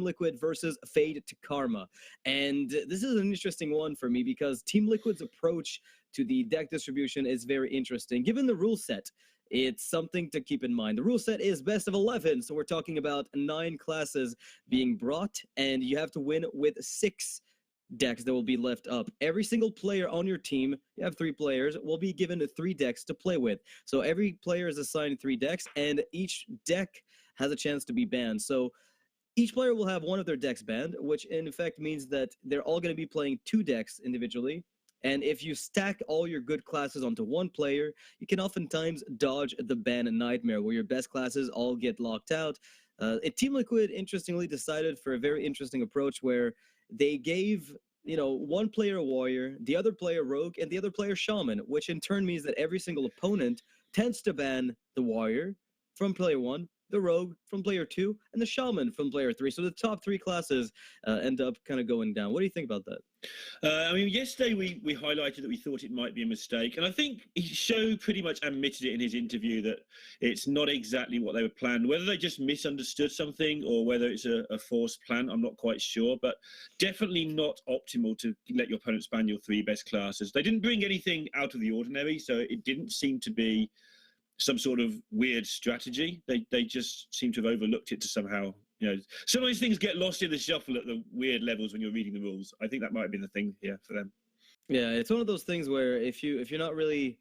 Team Liquid versus Fade2Karma. And this is an interesting one for me because Team Liquid's approach to the deck distribution is very interesting. Given the rule set, it's something to keep in mind. The rule set is best of 11, so we're talking about 9 classes being brought, and you have to win with 6 decks that will be left up. Every single player on your team, you have 3 players, will be given 3 decks to play with. So every player is assigned 3 decks, and each deck has a chance to be banned. So each player will have one of their decks banned, which in effect means that they're all going to be playing 2 decks individually. And if you stack all your good classes onto one player, you can oftentimes dodge the ban nightmare, where your best classes all get locked out. Team Liquid, interestingly, decided for a very interesting approach where they gave, one player a warrior, the other player rogue, and the other player shaman, which in turn means that every single opponent tends to ban the warrior from player 1, the rogue from player 2, and the shaman from player 3. So the top 3 classes end up kind of going down. What do you think about that? Yesterday we highlighted that we thought it might be a mistake, and I think Sjow pretty much admitted it in his interview that it's not exactly what they were planned. Whether they just misunderstood something or whether it's a forced plan, I'm not quite sure, but definitely not optimal to let your opponents ban your 3 best classes. They didn't bring anything out of the ordinary, so it didn't seem to be some sort of weird strategy. They just seem to have overlooked it to somehow. Some of these things get lost in the shuffle at the weird levels when you're reading the rules. I think that might have been the thing here for them. Yeah, it's one of those things where if you're not really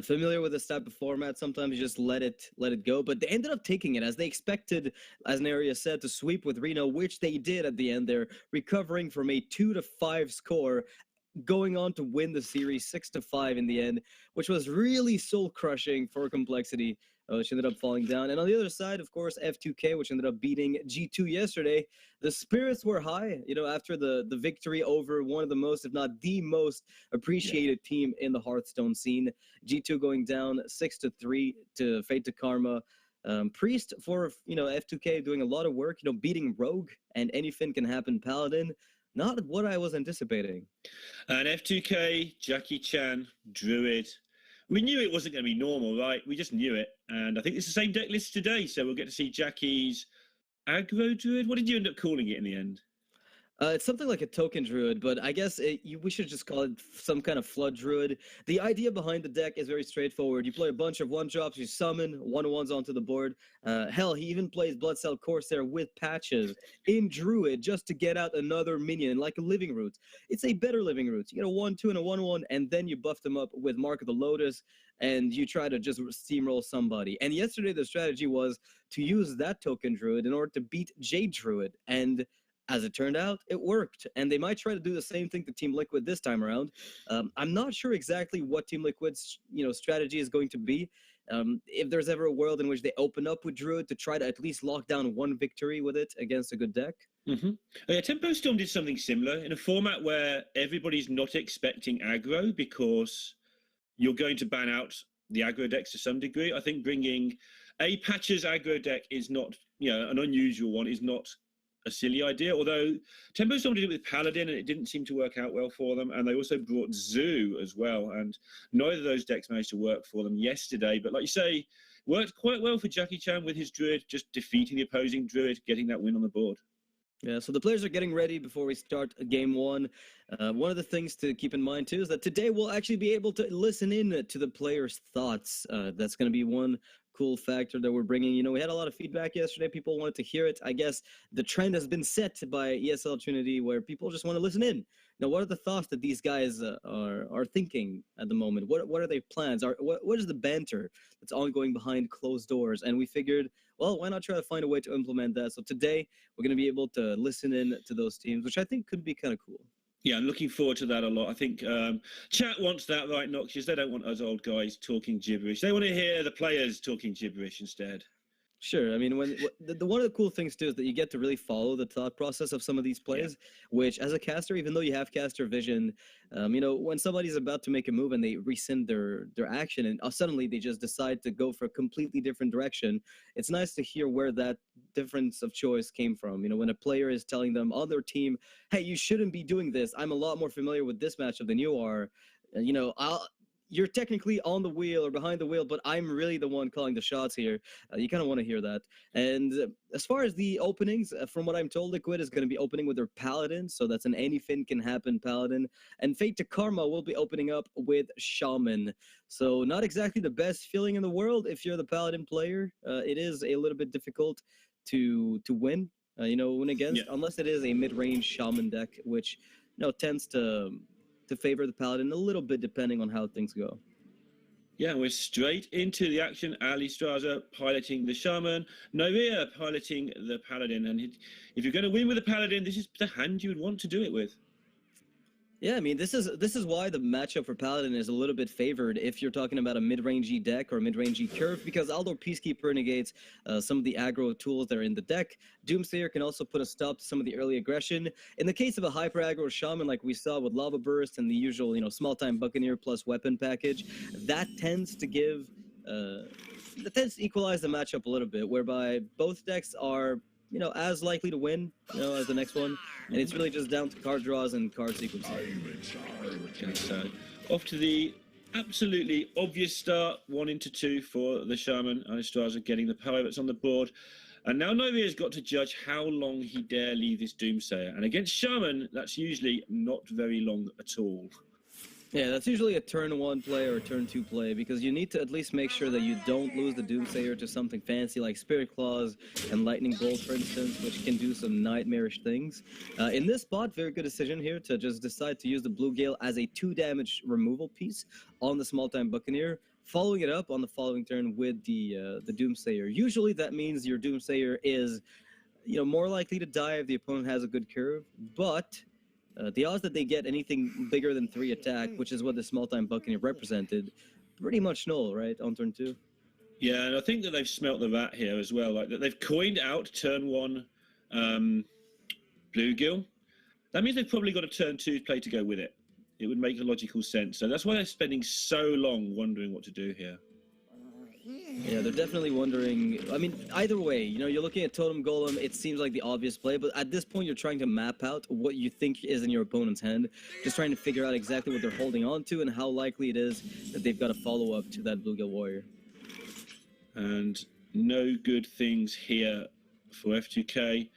familiar with this type of format, sometimes you just let it go. But they ended up taking it as they expected, as Neirea said, to sweep with Reno, which they did at the end. They're recovering from a 2-5 score, going on to win the series 6-5 in the end, which was really soul-crushing for Complexity, which ended up falling down. And on the other side, of course, F2K, which ended up beating G2 yesterday. The spirits were high, after the victory over one of the most, if not the most appreciated team in the Hearthstone scene. G2 going down 6-3 to Fade2Karma. Priest for, F2K doing a lot of work, beating Rogue and anything can happen Paladin. Not what I was anticipating. And F2K, j4ckiechan, Druid. We knew it wasn't going to be normal, right? We just knew it. And I think it's the same deck list today, so we'll get to see Jackie's aggro Druid. What did you end up calling it in the end? It's something like a token druid, but I guess we should just call it some kind of flood druid. The idea behind the deck is very straightforward. You play a bunch of 1-drops, you summon 1/1s onto the board. Hell, he even plays Blood Cell Corsair with patches in druid just to get out another minion, like a living root. It's a better living root. You get a 1/2 and a 1/1, and then you buff them up with Mark of the Lotus, and you try to just steamroll somebody. And yesterday the strategy was to use that token druid in order to beat Jade Druid, and as it turned out, it worked. And they might try to do the same thing to Team Liquid this time around. I'm not sure exactly what Team Liquid's strategy is going to be. If there's ever a world in which they open up with Druid to try to at least lock down one victory with it against a good deck. Tempo Storm did something similar in a format where everybody's not expecting aggro because you're going to ban out the aggro decks to some degree. I think bringing a Patch's aggro deck is not, an unusual one, is not a silly idea, although Tempo Storm did it with Paladin and it didn't seem to work out well for them, and they also brought Zoo as well, and neither of those decks managed to work for them yesterday. But like you say, worked quite well for j4ckiechan with his Druid, just defeating the opposing Druid, getting that win on the board. Yeah, so the players are getting ready before we start game 1. One of the things to keep in mind, too, is that today we'll actually be able to listen in to the players' thoughts. That's going to be one cool factor that we're bringing. We had a lot of feedback yesterday. People wanted to hear it. I guess the trend has been set by ESL Trinity where people just want to listen in. Now, what are the thoughts that these guys are thinking at the moment? What are their plans? What is the banter that's ongoing behind closed doors? And we figured, well, why not try to find a way to implement that? So today, we're going to be able to listen in to those teams, which I think could be kind of cool. Yeah, I'm looking forward to that a lot. I think chat wants that, right, Noxious? They don't want us old guys talking gibberish. They want to hear the players talking gibberish instead. Sure. I mean, one of the cool things, too, is that you get to really follow the thought process of some of these plays, which, as a caster, even though you have caster vision, when somebody's about to make a move and they rescind their action and suddenly they just decide to go for a completely different direction, it's nice to hear where that difference of choice came from. When a player is telling them on their team, hey, you shouldn't be doing this. I'm a lot more familiar with this matchup than you are. you're technically on the wheel or behind the wheel, but I'm really the one calling the shots here. You kind of want to hear that. And as far as the openings, from what I'm told, Liquid is going to be opening with their Paladin, so that's an anything can happen Paladin. And Fade2Karma will be opening up with Shaman. So not exactly the best feeling in the world if you're the Paladin player. It is a little bit difficult to win, win against, unless it is a mid-range Shaman deck, which tends to favor the Paladin a little bit depending on how things go. Yeah, we're straight into the action. Alliestrasza piloting the Shaman, Neirea piloting the Paladin. And if you're going to win with the Paladin, this is the hand you would want to do it with. Yeah, I mean, this is why the matchup for Paladin is a little bit favored if you're talking about a mid-rangey deck or a mid-rangey curve, because although Peacekeeper negates some of the aggro tools that are in the deck, Doomsayer can also put a stop to some of the early aggression. In the case of a hyper-aggro Shaman like we saw with Lava Burst and the usual, small-time Buccaneer plus weapon package, that tends to give... that tends to equalize the matchup a little bit, whereby both decks are as likely to win, as the next one. And it's really just down to card draws and card sequencing. Okay, so off to the absolutely obvious start, 1 into 2 for the Shaman. Alliestrasza getting the power that's on the board. And now Neirea's got to judge how long he dare leave this Doomsayer. And against Shaman, that's usually not very long at all. Yeah, that's usually a turn 1 play or a turn 2 play, because you need to at least make sure that you don't lose the Doomsayer to something fancy like Spirit Claws and Lightning Bolt, for instance, which can do some nightmarish things. In this spot, very good decision here to just decide to use the Blue Gale as a 2-damage removal piece on the small-time Buccaneer, following it up on the following turn with the Doomsayer. Usually that means your Doomsayer is, more likely to die if the opponent has a good curve, but... the odds that they get anything bigger than 3 attack, which is what the small-time Buccaneer represented, pretty much null, right, on turn 2? Yeah, and I think that they've smelt the rat here as well. Like that they've coined out turn 1 Bluegill. That means they've probably got a turn 2 play to go with it. It would make a logical sense. So that's why they're spending so long wondering what to do here. Yeah, they're definitely wondering. I mean, either way, you're looking at Totem Golem, it seems like the obvious play, but at this point you're trying to map out what you think is in your opponent's hand, just trying to figure out exactly what they're holding on to and how likely it is that they've got a follow-up to that Bluegill Warrior. And no good things here for F2K.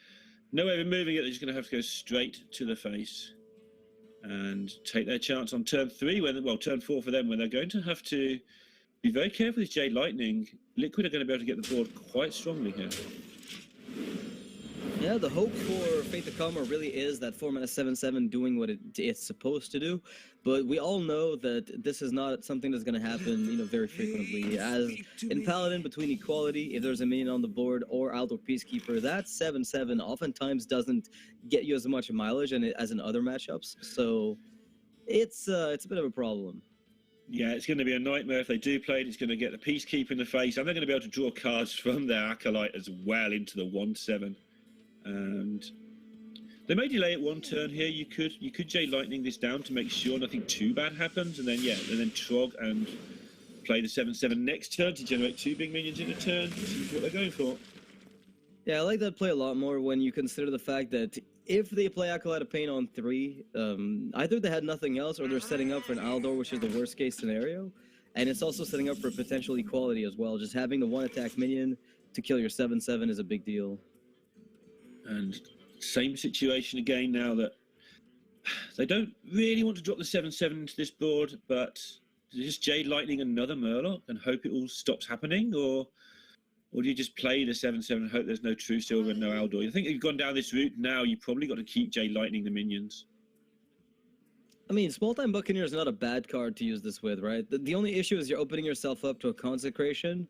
No way of moving it, they're just going to have to go straight to the face and take their chance on turn 3, turn 4 for them, when they're going to have to be very careful with Jade Lightning. Liquid are going to be able to get the board quite strongly here. Yeah, the hope for Fade2Karma really is that 4-mana 7/7 doing what it's supposed to do, but we all know that this is not something that's going to happen, very frequently. As in Paladin, between equality, if there's a minion on the board or Outdoor Peacekeeper, that 7/7 oftentimes doesn't get you as much mileage as in other matchups. So it's a bit of a problem. Yeah, it's going to be a nightmare if they do play it. It's going to get the Peacekeeper in the face, and they're going to be able to draw cards from their Acolyte as well into the 1/7. And they may delay it 1 turn here. You could Jade Lightning this down to make sure nothing too bad happens, and then Trog and play the 7/7 next turn to generate 2 big minions in a turn. This is what they're going for. Yeah, I like that play a lot more when you consider the fact that if they play Acolyte of Pain on 3, either they had nothing else or they're setting up for an Aldor, which is the worst case scenario. And it's also setting up for potential equality as well. Just having the 1-attack minion to kill your 7/7 is a big deal. And same situation again now that they don't really want to drop the 7/7 into this board, but just Jade Lightning another Murloc and hope it all stops happening, or do you just play the 7/7 and hope there's no True Silver and no Aldor? I think if you've gone down this route now, you've probably got to keep Jade Lightning the minions. I mean, Small-Time Buccaneer is not a bad card to use this with, right? The only issue is you're opening yourself up to a Consecration.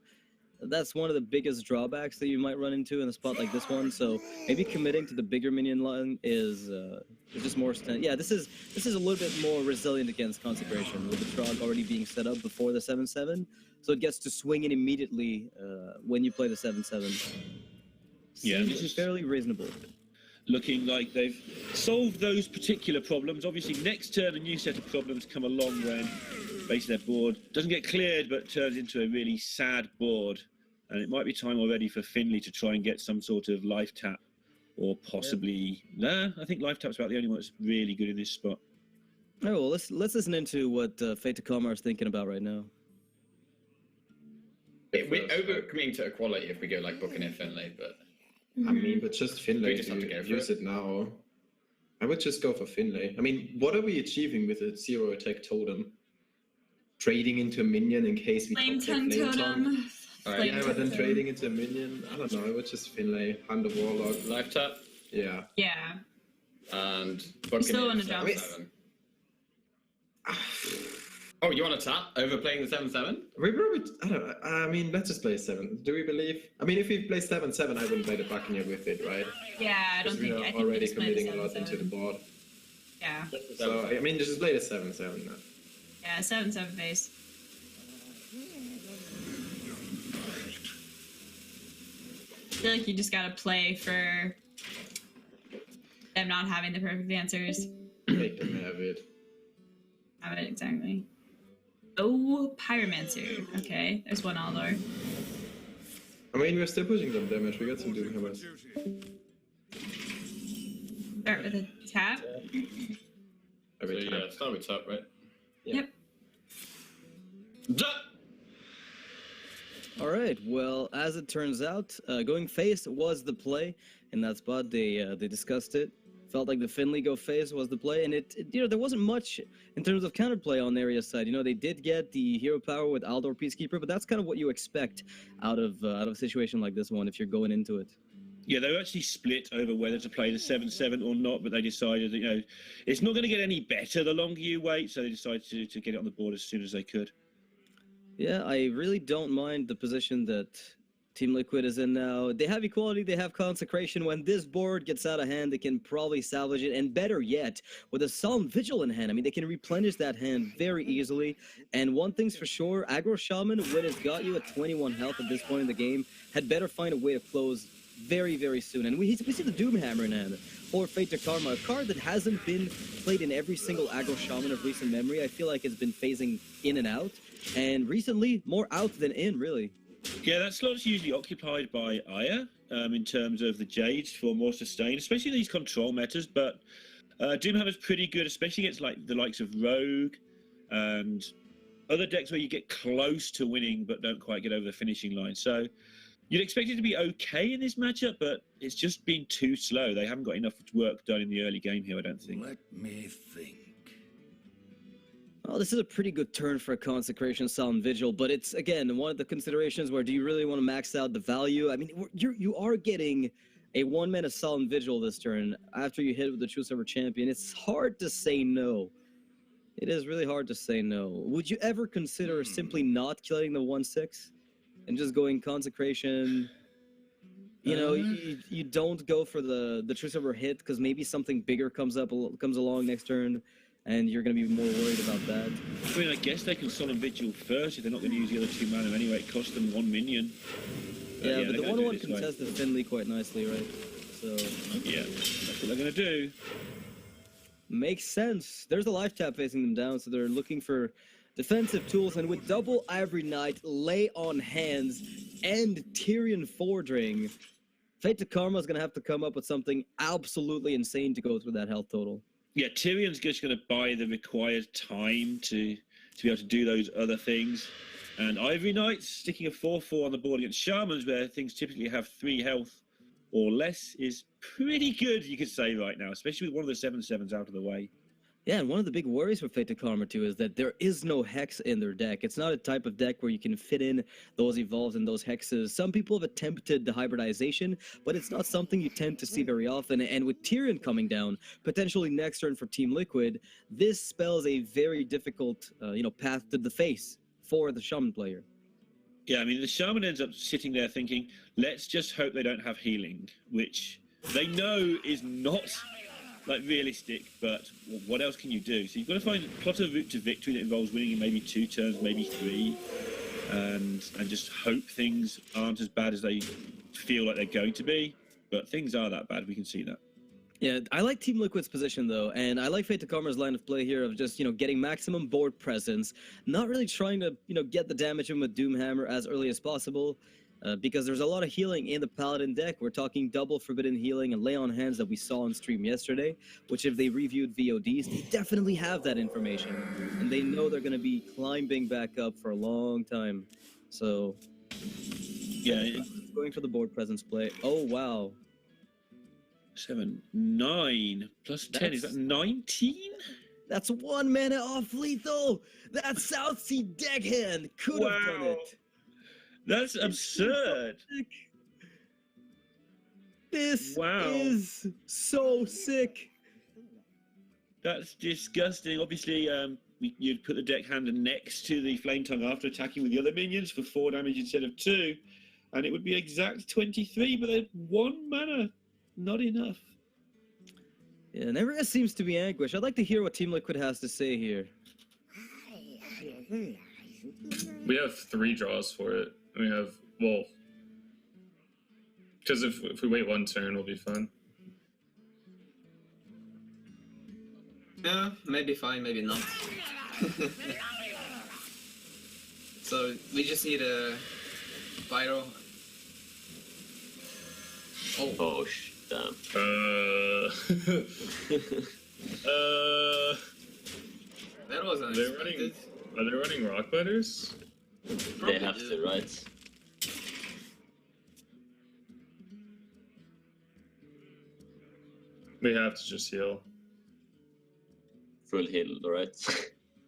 That's one of the biggest drawbacks that you might run into in a spot like this one. So maybe committing to the bigger minion line is just more... Yeah, this is a little bit more resilient against Consecration, with the Trog already being set up before the 7/7. So it gets to swing in immediately when you play the 7/7. Yeah, this is fairly reasonable. Looking like they've solved those particular problems. Obviously, next turn, a new set of problems come along when basically their board doesn't get cleared, but turns into a really sad board. And it might be time already for Finley to try and get some sort of life tap, or possibly... Nah, I think life tap's about the only one that's really good in this spot. Oh, well, let's listen into what Fade2Karma is thinking about right now. We're overcommitting to equality if we go like Buccaneer Finlay, but I mean, but just Finlay, we just have to go for use it now. I would just go for Finlay. I mean, what are we achieving with a 0 attack totem? Trading into a minion in case we Flame top deck tongue Flame Tongue? totem. Alright, Yeah, but then trading into a minion, I don't know, I would just Finlay, hand the Warlock. life tap Yeah. Yeah. and still Buccaneer wanna jump. 7/7. Oh, you want to tap over playing the 7/7? We probably, I don't know, I mean, let's just play 7. Do we believe? I mean, if we play 7/7, I wouldn't play the Buccaneer with it, right? Yeah, I don't Because think we I are think we already just play the committing a lot into the 7/7. board. Yeah. So, I mean, just play the 7/7 now. Yeah, 7/7 face. I feel like you just gotta play for them not having the perfect answers. Make them have it. Have it exactly. Oh, Pyromancer. Okay, there's one Aldor. I mean, we're still pushing some damage. We got some Doomhammers. Start with a tap. Every So time. yeah, start with tap, right? Yeah. Yep. Duh! All right. Well, as it turns out, going face was the play in that spot. They discussed it. Felt like the Finley go face was the play, and it there wasn't much in terms of counterplay on Neirea's side. They did get the hero power with Aldor Peacekeeper, but that's kind of what you expect out of a situation like this one if you're going into it. Yeah, they were actually split over whether to play the 7/7 or not, but they decided that, it's not going to get any better the longer you wait, so they decided to get it on the board as soon as they could. Yeah, I really don't mind the position that Team Liquid is in now. They have equality, they have consecration. When this board gets out of hand, they can probably salvage it. And better yet, with a Solemn Vigil in hand, I mean, they can replenish that hand very easily. And one thing's for sure, Aggro Shaman, when it's got you at 21 health at this point in the game, had better find a way to close very, very soon. And we see the Doomhammer in hand for Fade2Karma, a card that hasn't been played in every single Aggro Shaman of recent memory. I feel like it's been phasing in and out. And recently, more out than in, really. Yeah, that slot's usually occupied by Aya in terms of the Jades for more sustain, especially these control metas. But Doomhammer's pretty good, especially against the likes of Rogue and other decks where you get close to winning but don't quite get over the finishing line. So you'd expect it to be okay in this matchup, but it's just been too slow. They haven't got enough work done in the early game here, I don't think. Let me think. Well, this is a pretty good turn for a Consecration Solemn Vigil, but it's, again, one of the considerations where do you really want to max out the value? I mean, you are getting a 1-mana Solemn Vigil this turn after you hit with the True Silver Champion. It's hard to say no. It is really hard to say no. Would you ever consider simply not killing the 1/6 and just going Consecration? You don't go for the True Silver hit because maybe something bigger comes along next turn, and you're going to be more worried about that. I mean, I guess they can Solemn Vigil first if they're not going to use the other 2 mana anyway. It costs them 1 minion. Yeah, but the they're gonna 1/1 do it this way. contested Finley quite nicely, right? So Yeah, that's what they're going to do. makes sense. There's a life tap facing them down, so they're looking for defensive tools, and with double Ivory Knight, Lay on Hands, and Tyrion Fordring, Fade2Karma is going to have to come up with something absolutely insane to go through that health total. Yeah, Tyrion's just going to buy the required time to be able to do those other things. And Ivory Knight sticking a 4/4 on the board against Shamans, where things typically have 3 health or less, is pretty good, you could say, right now, especially with one of the 7/7s out of the way. Yeah, and one of the big worries for Fade2Karma too is that there is no Hex in their deck. It's not a type of deck where you can fit in those Evolves and those Hexes. Some people have attempted the hybridization, but it's not something you tend to see very often. And with Tyrion coming down, potentially next turn for Team Liquid, this spells a very difficult, path to the face for the Shaman player. Yeah, I mean, the Shaman ends up sitting there thinking, let's just hope they don't have healing, which they know is not realistic, but what else can you do? So you've got to plot a route to victory that involves winning in maybe 2 turns, maybe 3, and just hope things aren't as bad as they feel like they're going to be. But things are that bad, we can see that. Yeah, I like Team Liquid's position though, and I like Fade2Karma's line of play here of just, getting maximum board presence, not really trying to, get the damage in with Doomhammer as early as possible. because there's a lot of healing in the Paladin deck. We're talking double Forbidden Healing and Lay on Hands that we saw on stream yesterday, which if they reviewed VODs, they definitely have that information. And they know they're going to be climbing back up for a long time. So, Yeah. going for the board presence play. Oh, wow. 7, 9, plus 10. Is that 19? That's 1 mana off lethal. That South Sea deckhand could have done it. That's absurd. This is so sick. That's disgusting. Obviously, you'd put the deckhander next to the Flame Tongue after attacking with the other minions for 4 damage instead of 2, and it would be exact 23, but then 1 mana, not enough. Yeah, Neirea seems to be anguished. I'd like to hear what Team Liquid has to say here. We have 3 draws for it. We have, well, because if we wait 1 turn, we'll be fine. Yeah, maybe fine, maybe not. So we just need a viral. Oh, damn. That was unexpected. Are they running Rock Biters? They have to, right? We have to just heal. Full heal, right?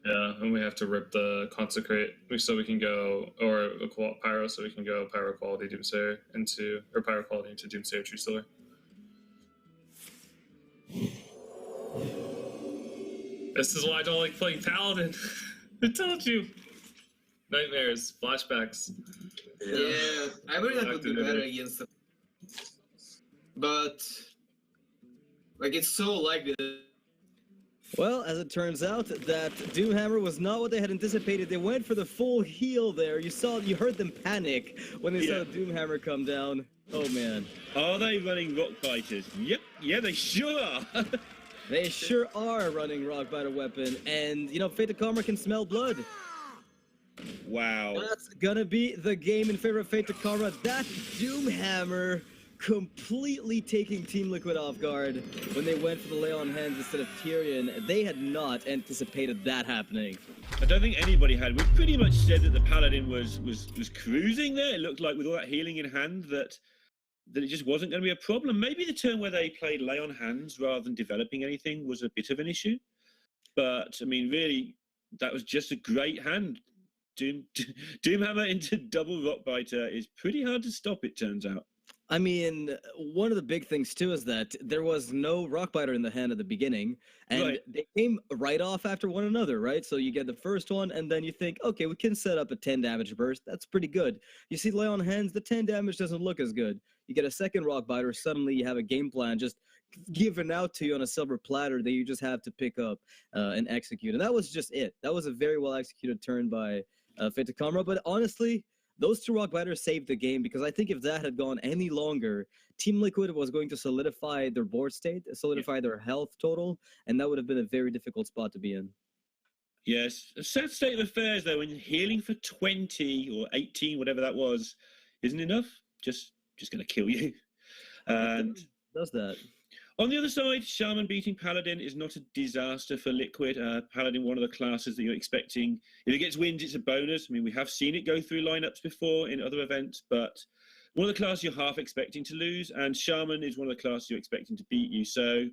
Yeah, and we have to rip the Consecrate so we can go, or a Pyro so we can go Pyro Quality Doomsayer into, or Pyro Quality into Doomsayer True Stealer. This is why I don't like playing Paladin. I told you. Nightmares, flashbacks. Yeah, I believe that would be better against them. But, like, it's so likely that... Well, as it turns out, that Doomhammer was not what they had anticipated. They went for the full heal there. You heard them panic when they saw the Doomhammer come down. Oh, man. Are they running Rock Biters? Yep, yeah, they sure are. They sure are running Rock Biter weapon, and, you know, Fade2Karma can smell blood. Wow. That's gonna be the game in favor of Fade2Karma. That Doomhammer completely taking Team Liquid off guard when they went for the Lay on Hands instead of Tyrion. They had not anticipated that happening. I don't think anybody had. We pretty much said that the Paladin was cruising there. It looked like with all that healing in hand that it just wasn't going to be a problem. Maybe the turn where they played Lay on Hands rather than developing anything was a bit of an issue. But, I mean, really, that was just a great hand. Doomhammer into double Rockbiter is pretty hard to stop, it turns out. I mean, one of the big things, too, is that there was no Rockbiter in the hand at the beginning, and they came right off after one another, right? So you get the first one, and then you think, okay, we can set up a 10 damage burst. That's pretty good. You see Lay on Hands, the 10 damage doesn't look as good. You get a second Rockbiter, suddenly you have a game plan just given out to you on a silver platter that you just have to pick up and execute. And that was just it. That was a very well-executed turn by Fade2Karma, but honestly, those 2 Rockbiters saved the game, because I think if that had gone any longer, Team Liquid was going to solidify their board state, solidify their health total, and that would have been a very difficult spot to be in. Yes. A sad state of affairs, though, when healing for 20 or 18, whatever that was, isn't enough. Just going to kill you. And does that. On the other side, Shaman beating Paladin is not a disaster for Liquid. Paladin, one of the classes that you're expecting. If it gets wins, it's a bonus. I mean, we have seen it go through lineups before in other events, but one of the classes you're half expecting to lose, and Shaman is one of the classes you're expecting to beat you. So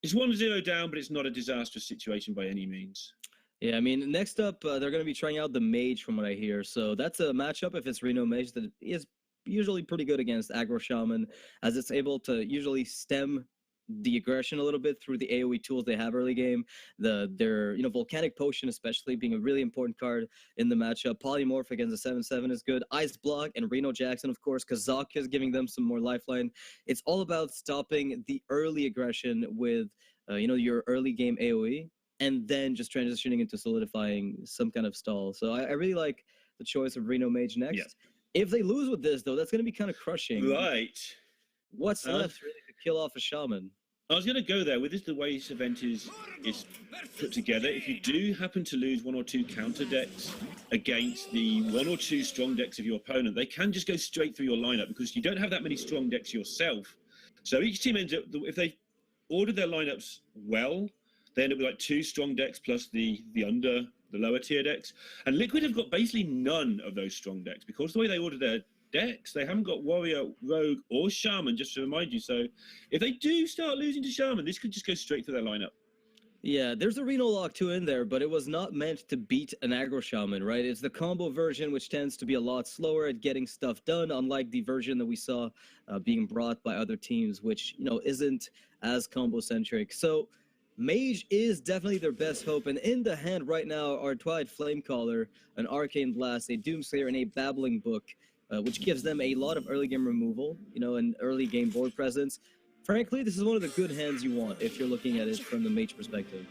it's 1-0 down, but it's not a disastrous situation by any means. Yeah, I mean, next up, they're going to be trying out the Mage, from what I hear. So that's a matchup, if it's Reno Mage, that is usually pretty good against aggro Shaman, as it's able to usually stem the aggression a little bit through the AoE tools they have early game. Their Volcanic Potion especially being a really important card in the matchup. Polymorph against the 7/7 is good. Ice Block and Reno Jackson, of course. Kazak is giving them some more lifeline. It's all about stopping the early aggression with your early game AoE, and then just transitioning into solidifying some kind of stall. So I really like the choice of Reno Mage next. Yeah. If they lose with this, though, that's going to be kind of crushing. Right. What's left really to kill off a Shaman? I was going to go there with this. The way this event is put together, if you do happen to lose one or two counter decks against the one or two strong decks of your opponent, they can just go straight through your lineup because you don't have that many strong decks yourself. So each team ends up, if they order their lineups well, they end up with like 2 strong decks plus the lower tier decks. And Liquid have got basically none of those strong decks because the way they order their decks, they haven't got Warrior, Rogue, or Shaman, just to remind you. So if they do start losing to Shaman, this could just go straight through their lineup. Yeah, there's a Reno Lock 2 in there, but it was not meant to beat an aggro Shaman, right? It's the combo version, which tends to be a lot slower at getting stuff done, unlike the version that we saw being brought by other teams, which, you know, isn't as combo-centric. So Mage is definitely their best hope, and in the hand right now are Twilight Flamecaller, an Arcane Blast, a Doomslayer, and a Babbling Book, which gives them a lot of early game removal, you know, and early game board presence. Frankly, this is one of the good hands you want if you're looking at it from the Mage perspective.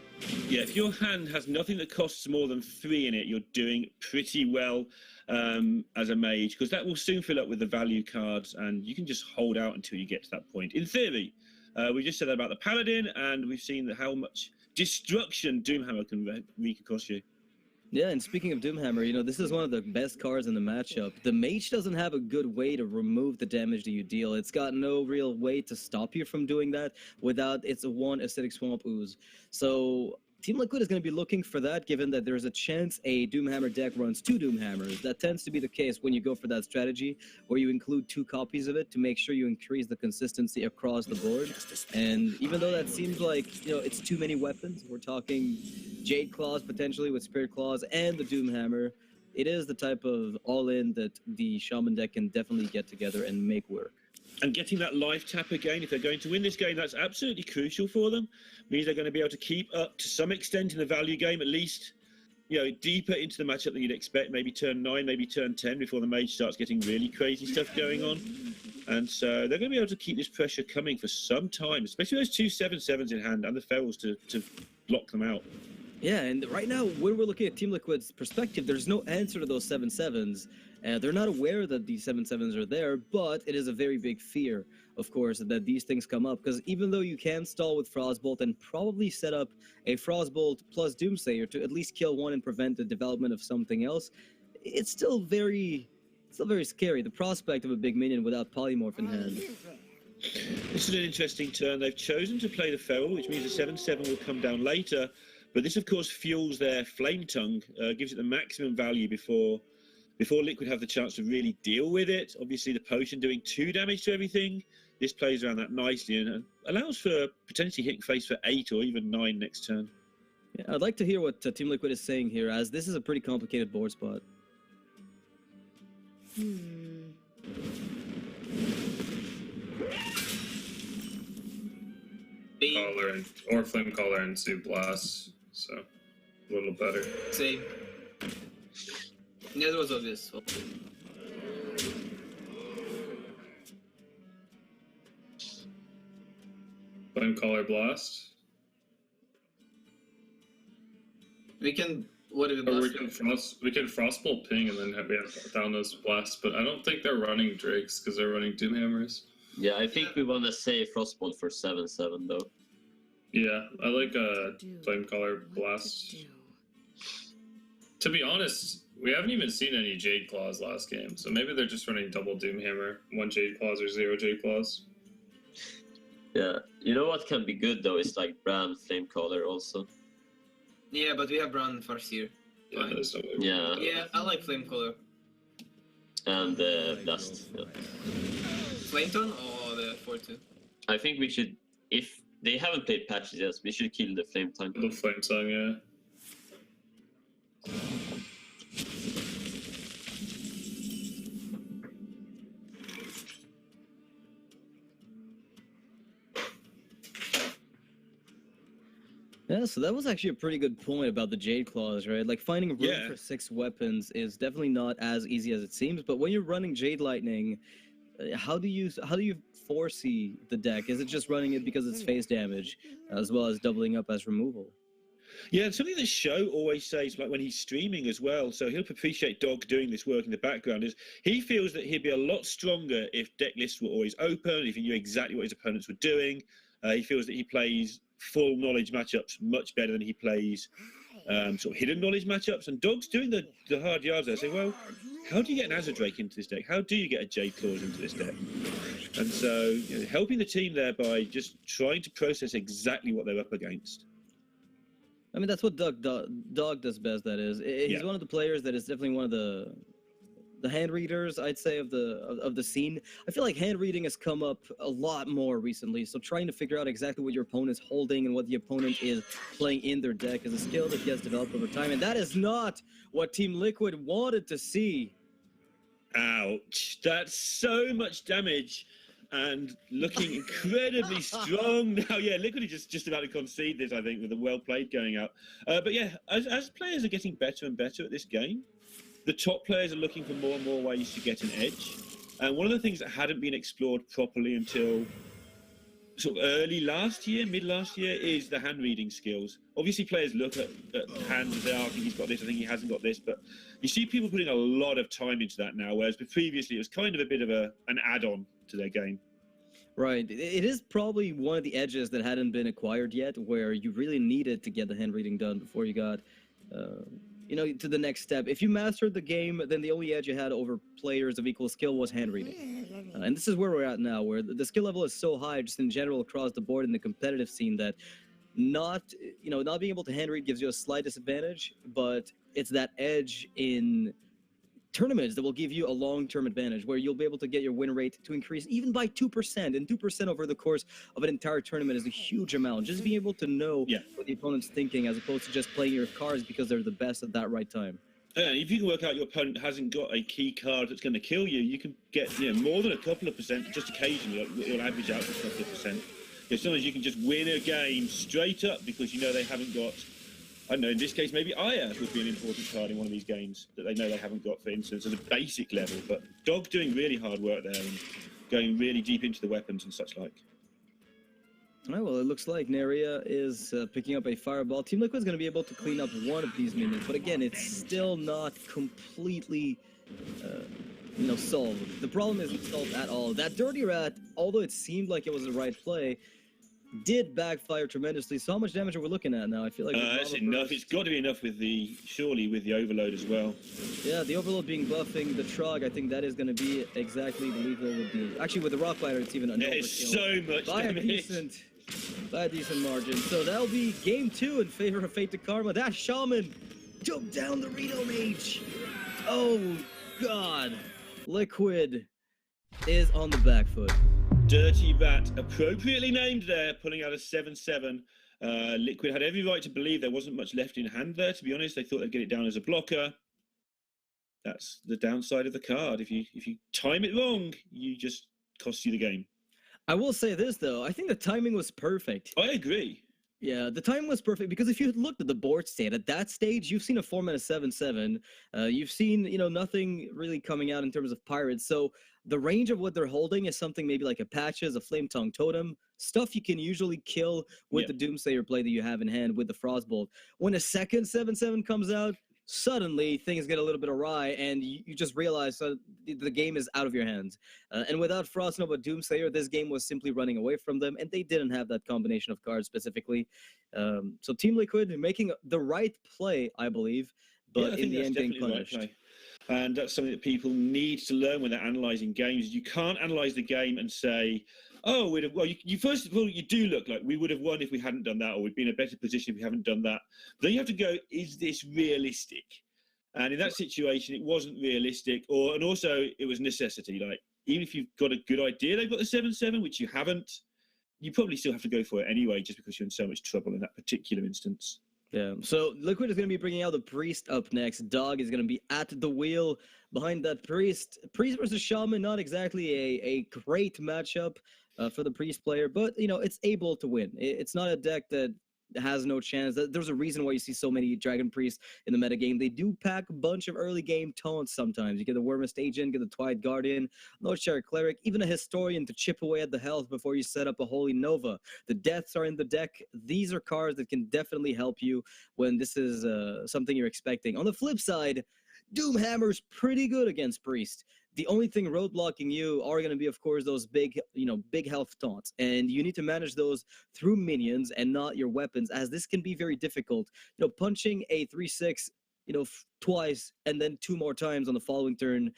Yeah, if your hand has nothing that costs more than 3 in it, you're doing pretty well as a Mage, because that will soon fill up with the value cards, and you can just hold out until you get to that point. In theory, we just said that about the Paladin, and we've seen how much destruction Doomhammer can wreak across you. Yeah, and speaking of Doomhammer, you know, this is one of the best cards in the matchup. The Mage doesn't have a good way to remove the damage that you deal. It's got no real way to stop you from doing that without its one Acidic Swamp Ooze. So Team Liquid is going to be looking for that, given that there's a chance a Doomhammer deck runs 2 Doomhammers. That tends to be the case when you go for that strategy, where you include 2 copies of it to make sure you increase the consistency across the board. And even though that seems like, you know, it's too many weapons, we're talking Jade Claws potentially with Spirit Claws and the Doomhammer, it is the type of all-in that the Shaman deck can definitely get together and make work. And getting that life tap again, if they're going to win this game, that's absolutely crucial for them. Means they're going to be able to keep up to some extent in the value game, at least, you know, deeper into the matchup than you'd expect. Maybe turn 9, maybe turn 10 before the Mage starts getting really crazy stuff going on. And so they're going to be able to keep this pressure coming for some time, especially those 2 7/7s in hand and the Ferals to block them out. Yeah, and right now, when we're looking at Team Liquid's perspective, there's no answer to those 7/7s. They're not aware that these 7/7s are there, but it is a very big fear, of course, that these things come up. Because even though you can stall with Frostbolt and probably set up a Frostbolt plus Doomslayer to at least kill one and prevent the development of something else, it's still very scary. The prospect of a big minion without Polymorph in hand. This is an interesting turn. They've chosen to play the Feral, which means the 7/7 will come down later. But this, of course, fuels their Flame Tongue, gives it the maximum value before Liquid have the chance to really deal with it. Obviously, the potion doing 2 damage to everything. This plays around that nicely and allows for potentially hitting face for 8 or even 9 next turn. Yeah, I'd like to hear what Team Liquid is saying here, as this is a pretty complicated board spot. Caller or Flame Caller into Blast, so a little better. Same. That was obvious. Flame Caller Blast. We can. What do we Or blast? we can Frostbolt ping and then have down those blasts, but I don't think they're running Drakes because they're running Doomhammers. Yeah, I think we want to say Frostbolt for 7/7 though. Yeah, I like a Flamecaller Blast. To be honest, we haven't even seen any Jade Claws last game, so maybe they're just running double Doomhammer, 1 Jade Claws or 0 Jade Claws. Yeah, you know what can be good though is like Brand Flamecaller also. Yeah, but we have Brown first here. Yeah, there's no way. Yeah, Yeah, I like Flame Color. and Blast. Yeah. Flame Tone or the 4/2? I think we should, if they haven't played patches yet, we should kill the Flame Tongue. The Flame Tongue, yeah. Yeah, so that was actually a pretty good point about the Jade Claws, right? Like, finding room for 6 weapons is definitely not as easy as it seems, but when you're running Jade Lightning, how do you foresee the deck? Is it just running it because it's phase damage, as well as doubling up as removal? Yeah, and something that Sjow always says, like when he's streaming as well, so he'll appreciate Dog doing this work in the background, is he feels that he'd be a lot stronger if deck lists were always open, if he knew exactly what his opponents were doing, He feels that he plays full knowledge matchups much better than he plays sort of hidden knowledge matchups. And Dog's doing the hard yards there. Say, well, how do you get an Azure into this deck? How do you get a Jade Claws into this deck? And so helping the team there by just trying to process exactly what they're up against. I mean, that's what Dog does best. That is, he's one of the players that is definitely one of the hand readers, I'd say, of the scene. I feel like hand reading has come up a lot more recently. So trying to figure out exactly what your opponent's holding and what the opponent is playing in their deck is a skill that gets developed over time, and that is not what Team Liquid wanted to see. Ouch! That's so much damage. And looking incredibly strong now. Yeah, Liquid is just about to concede this, I think, with the well played going out. But yeah, as players are getting better and better at this game, the top players are looking for more and more ways to get an edge. And one of the things that hadn't been explored properly until sort of early last year, mid last year, is the hand reading skills. Obviously, players look at hands and say, oh, I think he's got this, I think he hasn't got this. But you see people putting a lot of time into that now, whereas previously it was kind of a bit of an add-on to their game. Right. It is probably one of the edges that hadn't been acquired yet, where you really needed to get the hand reading done before you got, to the next step. If you mastered the game, then the only edge you had over players of equal skill was hand reading. And this is where we're at now, where the skill level is so high, just in general across the board in the competitive scene, that not being able to hand read gives you a slight disadvantage, but it's that edge in tournaments that will give you a long-term advantage, where you'll be able to get your win rate to increase even by 2%, and 2% over the course of an entire tournament is a huge amount. Just being able to know what the opponent's thinking, as opposed to just playing your cards because they're the best at that right time. If you can work out your opponent hasn't got a key card that's going to kill you, you can get more than a couple of percent, just occasionally. It'll average out to a couple of percent. Sometimes you can just win a game straight up because they haven't got, I don't know, in this case, maybe Aya would be an important card in one of these games that they know they haven't got, for instance, at a basic level. But Dog doing really hard work there and going really deep into the weapons and such like. All right, well, it looks like Neirea is picking up a fireball. Team Liquid's going to be able to clean up one of these minions, but again, it's still not completely, solved. The problem isn't solved at all. That Dirty Rat, although it seemed like it was the right play, did backfire tremendously. So how much damage are we looking at now? I feel like that's enough. It's got to be enough with the overload as well. Yeah, the overload being buffing the Trog. I think that is going to be exactly the lethal with the. Actually, with the Rock Fighter, it's even an overkill. It's so much damage. By a decent margin. So that'll be game 2 in favor of Fade2Karma. That Shaman took down the Reno Mage. Oh God, Liquid is on the back foot. Dirty Rat, appropriately named there, pulling out a 7-7. Liquid had every right to believe there wasn't much left in hand there, to be honest. They thought they'd get it down as a blocker. That's the downside of the card. If you time it wrong, you just cost you the game. I will say this, though. I think the timing was perfect. I agree. Yeah, the timing was perfect, because if you had looked at the board state at that stage, you've seen a 4-mana 7/7. You've seen, nothing really coming out in terms of pirates. So the range of what they're holding is something maybe like a Patches, a Flame Tongue Totem, stuff you can usually kill with the Doomsayer play that you have in hand with the Frostbolt. When a second 7/7 comes out, suddenly things get a little bit awry, and you just realize the game is out of your hands. And without Frost Nova Doomsayer, this game was simply running away from them, and they didn't have that combination of cards specifically. So Team Liquid making the right play, I believe, but in the end getting punished. Right, and that's something that people need to learn when they're analysing games. You can't analyse the game and say, oh, you first of all, you do look like we would have won if we hadn't done that, or we'd be in a better position if we haven't done that. But then you have to go, is this realistic? And in that situation, it wasn't realistic, and also it was necessity. Like, even if you've got a good idea, they've got the 7/7, which you haven't, you probably still have to go for it anyway, just because you're in so much trouble in that particular instance. Yeah, so Liquid is going to be bringing out the Priest up next. Dog is going to be at the wheel behind that Priest. Priest versus Shaman, not exactly a great matchup for the Priest player, but, it's able to win. It's not a deck that has no chance. There's a reason why you see so many Dragon Priests in the metagame. They do pack a bunch of early game taunts sometimes. You get the Wormist Agent, get the Twilight Guardian, Lord Share Cleric, even a Historian to chip away at the health before you set up a Holy Nova. The Deaths are in the deck. These are cards that can definitely help you when this is something you're expecting. On the flip side, Doomhammer's pretty good against Priest. the only thing roadblocking you are going to be, of course, those big, big health taunts. And you need to manage those through minions and not your weapons, as this can be very difficult. Punching a 3-6, twice and then 2 more times on the following turn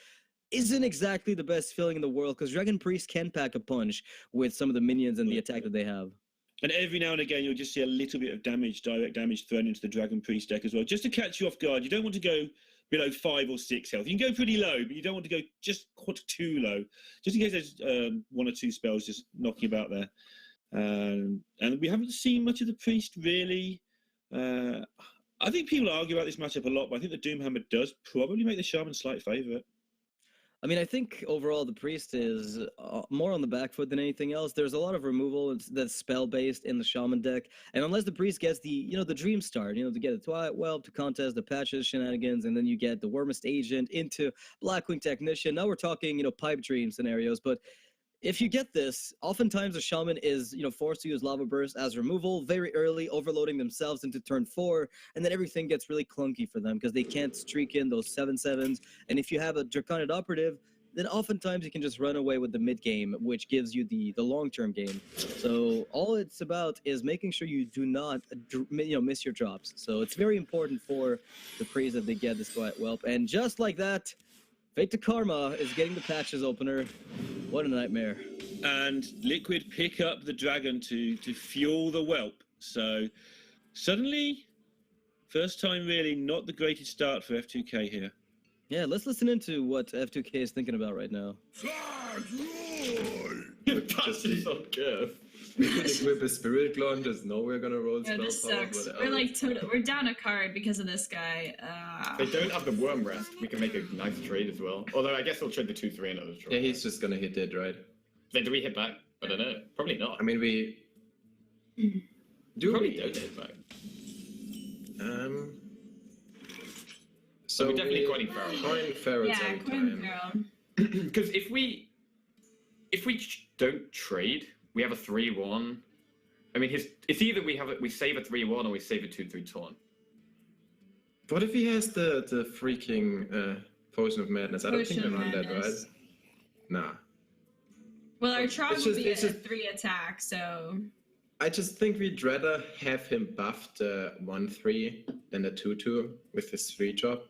isn't exactly the best feeling in the world, because Dragon Priest can pack a punch with some of the minions and the attack that they have. And every now and again, you'll just see a little bit of damage, direct damage thrown into the Dragon Priest deck as well, just to catch you off guard. You don't want to go below 5 or 6 health. You can go pretty low, but you don't want to go just too low, just in case there's 1 or 2 spells just knocking about there. And we haven't seen much of the Priest, really. I think people argue about this matchup a lot, but I think the Doomhammer does probably make the Shaman slight favourite. I mean, I think overall the Priest is more on the back foot than anything else. There's a lot of removal that's spell-based in the Shaman deck, and unless the Priest gets the, the Dream Start, to get the Twilight Whelp, to contest the Patches shenanigans, and then you get the Wormist Agent into Blackwing Technician. Now we're talking, Pipe Dream scenarios, but if you get this, oftentimes the Shaman is, forced to use Lava Burst as removal very early, overloading themselves into turn 4, and then everything gets really clunky for them because they can't streak in those 7/7s. And if you have a Draconid Operative, then oftentimes you can just run away with the mid game, which gives you the long-term game. So all it's about is making sure you do not, miss your drops. So it's very important for the Priest that they get this Twilight Whelp. And just like that, Fade2Karma is getting the Patches opener. What a nightmare. And Liquid pick up the Dragon to fuel the Whelp. So suddenly, first time really, not the greatest start for F2K here. Yeah, let's listen into what F2K is thinking about right now. Patches on Kev. We could equip a Spirit Claw and just know we're gonna roll Yeah, spell this power, sucks. but, We're like we're down a card because of this guy. They don't have the Worm Rest. We can make a nice trade as well. Although I guess they'll trade the 2/3 and others. yeah, he's just gonna hit it, right? Then do we hit back? I don't know. Probably not. I mean, we do Probably don't hit back. So we're definitely coining Feral. Coin ferrets Yeah, every Coin time. Feral. Because if we don't trade, we have a 3/1. I mean, it's either we save a 3/1 or we save a 2/3 taunt. What if he has the freaking Potion of Madness? I don't think they Potion of run that, right? Madness. Nah. Well, our Trog It's will just- be it's a just- 3 attack, so I just think we'd rather have him buff the 1/3 than the 2/2 with his 3-drop.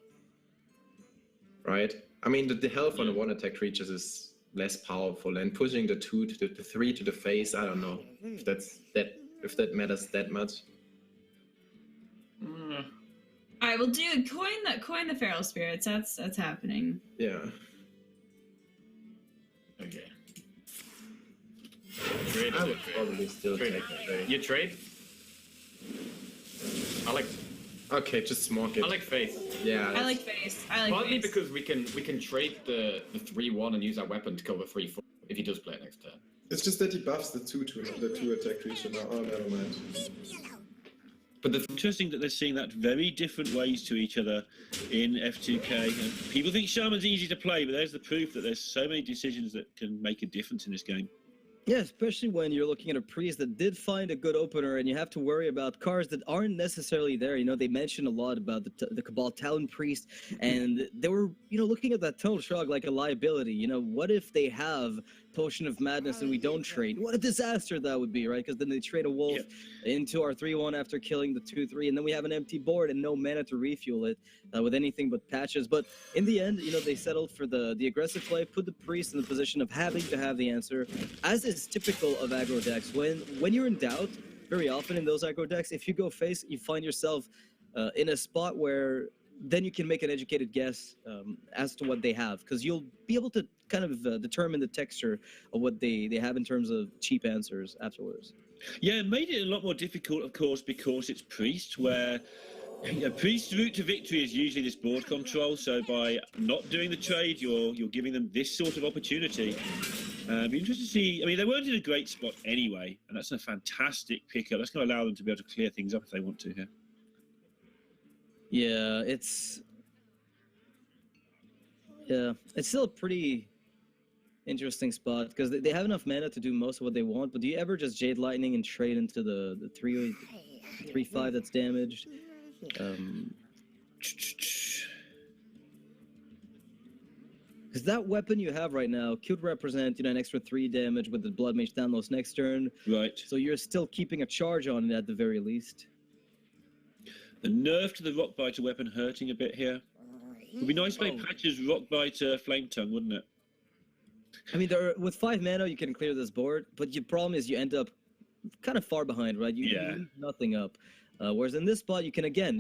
Right? I mean, the health on the 1-attack creatures is less powerful, and pushing the 2 to the 3 to the face, I don't know if that matters that much. all right, we'll do coin the Feral Spirits. That's happening. Yeah. Okay. I would probably still take the trade. You trade? Okay, just smoke it. I like Faith. Yeah. I like face. I like Partly face. because we can trade the 3/1 and use our weapon to kill the 3/4 if he does play it next turn. It's just that he buffs the 2-attack creature now. Oh, never mind. But the Interesting that they're seeing that very different ways to each other in F2K. And people think Shaman's easy to play, but there's the proof that there's so many decisions that can make a difference in this game. Yeah, especially when you're looking at a Priest that did find a good opener, and you have to worry about cards that aren't necessarily there. They mentioned a lot about the Cabal Talon Priest, and they were, looking at that total shrug like a liability. What if they have Potion of Madness and we don't trade? What a disaster that would be, right? Because then they trade a Wolf into our 3/1 after killing the 2/3, and then we have an empty board and no mana to refuel it with anything but Patches. But in the end, they settled for the aggressive play, put the Priest in the position of having to have the answer, as is typical of aggro decks. When you're in doubt, very often in those aggro decks, if you go face, you find yourself in a spot where then you can make an educated guess as to what they have, because you'll be able to kind of determine the texture of what they have in terms of cheap answers afterwards. Yeah, it made it a lot more difficult, of course, because it's Priest, where Priest's route to victory is usually this board control. So by not doing the trade, you're giving them this sort of opportunity. Be interested to see. I mean, they weren't in a great spot anyway, and that's a fantastic pickup. That's going to allow them to be able to clear things up if they want to here. Yeah, it's still a pretty interesting spot because they have enough mana to do most of what they want. But do you ever just Jade Lightning and trade into the 3/5 that's damaged? Because that weapon you have right now could represent, an extra 3 damage with the Blood Mage Thanos next turn. Right. So you're still keeping a charge on it at the very least. The nerf to the Rockbiter weapon hurting a bit here. It would be nice to play Patch's Rockbiter Flame Tongue, wouldn't it? I mean, with 5 mana, you can clear this board, but the problem is you end up kind of far behind, right? You leave nothing up. Whereas in this spot, you can, again,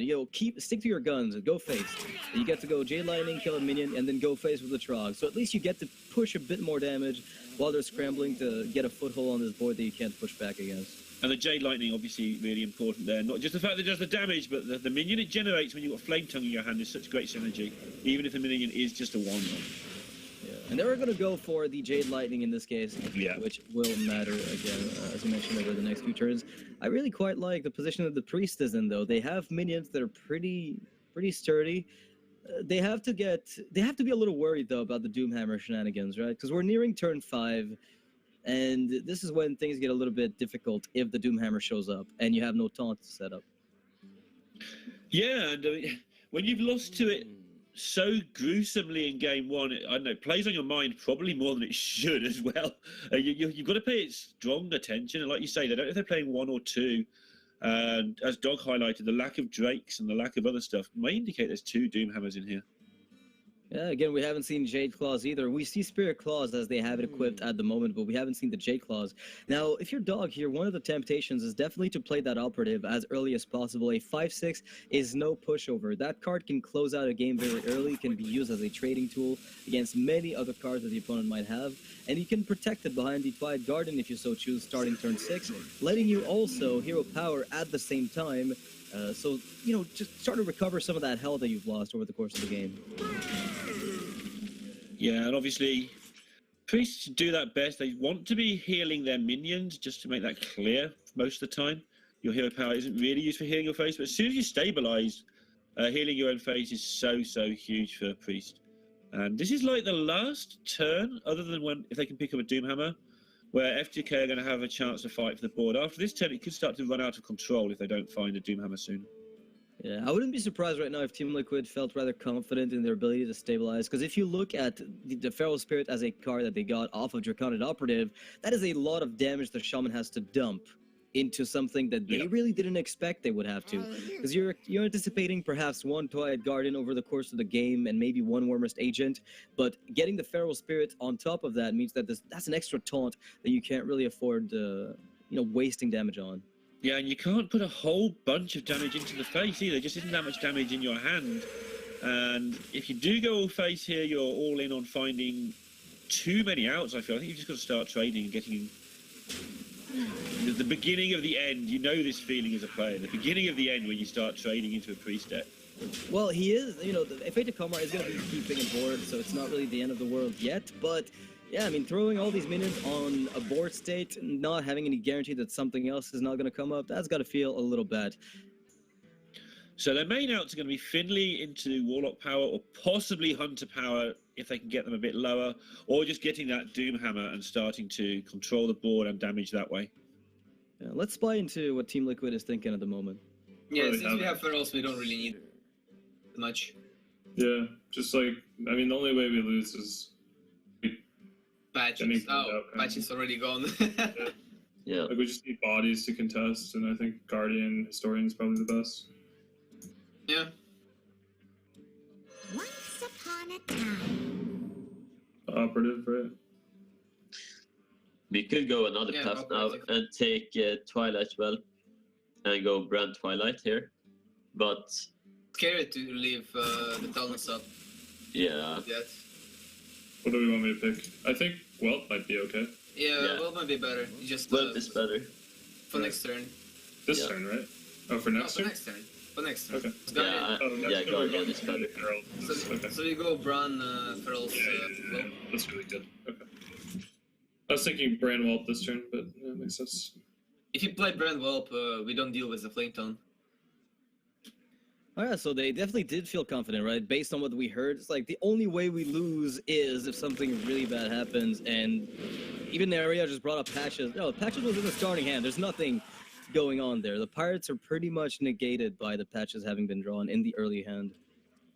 stick to your guns and go face. You get to go Jade Lightning, kill a minion, and then go face with the Trog. So at least you get to push a bit more damage while they're scrambling to get a foothold on this board that you can't push back against. And the Jade Lightning, obviously, really important there. Not just the fact that it does the damage, but the minion it generates when you've got Flame Tongue in your hand is such great synergy, even if the minion is just a 1-1. Yeah. And they were going to go for the Jade Lightning in this case, which will matter, again, as you mentioned, over the next few turns. I really quite like the position that the Priest is in, though. They have minions that are pretty sturdy. They have to be a little worried, though, about the Doomhammer shenanigans, right? Because we're nearing turn 5. And this is when things get a little bit difficult if the Doomhammer shows up and you have no taunt to set up. Yeah, and when you've lost to it so gruesomely in game 1, I don't know, it plays on your mind probably more than it should as well. You've got to pay it strong attention. And like you say, they don't know if they're playing 1 or 2. And as Dog highlighted, the lack of Drakes and the lack of other stuff may indicate there's 2 Doomhammers in here. Yeah, again, we haven't seen Jade Claws either. We see Spirit Claws as they have it equipped at the moment, but we haven't seen the Jade Claws. Now, if you're Dog here, one of the temptations is definitely to play that Operative as early as possible. A 5/6 is no pushover. That card can close out a game very early, can be used as a trading tool against many other cards that the opponent might have, and you can protect it behind the Quiet Garden if you so choose, starting turn 6, letting you also hero power at the same time. So, just start to recover some of that health that you've lost over the course of the game. Yeah, and obviously, priests do that best. They want to be healing their minions, just to make that clear most of the time. Your hero power isn't really used for healing your face, but as soon as you stabilize, healing your own face is so huge for a priest. And this is like the last turn, other than if they can pick up a Doomhammer, where F2K are going to have a chance to fight for the board. After this turn, it could start to run out of control if they don't find a Doomhammer soon. Yeah, I wouldn't be surprised right now if Team Liquid felt rather confident in their ability to stabilize, because if you look at the Feral Spirit as a card that they got off of Draconic Operative, that is a lot of damage the Shaman has to dump into something that they really didn't expect they would have to. Because you're anticipating perhaps 1 Twilight Guardian over the course of the game and maybe 1 Warmest Agent, but getting the Feral Spirit on top of that means that that's an extra taunt that you can't really afford wasting damage on. Yeah, and you can't put a whole bunch of damage into the face either. There just isn't that much damage in your hand. And if you do go all face here, you're all in on finding too many outs, I feel. I think you've just got to start trading and getting... The beginning of the end, you know this feeling as a player. The beginning of the end when you start trading into a priest deck. Well, he is, the Fade2Karma is going to be keeping a board, so it's not really the end of the world yet, but... Yeah, I mean, throwing all these minions on a board state, not having any guarantee that something else is not going to come up, that's got to feel a little bad. So their main outs are going to be Finley into Warlock power, or possibly Hunter power if they can get them a bit lower, or just getting that Doomhammer and starting to control the board and damage that way. Yeah, let's spy into what Team Liquid is thinking at the moment. Yeah, since we have Ferals, we don't really need much. Yeah, just like, I mean, the only way we lose is... Patches. Patches already gone. Yeah. Like, we just need bodies to contest, and I think Guardian, Historian is probably the best. Yeah. Once upon a time. Operative, right? We could go another path now and take Twilight well and go Brand Twilight here, but... Scary to leave the Talons up. Yeah. What do we want me to pick? I think Welt might be okay. Yeah, Welt might be better. Just Welt is better. For next turn. This turn, right? Oh, for next turn? For next turn. Okay. Guardian is better. So we go Bran, Ferals, Welt. That's really good. Okay. I was thinking Bran Welt this turn, but yeah, it makes sense. If you play Bran Whelp, we don't deal with the Flame Tongue. Oh yeah, so they definitely did feel confident, right? Based on what we heard, it's like the only way we lose is if something really bad happens, and even Neirea just brought up Patches. No, Patches was in the starting hand. There's nothing going on there. The Pirates are pretty much negated by the Patches having been drawn in the early hand.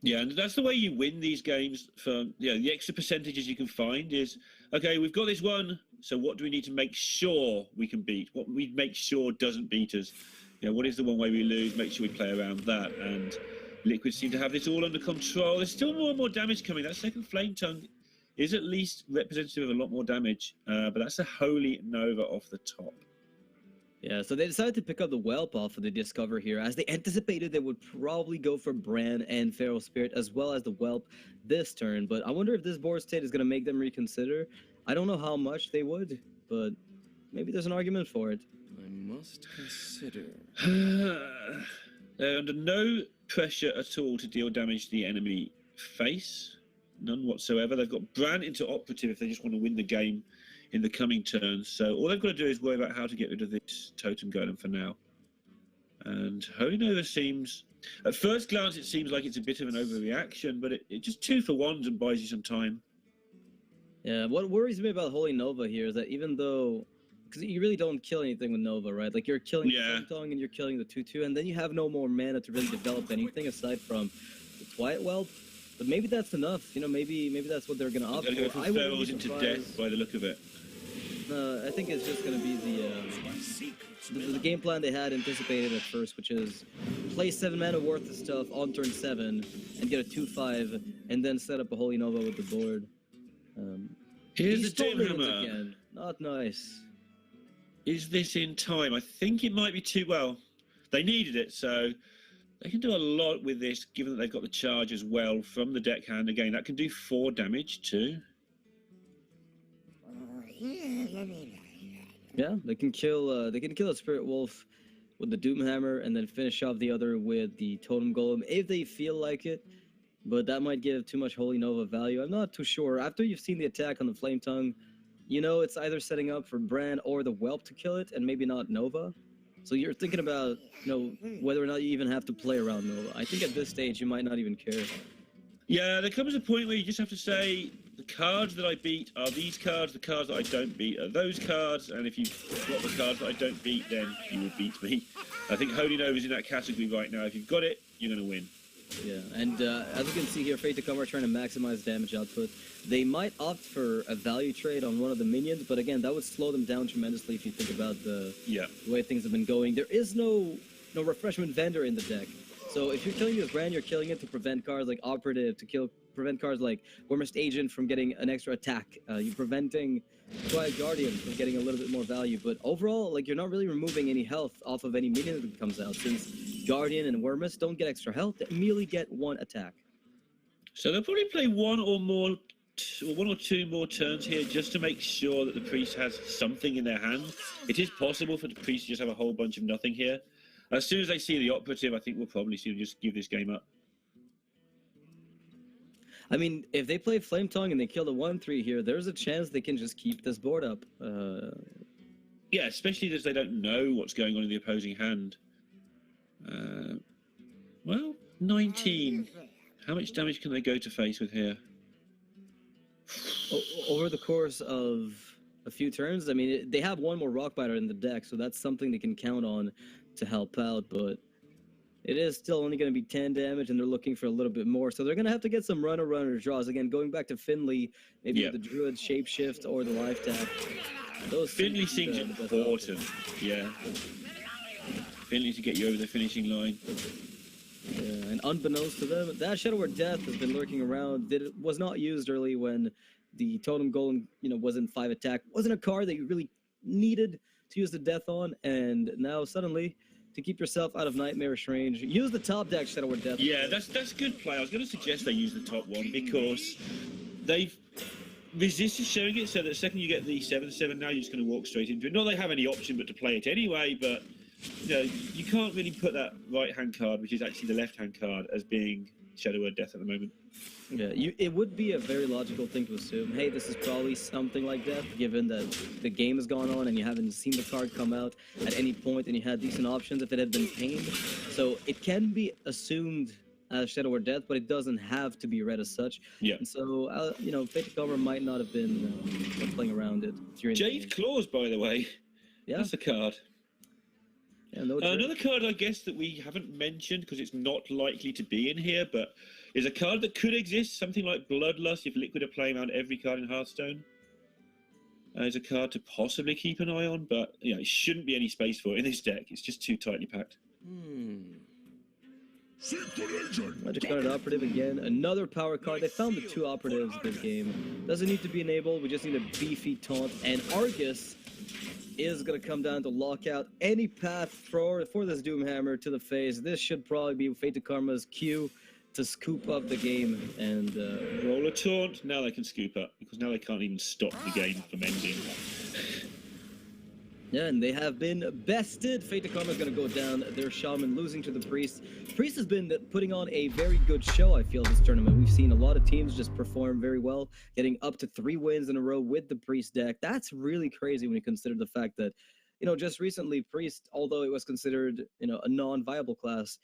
Yeah, and that's the way you win these games. For the extra percentages you can find is, okay, we've got this one, so what do we need to make sure we can beat? What we make sure doesn't beat us? What is the one way we lose? Make sure we play around that. And Liquid seem to have this all under control. There's still more and more damage coming. That second Flame Tongue is at least representative of a lot more damage, but that's a Holy Nova off the top. Yeah, so they decided to pick up the Whelp off of the Discover here, as they anticipated they would probably go for Bran and Feral Spirit as well as the Whelp this turn. But I wonder if this board state is going to make them reconsider. I don't know how much they would, but maybe there's an argument for it. I must consider. They're under no pressure at all to deal damage to the enemy face. None whatsoever. They've got Bran into Operative if they just want to win the game in the coming turns. So all they've got to do is worry about how to get rid of this Totem Golem for now. And Holy Nova seems, at first glance, it seems like it's a bit of an overreaction, but it just 2 for 1s and buys you some time. Yeah, what worries me about Holy Nova here is that even though, because you really don't kill anything with Nova, right? Like you're killing the Flame Tongue and you're killing the 2/2, and then you have no more mana to really develop anything aside from the Twilight Whelp. But maybe that's enough. Maybe that's what they're going to opt for. Go from Ferals into death by the look of it. I think it's just going to be the game plan they had anticipated at first, which is play 7 mana worth of stuff on turn 7 and get a 2/5, and then set up a Holy Nova with the board. Here's the Doom Hammer. Again. Not nice. Is this in time? I think it might be too well. They needed it, so they can do a lot with this, given that they've got the charge as well from the deckhand. Again, that can do 4 damage too. Yeah, they can kill a Spirit Wolf with the Doomhammer and then finish off the other with the Totem Golem if they feel like it. But that might give too much Holy Nova value. I'm not too sure. After you've seen the attack on the Flame Tongue, it's either setting up for Bran or the Whelp to kill it, and maybe not Nova. So you're thinking about, whether or not you even have to play around Nova. I think at this stage you might not even care. Yeah, there comes a point where you just have to say, the cards that I beat are these cards, the cards that I don't beat are those cards, and if you've got the cards that I don't beat, then you will beat me. I think Holy Nova is in that category right now. If you've got it, you're going to win. Yeah, and as you can see here, Fade2Karma are trying to maximize damage output. They might opt for a value trade on one of the minions, but again, that would slow them down tremendously if you think about the way things have been going. There is no refreshment vendor in the deck. So if you're killing this Bran, you're killing it to prevent cards like Operative, to prevent cards like Warmest Agent from getting an extra attack. You're preventing Twilight Guardian from getting a little bit more value. But overall, you're not really removing any health off of any minion that comes out, since Guardian and Wormus don't get extra health, they merely get 1 attack. So they'll probably play one or 2 more turns here just to make sure that the priest has something in their hand. It is possible for the priest to just have a whole bunch of nothing here. As soon as they see the Operative, I think we'll probably see them just give this game up. I mean, if they play Flame Tongue and they kill the 1/3 here, there's a chance they can just keep this board up. Yeah, especially as they don't know what's going on in the opposing hand. Well, 19. How much damage can they go to face with here? Over the course of a few turns, I mean, they have 1 more Rockbiter in the deck, so that's something they can count on to help out, but it is still only going to be 10 damage, and they're looking for a little bit more, so they're going to have to get some runner draws. Again, going back to Finley, maybe the Druid Shapeshift or the Life Tap. Finley seems important, yeah. Finley to get you over the finishing line. Yeah, and unbeknownst to them, that Shadow or Death has been lurking around. It was not used early when the Totem Golem, wasn't 5 attack. Wasn't a card that you really needed to use the Death on, and now suddenly, to keep yourself out of nightmarish range, use the top deck Shadow or Death. Yeah, that's good play. I was going to suggest they use the top one because Resist is showing it, so that the second you get the 7/7, now you're just going to walk straight into it. Not that they have any option but to play it anyway, but you can't really put that right-hand card, which is actually the left-hand card, as being Shadow or Death at the moment. Yeah, it would be a very logical thing to assume, hey, this is probably something like Death, given that the game has gone on and you haven't seen the card come out at any point, and you had decent options if it had been tamed. So it can be assumed as Shadow or Death, but it doesn't have to be read as such. Yeah. And so, Fade2Karma might not have been playing around it during Jade Claws, by the way. Yeah. That's a card. Yeah, no Another card, I guess, that we haven't mentioned because it's not likely to be in here, but is a card that could exist, something like Bloodlust if Liquid are playing around every card in Hearthstone. Is a card to possibly keep an eye on, but it shouldn't be any space for it in this deck. It's just too tightly packed. Magic Card Operative again, another power card. They found the 2 operatives this game. Doesn't need to be enabled, we just need a beefy taunt. And Argus is going to come down to lock out any path for this Doomhammer to the face. This should probably be Fade2Karma's cue to scoop up the game and roll a taunt. Now they can scoop up because now they can't even stop the game from ending. Yeah, and they have been bested. Fade2Karma is going to go down. Their Shaman losing to the Priest. Priest has been putting on a very good show, I feel, this tournament. We've seen a lot of teams just perform very well, getting up to 3 wins in a row with the Priest deck. That's really crazy when you consider the fact that, just recently, Priest, although it was considered, a non-viable class,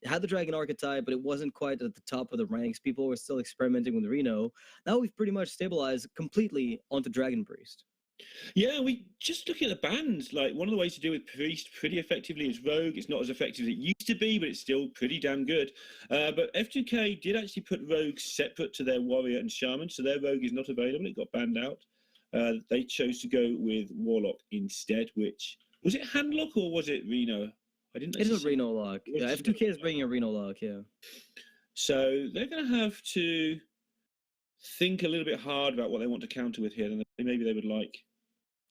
had the Dragon archetype, but it wasn't quite at the top of the ranks. People were still experimenting with Reno. Now we've pretty much stabilized completely onto Dragon Priest. Yeah, we just look at the bans. Like, one of the ways to deal with Priest pretty effectively is Rogue. It's not as effective as it used to be, but it's still pretty damn good. But F2K did actually put Rogue separate to their Warrior and Shaman, so their Rogue is not available. It got banned out. They chose to go with Warlock instead, which... Was it Handlock or was it Reno? I didn't. It is a Reno lock. Yeah, F2K is bringing a Reno lock, yeah. So they're going to have to think a little bit hard about what they want to counter with here than maybe they would like.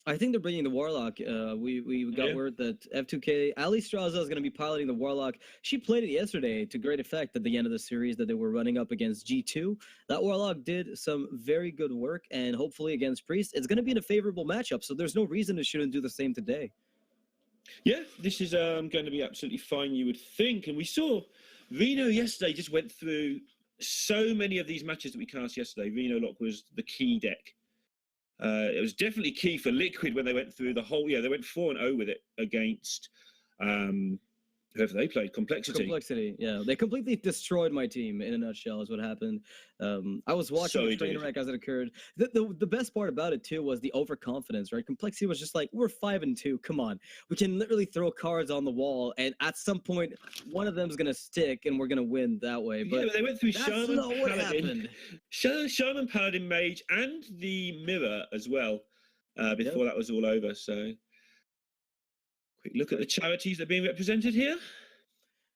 I think they're bringing the Warlock. We got word that F2K, Alliestrasza is going to be piloting the Warlock. She played it yesterday to great effect at the end of the series that they were running up against G2. That Warlock did some very good work, and hopefully against Priest, it's going to be in a favorable matchup, so there's no reason it shouldn't do the same today. Yeah, this is going to be absolutely fine, you would think. And we saw Reno yesterday just went through so many of these matches that we cast yesterday. Reno Lock was the key deck. It was definitely key for Liquid when they went through the whole... Yeah, they went 4-0 with it against whoever they played, Complexity. Yeah. They completely destroyed my team, in a nutshell, is what happened. I was watching the train wreck as it occurred. The best part about it, too, was the overconfidence, right? Complexity was just like, we're 5-2, come on. We can literally throw cards on the wall, and at some point, one of them's going to stick, and we're going to win that way. But they went through that's Shaman, not what happened. Shaman, Paladin, Mage, and the Mirror as well, before that was all over, so... Quick look at the charities that are being represented here.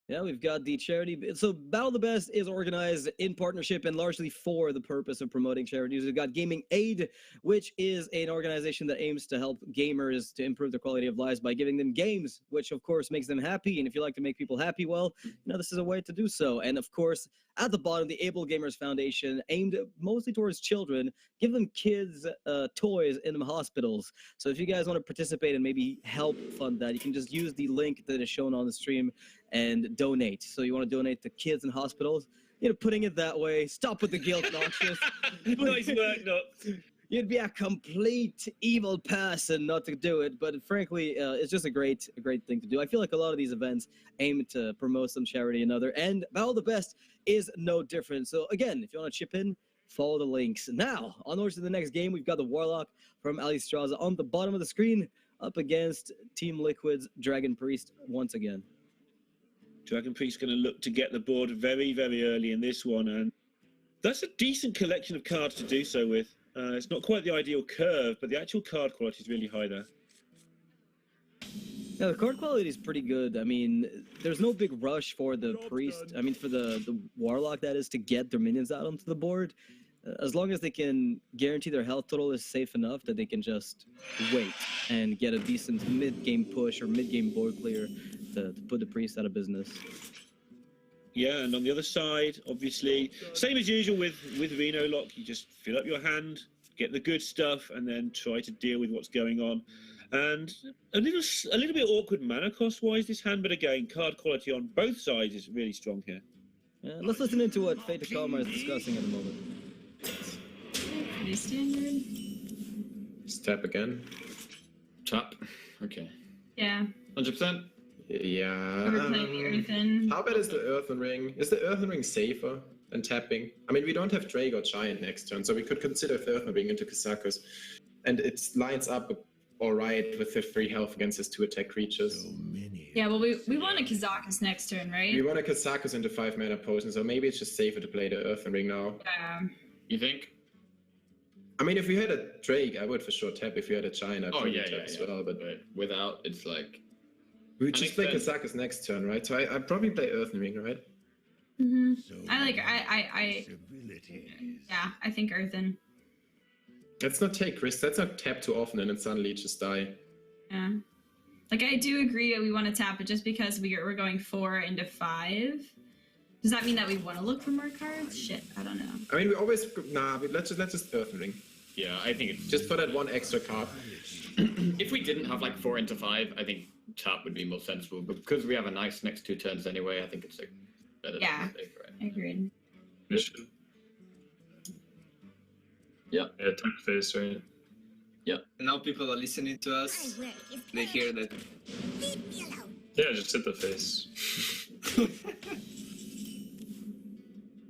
Yeah, we've got the charity. So Battle of the Best is organized in partnership and largely for the purpose of promoting charities. We've got Gaming Aid, which is an organization that aims to help gamers to improve their quality of lives by giving them games, which of course makes them happy. And if you like to make people happy, well, this is a way to do so. And of course, at the bottom, the Able Gamers Foundation, aimed mostly towards children, give them kids toys in the hospitals. So if you guys want to participate and maybe help fund that, you can just use the link that is shown on the stream and donate. So you want to donate to kids in hospitals, putting it that way. Stop with the guilt nonsense. Nice work, Knox. You'd be a complete evil person not to do it, but frankly, it's just a great thing to do. I feel like a lot of these events aim to promote some charity or another, and Battle of the Best is no different. So again, if you want to chip in, follow the links. Now, onwards to the next game, we've got the Warlock from Alliestrasza on the bottom of the screen, up against Team Liquid's Dragon Priest once again. Dragon Priest going to look to get the board very, very early in this one, and that's a decent collection of cards to do so with. It's not quite the ideal curve, but the actual card quality is really high there. Yeah, the card quality is pretty good. I mean, there's no big rush for the Priest. I mean, for the Warlock, that is, to get their minions out onto the board. As long as they can guarantee their health total is safe enough that they can just wait and get a decent mid-game push or mid-game board clear to put the Priest out of business. Yeah, and on the other side, obviously, same as usual with Reno Lock, you just fill up your hand, get the good stuff, and then try to deal with what's going on. And a little bit awkward mana cost-wise this hand, but again, card quality on both sides is really strong here. Let's listen into what Fade2Karma is discussing at the moment. Pretty standard. Step again. Tap. Okay. Yeah. 100%. Yeah. We're playing the Earthen. How bad is the Earthen Ring? Is the Earthen Ring safer than tapping? I mean, we don't have Drake or Giant next turn, so we could consider the Earthen Ring into Kasakus. And it lines up all right with the 3 health against his 2 attack creatures. Yeah, well, we want a Kazakus next turn, right? We want to Kazakus into 5 mana potion, so maybe it's just safer to play the Earthen Ring now. Yeah. You think? I mean, if we had a Drake, I would for sure tap. If we had a Giant, I'd probably tap as well. But without, it's like... we would just play Kazakus next turn, right? So I'd probably play Earthen Ring, right? Mm-hmm. Yeah, I think Earthen. Let's not take risks. Let's not tap too often and then suddenly just die. Yeah. Like, I do agree that we want to tap it just because we're going 4 into 5. Does that mean that we want to look for more cards? Shit, I don't know. I mean, we always... Nah, let's just Earthen Ring. Yeah, I think it's... Just for that 1 extra card. If we didn't have like 4 into 5, I think tap would be more sensible. But because we have a nice next 2 turns anyway, I think it's like better yeah, to stay for it. Agreed. Mission. Yeah. Yeah, tech face, right? And now people are listening to us. They hear that. Yeah, just hit the face.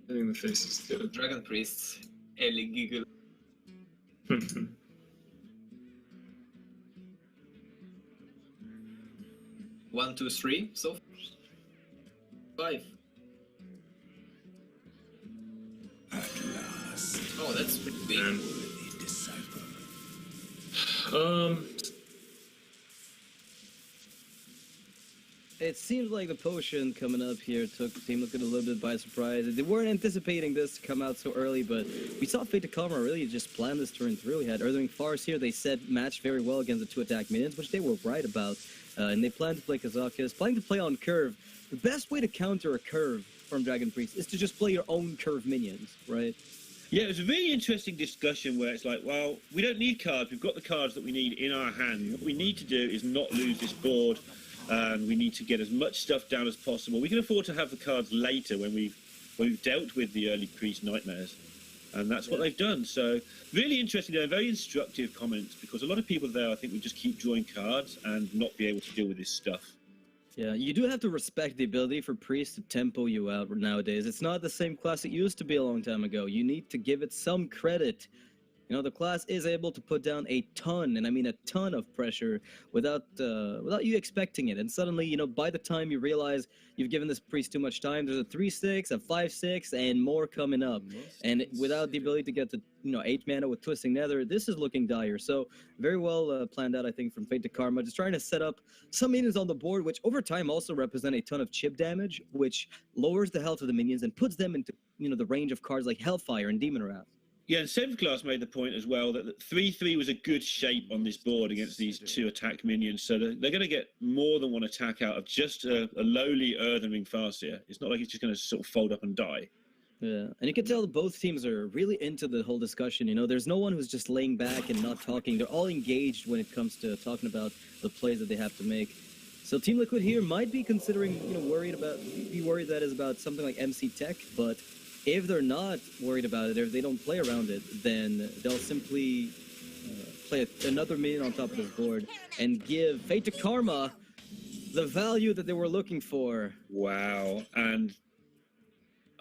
Hitting the face is good. Dragon Priests. Ellie giggle. 1, 2, 3. So 5. Oh, that's pretty big. It seems like the potion coming up here took Team Liquid a little bit by surprise. They weren't anticipating this to come out so early, but we saw Fade2Karma really just plan this turn through. We had Earthling Farce here. They said matched very well against the 2 attack minions, which they were right about. And they planned to play Kazakus, planning to play on curve. The best way to counter a curve from Dragon Priest is to just play your own curve minions, right? Yeah, it was a really interesting discussion where it's like, well, we don't need cards. We've got the cards that we need in our hand. What we need to do is not lose this board, and we need to get as much stuff down as possible. We can afford to have the cards later when we've dealt with the early Priest nightmares, and that's what they've done. So really interesting, very instructive comments, because a lot of people there, I think, would just keep drawing cards and not be able to deal with this stuff. Yeah, you do have to respect the ability for Priest to tempo you out nowadays. It's not the same class it used to be a long time ago. You need to give it some credit. You know, the class is able to put down a ton, and I mean a ton of pressure without you expecting it. And suddenly, you know, by the time you realize you've given this Priest too much time, there's a 3/6, a 5/6, and more coming up. And without the ability to get to, you know, 8 mana with Twisting Nether, this is looking dire. So very well planned out, I think, from Fade2Karma. Just trying to set up some minions on the board, which over time also represent a ton of chip damage, which lowers the health of the minions and puts them into, you know, the range of cards like Hellfire and Demon Wrath. Yeah, and Senfglas made the point as well that 3/3 was a good shape on this board against these 2 attack minions. So they're going to get more than 1 attack out of just a lowly Earthen Ring Farseer. It's not like it's just going to sort of fold up and die. Yeah, and you can tell that both teams are really into the whole discussion. You know, there's no one who's just laying back and not talking. They're all engaged when it comes to talking about the plays that they have to make. So Team Liquid here might be considering, you know, worried that is about something like MC Tech, but if they're not worried about it, or if they don't play around it, then they'll simply play another minion on top of this board and give Fade2Karma the value that they were looking for. Wow, and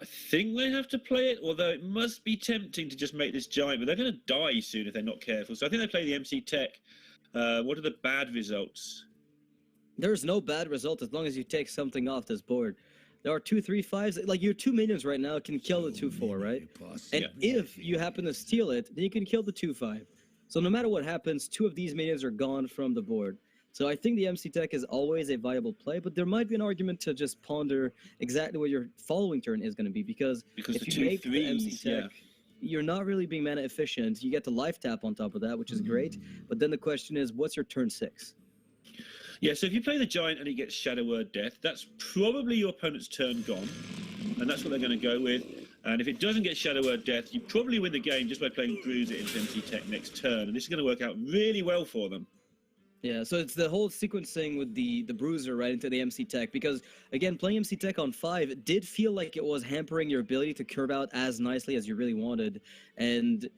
I think they have to play it, although it must be tempting to just make this giant, but they're going to die soon if they're not careful. So I think they play the MC Tech. What are the bad results? There's no bad result as long as you take something off this board. There are 2/3/5s. Like, your 2 minions right now can kill the 2/4, right? And if you happen to steal it, then you can kill the 2/5. So no matter what happens, 2 of these minions are gone from the board. So I think the MC Tech is always a viable play, but there might be an argument to just ponder exactly what your following turn is going to be, because if you make the MC Tech, you're not really being mana efficient. You get the life tap on top of that, which is great. But then the question is, what's your turn 6? Yeah, so if you play the giant and he gets Shadow Word Death, that's probably your opponent's turn gone, and that's what they're going to go with. And if it doesn't get Shadow Word Death, you probably win the game just by playing Bruise It into MC Tech next turn, and this is going to work out really well for them. Yeah, so it's the whole sequencing with the Bruiser right into the MC Tech, because, again, playing MC Tech on 5 did feel like it was hampering your ability to curve out as nicely as you really wanted. And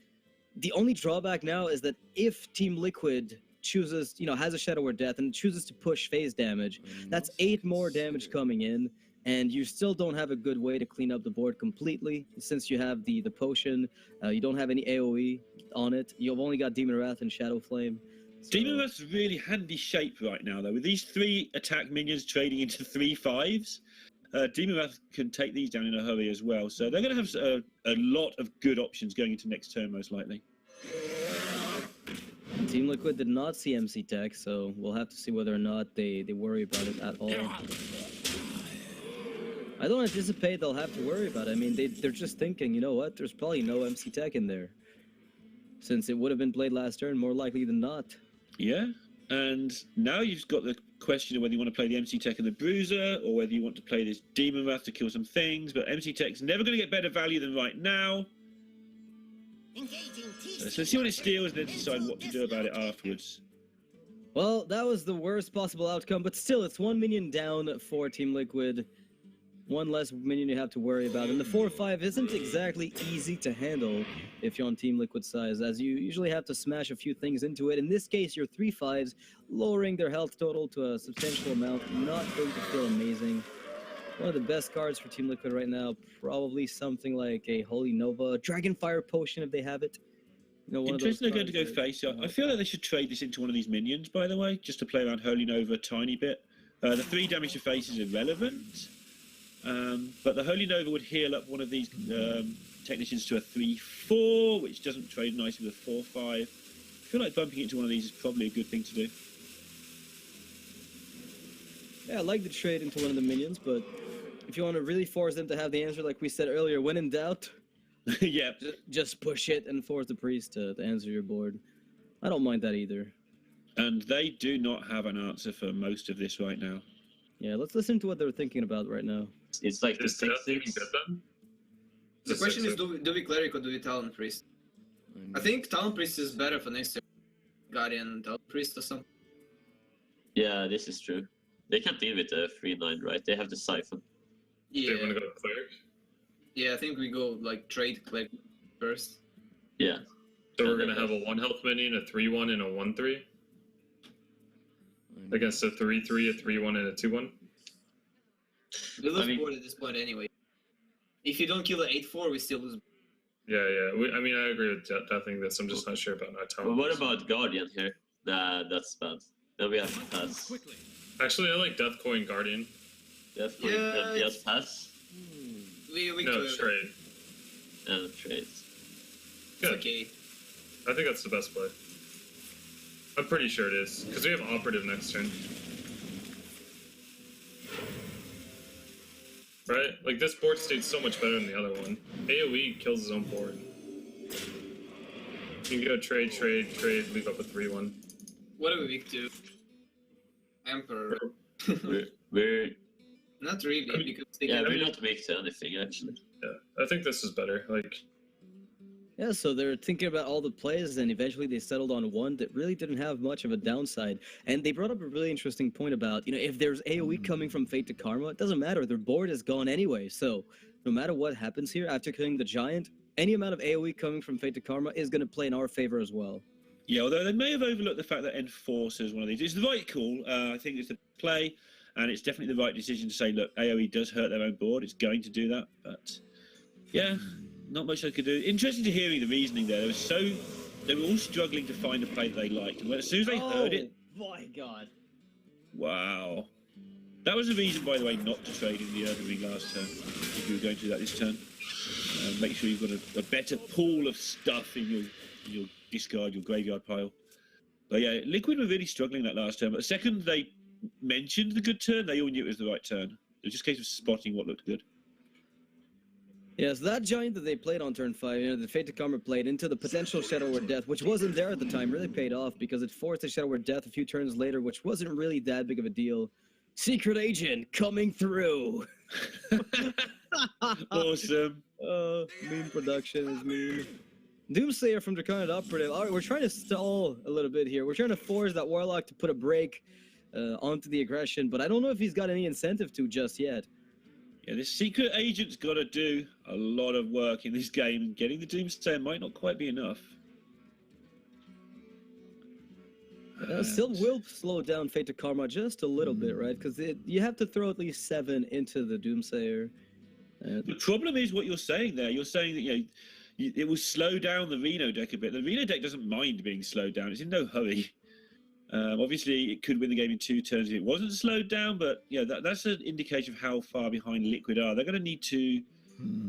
the only drawback now is that if Team Liquid chooses, you know, has a Shadow Word Death and chooses to push phase damage, that's 8 more damage coming in, and you still don't have a good way to clean up the board completely. Since you have the potion, you don't have any AoE on it. You've only got Demon Wrath and Shadow Flame. Demon Wrath's really handy shape right now, though. With these 3 attack minions trading into 3 5s, Demon Wrath can take these down in a hurry as well. So they're going to have a lot of good options going into next turn, most likely. Team Liquid did not see MC Tech, so we'll have to see whether or not they worry about it at all. I don't anticipate they'll have to worry about it. I mean, they're just thinking, you know what, there's probably no MC Tech in there. Since it would have been played last turn, more likely than not. Yeah, and now you've got the question of whether you want to play the MC Tech and the Bruiser, or whether you want to play this Demon Wrath to kill some things, but MC Tech's never going to get better value than right now. So see what it steals and then decide what to do about it afterwards. Well, that was the worst possible outcome, but still, it's 1 minion down for Team Liquid. 1 less minion you have to worry about. And the 4-5 isn't exactly easy to handle if you're on Team Liquid size, as you usually have to smash a few things into it. In this case, your 3-5s, lowering their health total to a substantial amount, not going to feel amazing. One of the best cards for Team Liquid right now, probably something like a Holy Nova, Dragonfire Potion if they have it. You know, Interesting they're going to go face. I feel like they should trade this into one of these minions, by the way, just to play around Holy Nova a tiny bit. The 3 damage to face is irrelevant, but the Holy Nova would heal up one of these technicians to a 3-4, which doesn't trade nicely with a 4-5. I feel like bumping into one of these is probably a good thing to do. Yeah, I like the trade into one of the minions, but if you want to really force them to have the answer, like we said earlier, when in doubt, yeah, just push it and force the priest to answer your board. I don't mind that either. And they do not have an answer for most of this right now. Yeah, let's listen to what they're thinking about right now. It's like the Is Death even 6-6. good then? The question is, do we Cleric or do we Talon Priest? I think Talon Priest is better for next turn. Guardian Talon Priest or something. Yeah, this is true. They can't deal with the 3-9, right? They have the Siphon. Do you want Yeah, to go Cleric? yeah, I think we go like trade Cleric first. Yeah. So we're going to have a 1 health minion, a 3-1, and a 1-3? Against a 3-3, a 3-1, and a 2-1? We lose I mean- board at this point anyway. If you don't kill the 8-4, we still lose. Yeah. I mean, I agree with deathing this. I'm just not sure about not But telling. what about Guardian here? Nah, that's bad. Then we have to pass. Actually, I like Death Coin Guardian. Death Yeah, Point, just pass. We No, could. trade. And trade. It's Good. okay. I think that's the best play. I'm pretty sure it is, because we have Operative next turn. Right? Like, this board state's so much better than the other one. AoE kills his own board. You can go trade, leave up a 3-1. What are we weak to? Emperor. We're Not really, because they yeah, get we're not weak to anything actually. Yeah, I think this is better. Like, Yeah, so they're thinking about all the plays, and eventually they settled on one that really didn't have much of a downside. And they brought up a really interesting point about, you know, if there's AoE coming from Fade2Karma, it doesn't matter. Their board is gone anyway. So no matter what happens here after killing the giant, any amount of AoE coming from Fade2Karma is going to play in our favor as well. Yeah, although they may have overlooked the fact that Enforcer is one of these. It's the right call. I think it's the play, and it's definitely the right decision to say, look, AoE does hurt their own board. It's going to do that, but yeah, not much I could do. Interesting to hearing the reasoning there. They were all struggling to find a play that they liked, and as soon as they heard it, my God. wow. That was the reason, by the way, not to trade in the Earthen Ring last turn, if you were going to do that this turn. Make sure you've got a better pool of stuff in your discard, your graveyard pile. But yeah, Liquid were really struggling that last turn, but the second they mentioned the good turn, they all knew it was the right turn. It was just a case of spotting what looked good. Yeah, so that giant that they played on turn 5, you know, the Fade2Karma played into the potential Shadow Word Death, which wasn't there at the time, really paid off because it forced the Shadow Word Death a few turns later, which wasn't really that big of a deal. Secret Agent coming through. Awesome. Meme production is mean. Doomsayer from Draconic Operative. All right, we're trying to stall a little bit here. We're trying to force that Warlock to put a break onto the aggression, but I don't know if he's got any incentive to just yet. Yeah, this Secret Agent's got to do a lot of work in this game, and getting the Doomsayer might not quite be enough. Still will slow down Fade2Karma just a little bit, right? Because you have to throw at least 7 into the Doomsayer. The problem is what you're saying there. You're saying that it will slow down the Reno deck a bit. The Reno deck doesn't mind being slowed down. It's in no hurry. Obviously, it could win the game in 2 turns if it wasn't slowed down, but that's an indication of how far behind Liquid are. They're going to need to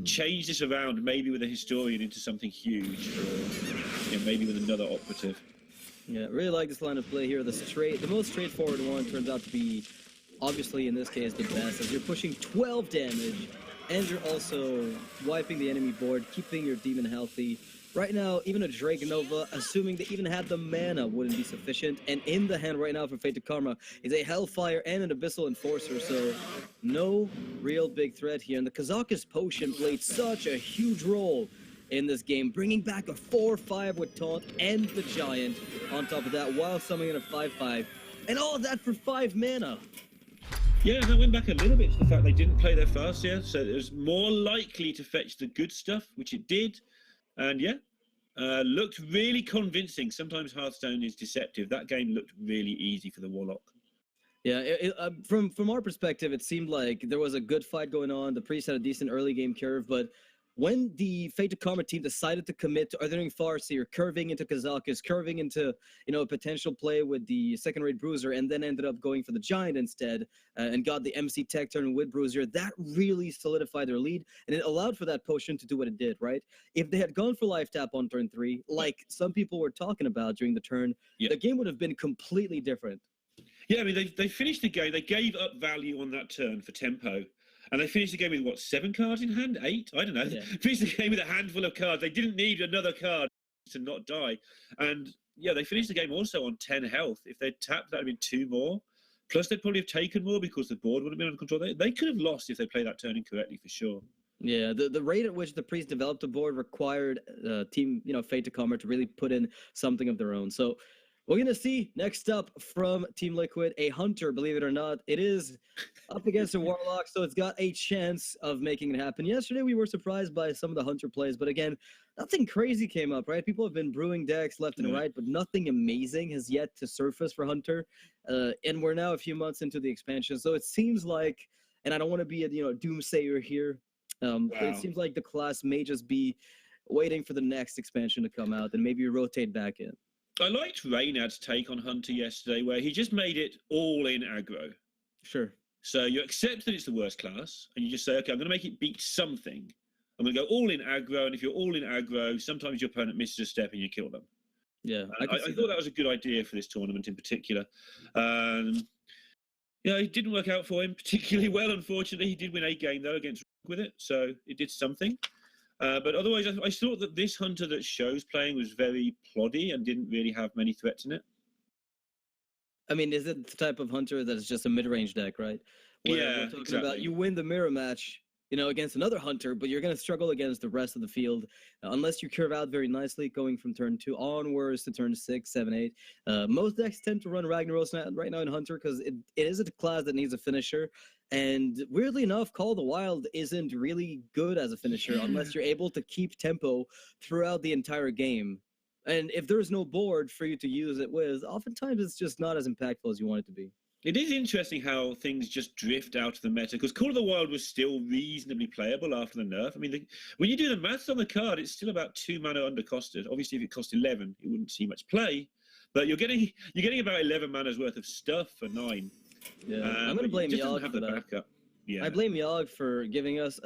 change this around, maybe with a Historian into something huge, or maybe with another Operative. Yeah, really like this line of play here. The most straightforward one turns out to be, obviously in this case, the best, as you're pushing 12 damage, and you're also wiping the enemy board, keeping your demon healthy. Right now, even a Drake Nova, assuming they even had the mana, wouldn't be sufficient. And in the hand right now for Fade2Karma is a Hellfire and an Abyssal Enforcer, so no real big threat here. And the Kazakus Potion played such a huge role in this game, bringing back a 4-5 with Taunt and the Giant on top of that, while summoning in a 5-5. And all of that for 5 mana. Yeah, that went back a little bit to the fact they didn't play their fast here, so it was more likely to fetch the good stuff, which it did. And looked really convincing. Sometimes Hearthstone is deceptive. That game looked really easy for the Warlock. Yeah, from our perspective, it seemed like there was a good fight going on. The Priest had a decent early game curve, but when the Fade2Karma team decided to commit to Othering Farseer, curving into Kazakus, curving into a potential play with the second-rate Bruiser, and then ended up going for the Giant instead, and got the MC Tech turn with Bruiser, that really solidified their lead, and it allowed for that potion to do what it did, right? If they had gone for life tap on turn 3, like some people were talking about during the turn, the game would have been completely different. Yeah, I mean, they finished the game, they gave up value on that turn for tempo. And they finished the game with, what, 7 cards in hand? 8? I don't know. Yeah. Finished the game with a handful of cards. They didn't need another card to not die. And, they finished the game also on 10 health. If they'd tapped, that would have been 2 more. Plus, they'd probably have taken more because the board would have been under control. They could have lost if they played that turn incorrectly, for sure. Yeah, the rate at which the Priest developed the board required team, Fade2Karma to really put in something of their own. So we're going to see next up from Team Liquid, a Hunter, believe it or not. It is up against a Warlock, so it's got a chance of making it happen. Yesterday, we were surprised by some of the Hunter plays, but again, nothing crazy came up, right? People have been brewing decks left and right, but nothing amazing has yet to surface for Hunter. And we're now a few months into the expansion, so it seems like, and I don't want to be a doomsayer here, but it seems like the class may just be waiting for the next expansion to come out and maybe rotate back in. I liked Reynard's take on Hunter yesterday, where he just made it all in aggro. Sure. So you accept that it's the worst class, and you just say, okay, I'm going to make it beat something. I'm going to go all in aggro, and if you're all in aggro, sometimes your opponent misses a step and you kill them. Yeah, I thought that was a good idea for this tournament in particular. It didn't work out for him particularly well, unfortunately. He did win a game, though, against with it, so it did something. But otherwise, I thought that this Hunter that Sjow's playing was very ploddy and didn't really have many threats in it. I mean, is it the type of Hunter that is just a mid-range deck, right? Where we're talking about you win the mirror match, against another Hunter, but you're going to struggle against the rest of the field unless you curve out very nicely going from turn 2 onwards to turn 6, 7, 8. Most decks tend to run Ragnaros right now in Hunter because it is a class that needs a finisher. And weirdly enough, Call of the Wild isn't really good as a finisher unless you're able to keep tempo throughout the entire game. And if there's no board for you to use it with, oftentimes it's just not as impactful as you want it to be. It is interesting how things just drift out of the meta, because Call of the Wild was still reasonably playable after the nerf. I mean, when you do the maths on the card, it's still about 2 mana undercosted. Obviously, if it cost 11, it wouldn't see much play, but you're getting about 11 mana's worth of stuff for 9. Yeah, I'm gonna blame Yogg for that. Backup. Yeah, I blame Yogg for giving us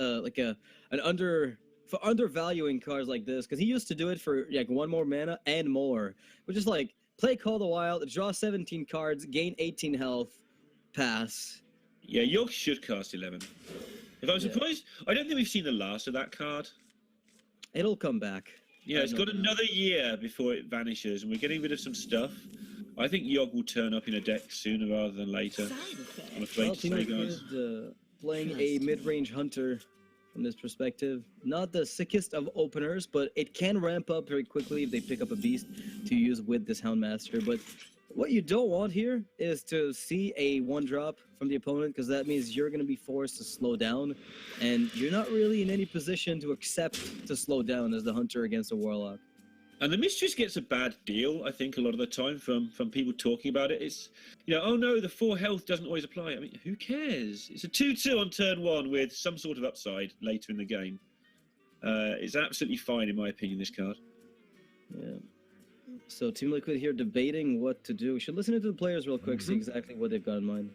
for undervaluing cards like this, because he used to do it for like 1 more mana and more, which is like play Call of the Wild, draw 17 cards, gain 18 health, pass. Yeah, Yogg should cast 11. If I'm surprised, I don't think we've seen the last of that card. It'll come back. Yeah, it's got another year before it vanishes, and we're getting rid of some stuff. I think Yogg will turn up in a deck sooner rather than later. I'm afraid to say, guys. Playing a mid-range Hunter from this perspective. Not the sickest of openers, but it can ramp up very quickly if they pick up a beast to use with this Houndmaster. But what you don't want here is to see a 1-drop from the opponent, because that means you're going to be forced to slow down, and you're not really in any position to accept to slow down as the Hunter against a Warlock. And the Mistress gets a bad deal, I think, a lot of the time from people talking about it. It's, oh no, the 4 health doesn't always apply. I mean, who cares? It's a 2-2 on turn 1 with some sort of upside later in the game. It's absolutely fine, in my opinion, this card. Yeah. So Team Liquid here debating what to do. We should listen to the players real quick, see exactly what they've got in mind.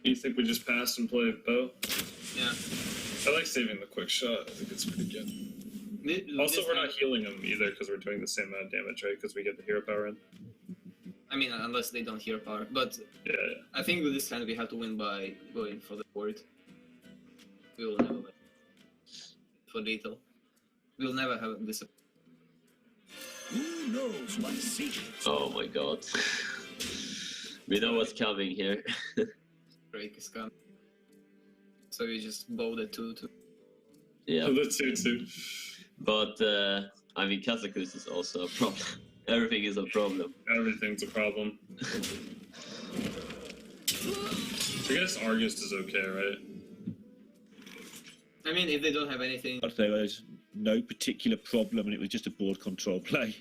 You think we just pass and play bow? Yeah. I like saving the quick shot. I think it's pretty good. Also, we're not healing them either because we're doing the same amount of damage, right? Because we get the hero power in. I mean, unless they don't hero power. But Yeah. I think with this hand we have to win by going for the board. We will never win. For lethal. We will never have this. Who knows what secrets? Oh my god. We know what's coming here. Break is coming. So we just bow the 2-2. Yeah. The 2-2. But, I mean, Kazakus is also a problem. Everything is a problem. Everything's a problem. I guess Argus is okay, right? I mean, if they don't have anything. I'd say there's no particular problem and it was just a board control play.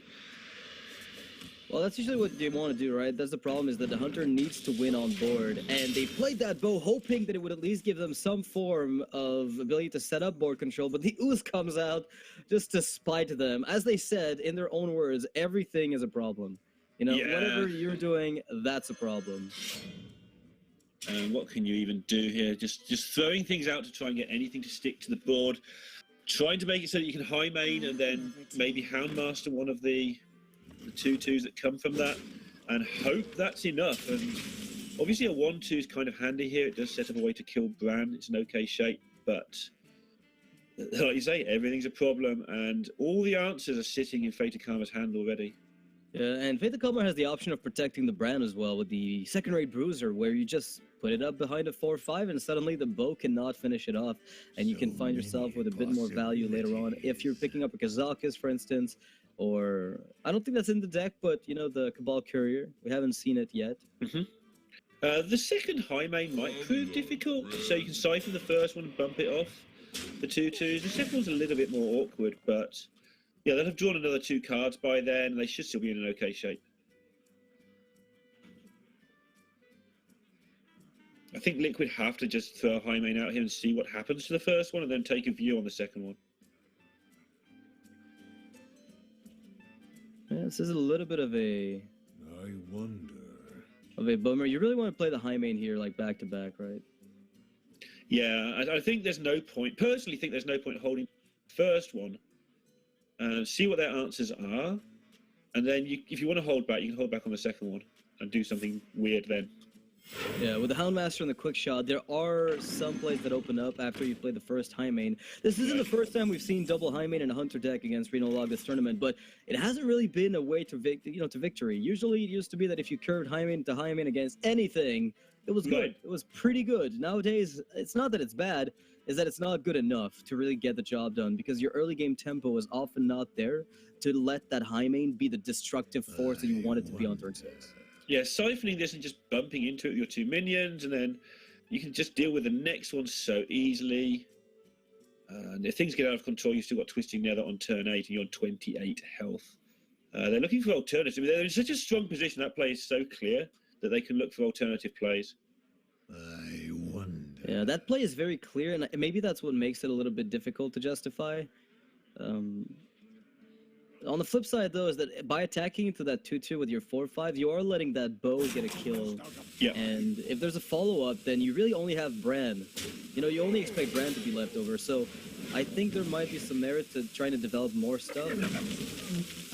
Well, that's usually what they want to do, right? That's the problem, is that the hunter needs to win on board, and they played that bow hoping that it would at least give them some form of ability to set up board control, but the ooze comes out just to spite them. As they said, in their own words, everything is a problem. You know, whatever you're doing, that's a problem. And what can you even do here? Just throwing things out to try and get anything to stick to the board. Trying to make it so that you can high main and then maybe Houndmaster one of the 2-2s that come from that, and hope that's enough. And obviously a 1-2 is kind of handy here. It does set up a way to kill Bran. It's an okay shape, but like you say, everything's a problem, and all the answers are sitting in Fade2Karma's hand already. Yeah, and Fade2Karma has the option of protecting the Bran as well with the second-rate Bruiser, where you just put it up behind a 4-5 and suddenly the bow cannot finish it off, and you can find yourself with a bit more value later on if you're picking up a Kazakus, for instance, or I don't think that's in the deck, but you know, the Cabal Courier. We haven't seen it yet. The second high main might prove difficult, so you can siphon the first one and bump it off the 2-2s. The second one's a little bit more awkward, but yeah, they'll have drawn another 2 cards by then, and they should still be in an okay shape. I think Liquid have to just throw a high main out here and see what happens to the first one, and then take a view on the second one. Yeah, this is a little bit of a bummer. You really want to play the high main here, like back to back, right? Yeah, I think there's no point. Personally, think there's no point holding the first one. See what their answers are, and then if you want to hold back, you can hold back on the second one and do something weird then. Yeah, with the Houndmaster and the quick shot, there are some plays that open up after you play the first high main. This isn't the first time we've seen double high main in a Hunter deck against Reno Log this tournament, but it hasn't really been a way to victory. Usually it used to be that if you curved high main to high main against anything, it was good. It was pretty good. Nowadays, it's not that it's bad, it's that it's not good enough to really get the job done, because your early game tempo is often not there to let that high main be the destructive force that you want it to be on turn 6. Yeah, siphoning this and just bumping into it with your 2 minions, and then you can just deal with the next one so easily. And if things get out of control, you've still got Twisting Nether on turn 8, and you're on 28 health. They're looking for alternatives. They're in such a strong position. That play is so clear that they can look for alternative plays. I wonder. Yeah, that play is very clear, and maybe that's what makes it a little bit difficult to justify. On the flip side, though, is that by attacking into that 2-2 with your 4-5, you are letting that bow get a kill. Yeah. And if there's a follow-up, then you really only have Bran. You know, you only expect Bran to be left over. So I think there might be some merit to trying to develop more stuff,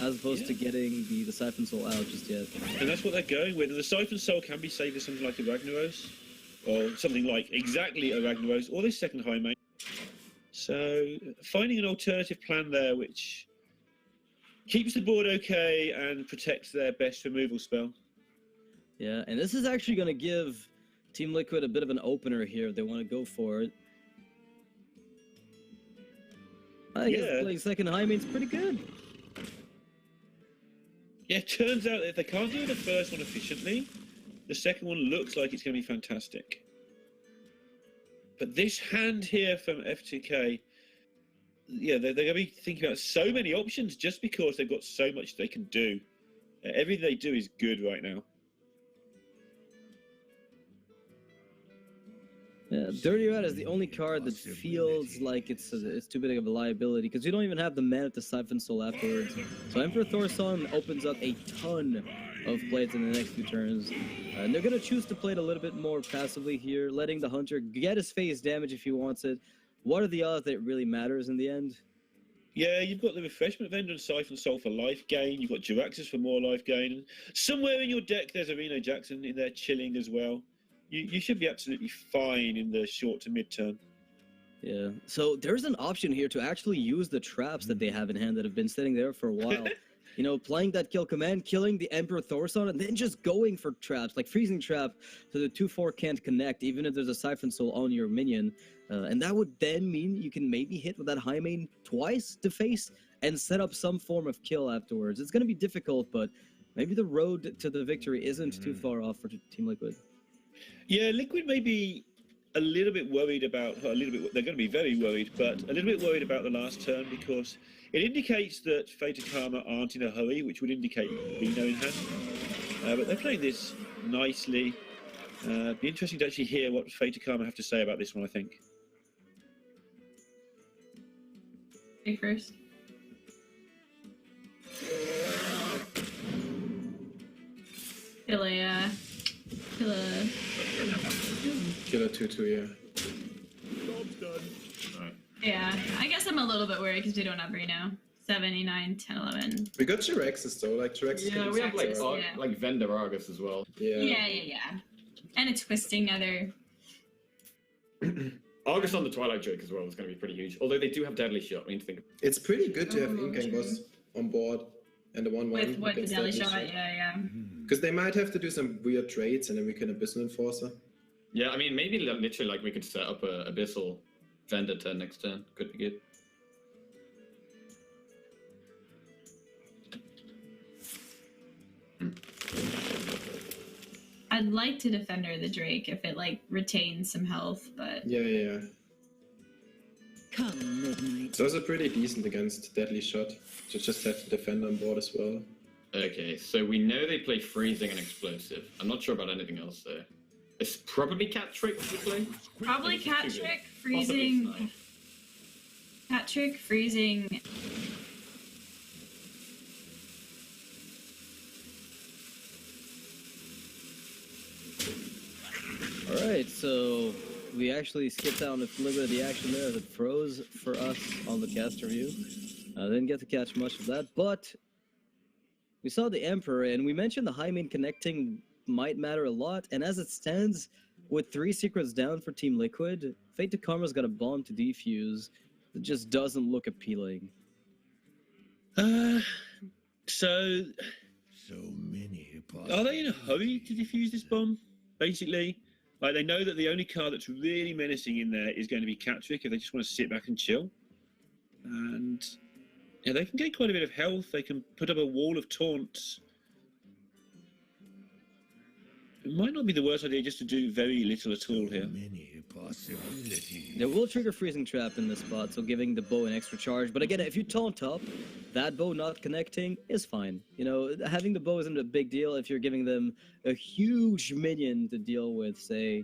as opposed to getting the Siphon Soul out just yet. And that's what they're going with. And the Siphon Soul can be saved as something like a Ragnaros, or something like exactly a Ragnaros, or this second high main. So finding an alternative plan there, which keeps the board okay and protects their best removal spell. Yeah, and this is actually going to give Team Liquid a bit of an opener here if they want to go for it. I guess playing second high main's pretty good. Yeah, it turns out that if they can't do the first one efficiently, the second one looks like it's going to be fantastic. But this hand here from F2K, yeah, they're going to be thinking about so many options just because they've got so much they can do. Everything they do is good right now. Yeah, Dirty Rat is the only card that feels like it's too big of a liability because you don't even have the mana to Siphon Soul afterwards. So Emperor Thorson opens up a ton of plays in the next few turns. And they're going to choose to play it a little bit more passively here, letting the Hunter get his phase damage if he wants it. What are the odds that it really matters in the end? Yeah, you've got the Refreshment Vendor and Siphon Soul for life gain. You've got Jiraxis for more life gain. Somewhere in your deck, there's a Reno Jackson in there chilling as well. You should be absolutely fine in the short to mid-term. Yeah, so there's an option here to actually use the traps that they have in hand that have been sitting there for a while. You know, playing that kill command, killing the Emperor Thorson, and then just going for traps, like Freezing Trap, so the 2/4 can't connect, even if there's a Siphon Soul on your minion. And that would then mean you can maybe hit with that high main twice to face and set up some form of kill afterwards. It's going to be difficult, but maybe the road to the victory isn't too far off for Team Liquid. Yeah, Liquid may be a little bit worried about, they're going to be very worried, but a little bit worried about the last turn because it indicates that Fade2Karma aren't in a hurry, which would indicate Reno in hand. But they're playing this nicely. Be interesting to actually hear what Fade2Karma have to say about this one, I think. Okay, first. Neirea. Killer 2/2, yeah. Yeah, I guess I'm a little bit worried because we don't have Reno. 79, 10, 11. We got Jiraxis though, like Jiraxis. Yeah, we have like Yeah. like Vendor Argus as well. Yeah. And a twisting nether. Argus on the Twilight Drake as well is going to be pretty huge. Although they do have Deadly Shot. I mean, to think. It's pretty good to have in-game boss on board and the 1/1 With what the against Deadly Deadly Shot, yeah. Because they might have to do some weird trades and then we can Abyssal Enforcer. Yeah, I mean, maybe literally like we could set up a Abyssal Vendor turn next turn. Could be good. I'd like to Defender the Drake if it like retains some health, but Yeah. Come midnight. It's also pretty decent against Deadly Shot. To just have the Defender on board as well. Okay, so we know they play Freezing and Explosive. I'm not sure about anything else though. It's probably Cat Trick to play. probably Cat Trick, Freezing. Cat Trick, Freezing. Alright, so we actually skipped out a little bit of the action there as it froze for us on the caster view. Didn't get to catch much of that, but we saw the Emperor, and we mentioned the high main connecting might matter a lot, and as it stands, with 3 secrets down for Team Liquid, Fade2Karma's got a bomb to defuse that just doesn't look appealing. So many are they in a hurry to defuse this bomb? Basically, like they know that the only card that's really menacing in there is going to be Cat Trick if they just want to sit back and chill. And yeah, they can get quite a bit of health. They can put up a wall of taunts. It might not be the worst idea just to do very little at all here. Many possibilities. They will trigger Freezing Trap in this spot, so giving the bow an extra charge. But again, if you taunt up, that bow not connecting is fine. You know, having the bow isn't a big deal if you're giving them a huge minion to deal with, say,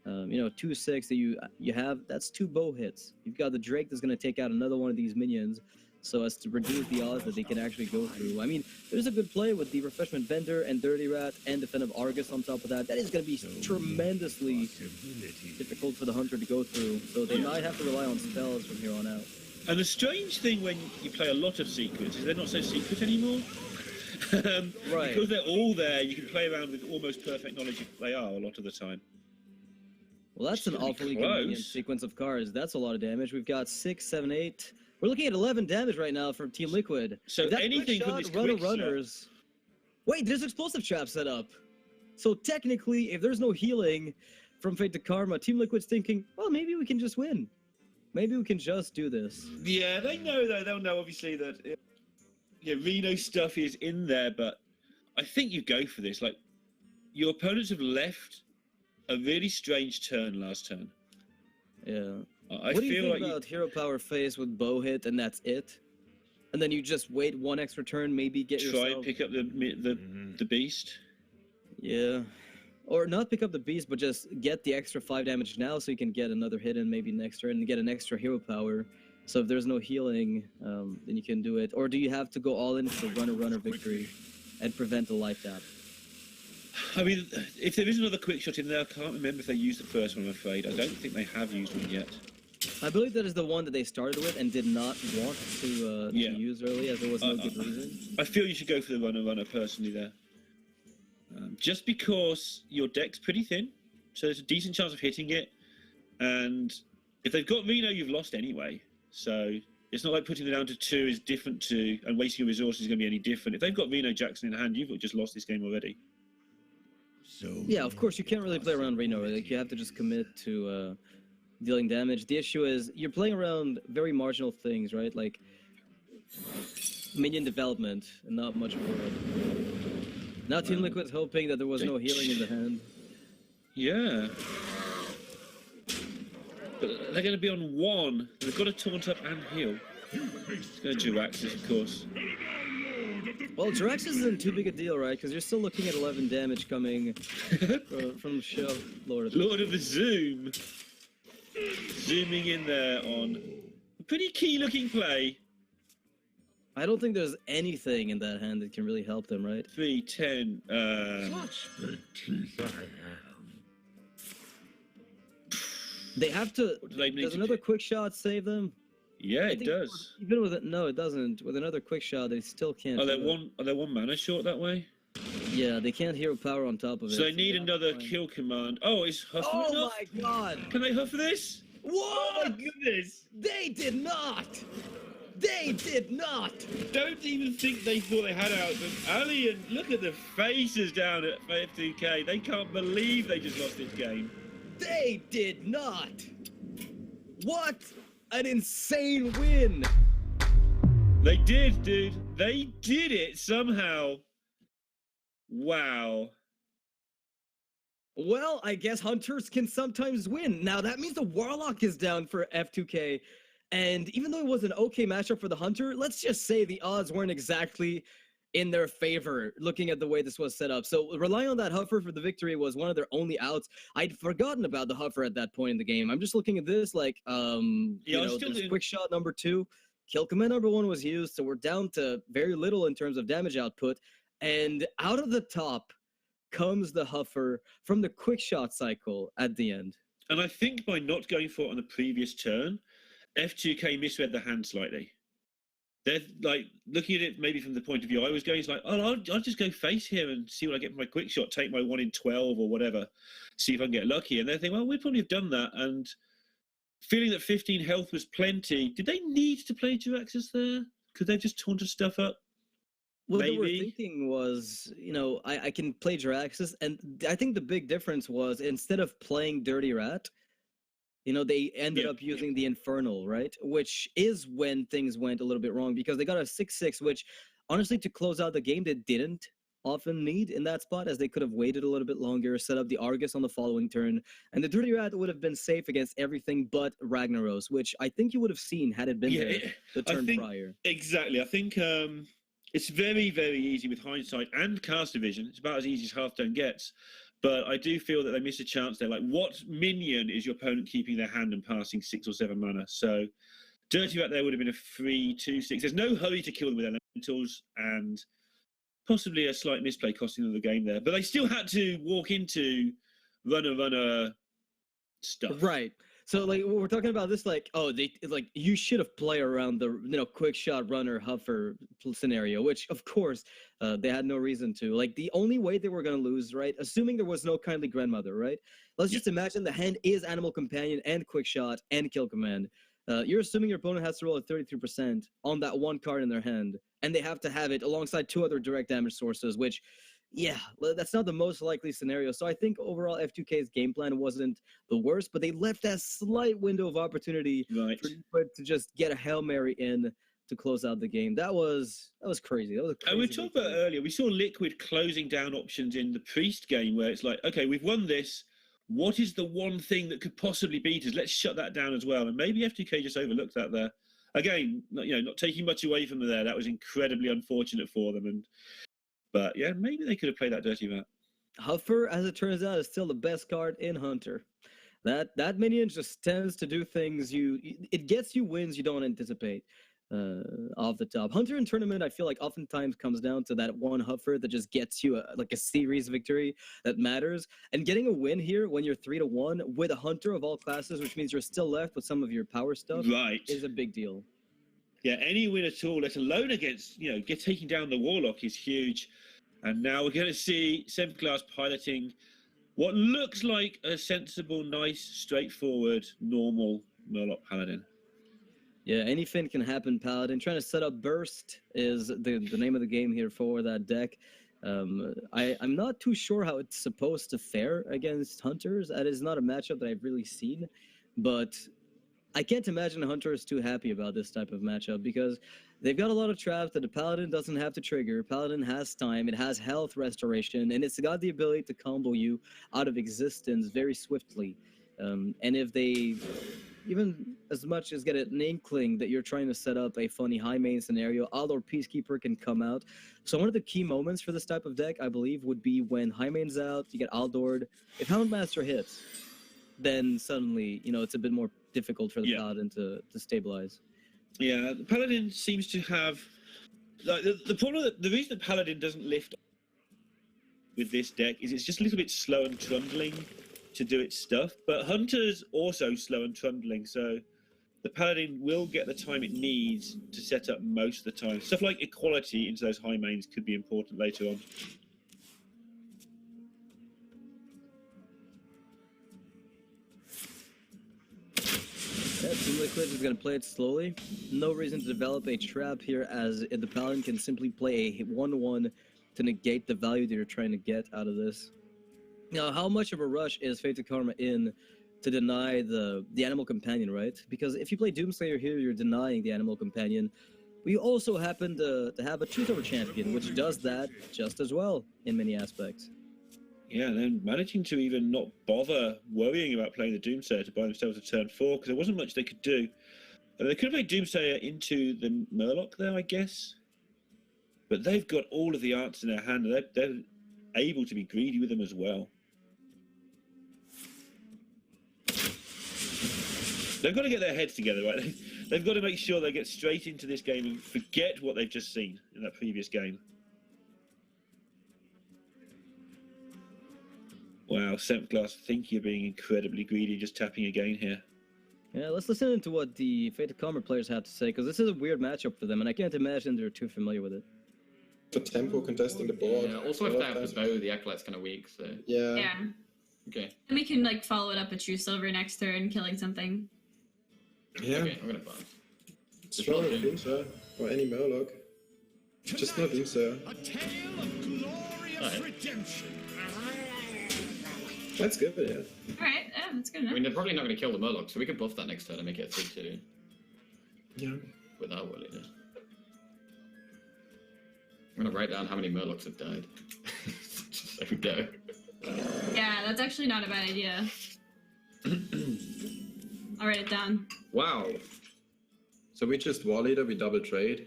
2/6 that you have, that's 2 bow hits. You've got the Drake that's going to take out another one of these minions, so as to reduce the odds that they can actually go through. I mean, there's a good play with the Refreshment Vendor and Dirty Rat and Defensive Argus on top of that. That is going to be tremendously difficult for the Hunter to go through, so they might have to rely on spells from here on out. And the strange thing when you play a lot of secrets is they're not so secret anymore. Right. Because they're all there, you can play around with almost perfect knowledge if they are a lot of the time. Well, that's an awfully convenient sequence of cards. That's a lot of damage. We've got 6, 7, 8. We're looking at 11 damage right now from Team Liquid. So that anything from this quick runners. Wait, there's explosive trap set up. So technically, if there's no healing from Fade2Karma, Team Liquid's thinking, well, maybe we can just win. Maybe we can just do this. Yeah, they know though. They'll know obviously that Reno stuff is in there, but I think you go for this. Like your opponents have left a really strange turn last turn. Yeah. I what do you feel think like about hero power phase with bow hit and that's it? And then you just wait 1 extra turn, maybe get try yourself... and pick up the beast. Yeah. Or not pick up the beast, but just get the extra 5 damage now so you can get another hit in maybe next turn and get an extra hero power. So if there's no healing, then you can do it. Or do you have to go all in for runner victory and prevent a life tap? I mean, if there is another quick shot in there, I can't remember if they used the first one, I'm afraid. I don't think they have used one yet. I believe that is the one that they started with and did not want to use early, as there was no good reason. I feel you should go for the runner personally there. Just because your deck's pretty thin, so there's a decent chance of hitting it. And if they've got Reno, you've lost anyway. So it's not like putting them down to 2 is different to, and wasting your resources is going to be any different. If they've got Reno Jackson in hand, you've just lost this game already. So yeah, of course, you can't really play around Reno. Like, you have to just commit to dealing damage. The issue is you're playing around very marginal things, right? Like minion development and not much more. Now Team Liquid's hoping that there was no healing in the hand. Yeah. But they're going to be on 1. They've got to taunt up and heal. It's going to Jiraxis, of course. Well, Jiraxis isn't too big a deal, right? Because you're still looking at 11 damage coming from Sjow, Lord of the Zoom. Zooming in there on a pretty key-looking play. I don't think there's anything in that hand that can really help them, right? 3-10. such the teeth I have. They have to. They need Does to another quick shot save them? Yeah, I it think does. Even with it, no, it doesn't. With another quick shot, they still can't. Are they one mana short that way? Yeah, they can't hero power on top of it. So they need another kill command. Oh, is Huff Oh enough? my god! Can they Huff this? What? Oh my goodness! They did not! They did not! Don't even think they thought they had out. But Ali, and look at the faces down at Fade2K. They can't believe they just lost this game. They did not! What an insane win! They did, dude. They did it somehow. Wow. Well, I guess hunters can sometimes win. Now, that means the Warlock is down for F2K. And even though it was an okay matchup for the hunter, let's just say the odds weren't exactly in their favor, looking at the way this was set up. So relying on that Huffer for the victory was one of their only outs. I'd forgotten about the Huffer at that point in the game. I'm just looking at this like, there's quick shot number 2. Kill command number 1 was used, so we're down to very little in terms of damage output. And out of the top comes the Huffer from the quick shot cycle at the end. And I think by not going for it on the previous turn, F2K misread the hand slightly. They're like looking at it maybe from the point of view I was going. It's like, oh, I'll just go face here and see what I get from my quick shot, take my 1 in 12 or whatever, see if I can get lucky. And they're thinking, well, we'd probably have done that. And feeling that 15 health was plenty, did they need to play Jiraxis there? Could they have just taunted stuff up? What Maybe. they were thinking was, I can play Jiraxis, and I think the big difference was instead of playing Dirty Rat, they ended up using the Infernal, right? Which is when things went a little bit wrong, because they got a 6/6, which honestly, to close out the game, they didn't often need in that spot, as they could have waited a little bit longer, set up the Argus on the following turn, and the Dirty Rat would have been safe against everything but Ragnaros, which I think you would have seen had it been there the turn prior. Exactly. I think it's very, very easy with hindsight and cast division. It's about as easy as half-tone gets. But I do feel that they missed a chance there. Like, what minion is your opponent keeping their hand and passing 6 or 7 mana? So, Dirty Rat there would have been a 3/2/6. There's no hurry to kill them with elementals, and possibly a slight misplay costing them the game there. But they still had to walk into runner stuff. Right. So, like, we're talking about this, like, you should have played around the, quick shot runner Huffer scenario, which, of course, they had no reason to. Like, the only way they were going to lose, right, assuming there was no kindly grandmother, right? Let's just imagine the hand is Animal Companion and quick shot and kill command. You're assuming your opponent has to roll a 33% on that 1 card in their hand, and they have to have it alongside 2 other direct damage sources, which, yeah, that's not the most likely scenario. So I think overall F2K's game plan wasn't the worst, but they left that slight window of opportunity for to just get a Hail Mary in to close out the game. That was crazy. That was a crazy. And we talked about earlier, we saw Liquid closing down options in the Priest game, where it's like, okay, we've won this. What is the one thing that could possibly beat us? Let's shut that down as well. And maybe F2K just overlooked that there. Again, not taking much away from them there. That was incredibly unfortunate for them. But yeah, maybe they could have played that Dirty Rat. Huffer, as it turns out, is still the best card in Hunter. That minion just tends to do things it gets you wins you don't anticipate off the top. Hunter in tournament, I feel like oftentimes comes down to that one Huffer that just gets you a series victory that matters. And getting a win here when you're 3-1 with a Hunter of all classes, which means you're still left with some of your power stuff, Right. is a big deal. Yeah, any win at all, let alone against, taking down the Warlock is huge. And now we're going to see Senfglas piloting what looks like a sensible, nice, straightforward, normal Murloc Paladin. Yeah, anything can happen, Paladin. Trying to set up Burst is the name of the game here for that deck. I'm not too sure how it's supposed to fare against Hunters. That is not a matchup that I've really seen, but I can't imagine Hunter is too happy about this type of matchup because they've got a lot of traps that the Paladin doesn't have to trigger. Paladin has time, it has health restoration, and it's got the ability to combo you out of existence very swiftly. And if they even as much as get an inkling that you're trying to set up a funny high main scenario, Aldor Peacekeeper can come out. So one of the key moments for this type of deck, I believe, would be when high main's out, you get Aldord. If Houndmaster hits, then suddenly, it's a bit more difficult for the Paladin to stabilize. Yeah, the Paladin seems to have... the problem, the reason the Paladin doesn't lift with this deck is it's just a little bit slow and trundling to do its stuff, but Hunter's also slow and trundling, so the Paladin will get the time it needs to set up most of the time. Stuff like equality into those high mains could be important later on. Yeah, Team Liquid is going to play it slowly. No reason to develop a trap here, as the Paladin can simply play a 1-1 to negate the value that you're trying to get out of this. Now, how much of a rush is Fade2Karma in to deny the Animal Companion, right? Because if you play Doomslayer here, you're denying the Animal Companion. We also happen to have a Truth-Over Champion, which does that just as well in many aspects. Yeah, and then managing to even not bother worrying about playing the Doomsayer to buy themselves a turn 4, because there wasn't much they could do. They could have played Doomsayer into the Murloc there, I guess. But they've got all of the arts in their hand, and they're able to be greedy with them as well. They've got to get their heads together, right? They've got to make sure they get straight into this game and forget what they've just seen in that previous game. Wow, Senfglas, I think you're being incredibly greedy, just tapping again here. Yeah, let's listen to what the Fade2Karma players have to say, because this is a weird matchup for them, and I can't imagine they're too familiar with it. For tempo contesting the board. Yeah, also if they have the bow, the Acolyte's kind of weak, so... Yeah. Yeah. Okay. And we can, follow it up with True Silver next turn, killing something. Yeah. Okay, I'm gonna bounce. Strong Doomsayer, or any Murloc. Just not Doomsayer. A tale of glorious redemption. That's good, yeah. Alright, yeah, that's good I enough. mean, they're probably not going to kill the Murloc, so we could buff that next turn and make it a 3-2. Yeah. Without Willy, yeah. I'm going to write down how many Murlocs have died. So we go. Yeah, that's actually not a bad idea. I'll write it down. Wow. So we just War Leader, we double trade.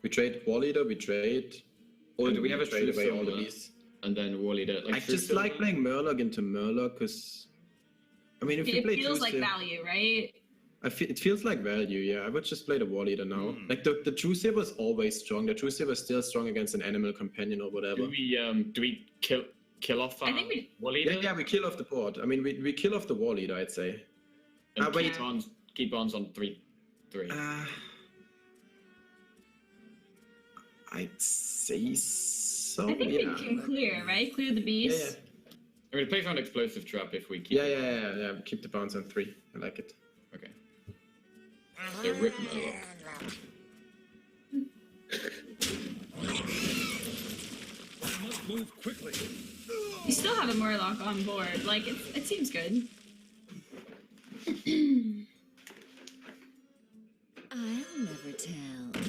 We trade War Leader, we trade. Or do we have a trade True away all the Silver? beasts? And then War Leader. I just like playing Murloc into Murloc because, I mean, if you play It feels like Truth, value, right? it feels like value. Yeah, I would just play the War Leader now. Like the True Silver is always strong. The True Silver is still strong against an Animal Companion or whatever. Do we kill off I think we... War Leader? Yeah, we kill off the board. I mean, we kill off the War Leader, I'd say. And wait. keep Barnes on 3-3. I'd say so. I think yeah. we can clear, right? Clear the beast. Yeah. I mean, it plays around Explosive Trap if we keep Yeah. Keep the bounce on 3. I like it. Okay. So rip Murloc. I must move quickly. You still have a Murloc on board. It seems good. I'll never tell.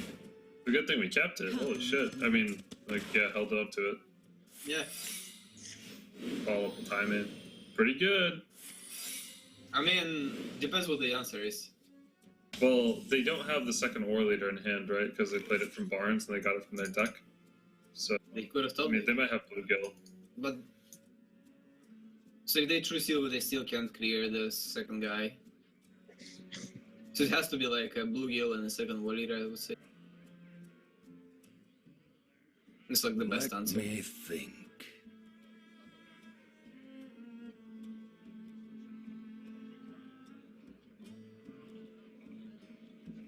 The good thing we kept it. Holy shit. I mean, held up to it. Yeah. Follow up the timing. Pretty good. I mean, depends what the answer is. Well, they don't have the second War Leader in hand, right? Because they played it from Barnes and they got it from their deck. So, They could have I told mean, me. they might have Bluegill. But so if they true seal, they still can't clear the second guy. So it has to be like a bluegill and a second war leader, I would say. It's like the best answer. Let me think.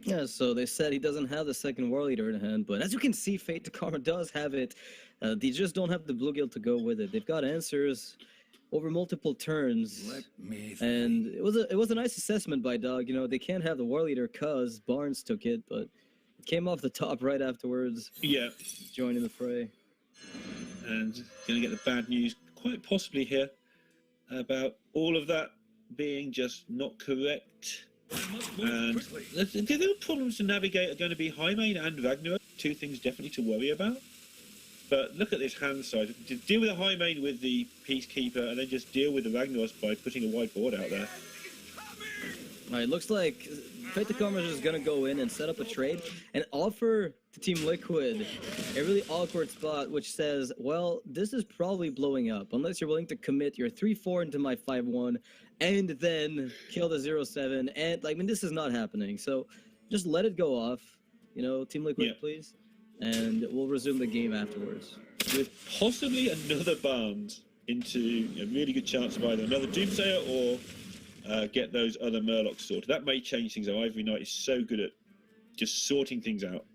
Yeah, so they said he doesn't have the second war leader in hand, but as you can see, Fade2Karma does have it. They just don't have the bluegill to go with it. They've got answers over multiple turns, Let me and it was a nice assessment by Dog. You know, they can't have the war leader cause Barnes took it, but it came off the top right afterwards. Yeah. Joining the fray. And going to get the bad news quite possibly here about all of that being just not correct. And the other problems to navigate are going to be Highmane and Ragnarok, two things definitely to worry about. But look at this hand size. To deal with the Highmane with the Peacekeeper and then just deal with the Ragnaros by putting a wide board out there. It looks like Fade2Karma is just going to go in and set up a trade and offer to Team Liquid a really awkward spot, which says, well, this is probably blowing up unless you're willing to commit your 3-4 into my 5-1 and then kill the 0-7. And, I mean, this is not happening. So just let it go off, you know, Team Liquid, please. And we'll resume the game afterwards. With possibly another Barnes into a really good chance of either another Doomsayer or get those other Murlocs sorted. That may change things, though. Ivory Knight is so good at just sorting things out.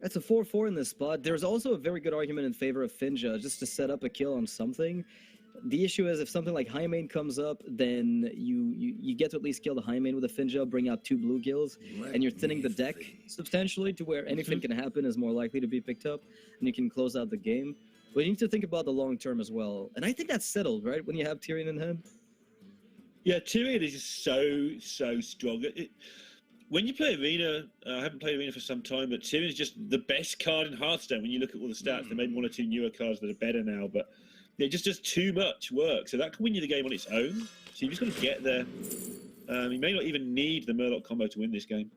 That's a 4-4 in this spot. There's also a very good argument in favor of Finja, just to set up a kill on something. The issue is if something like Highmane comes up, then you get to at least kill the Highmane with a Finja, bring out 2 bluegills, and you're thinning the deck substantially to where anything can happen is more likely to be picked up, and you can close out the game. But you need to think about the long term as well. And I think that's settled, right, when you have Tyrion in hand? Yeah, Tyrion is just so strong. When you play Arena, I haven't played Arena for some time, but Tyrion is just the best card in Hearthstone. When you look at all the stats, there may be 1 or 2 newer cards that are better now, but it just does too much work. So that can win you the game on its own. So you just got to get there. You may not even need the Murloc combo to win this game.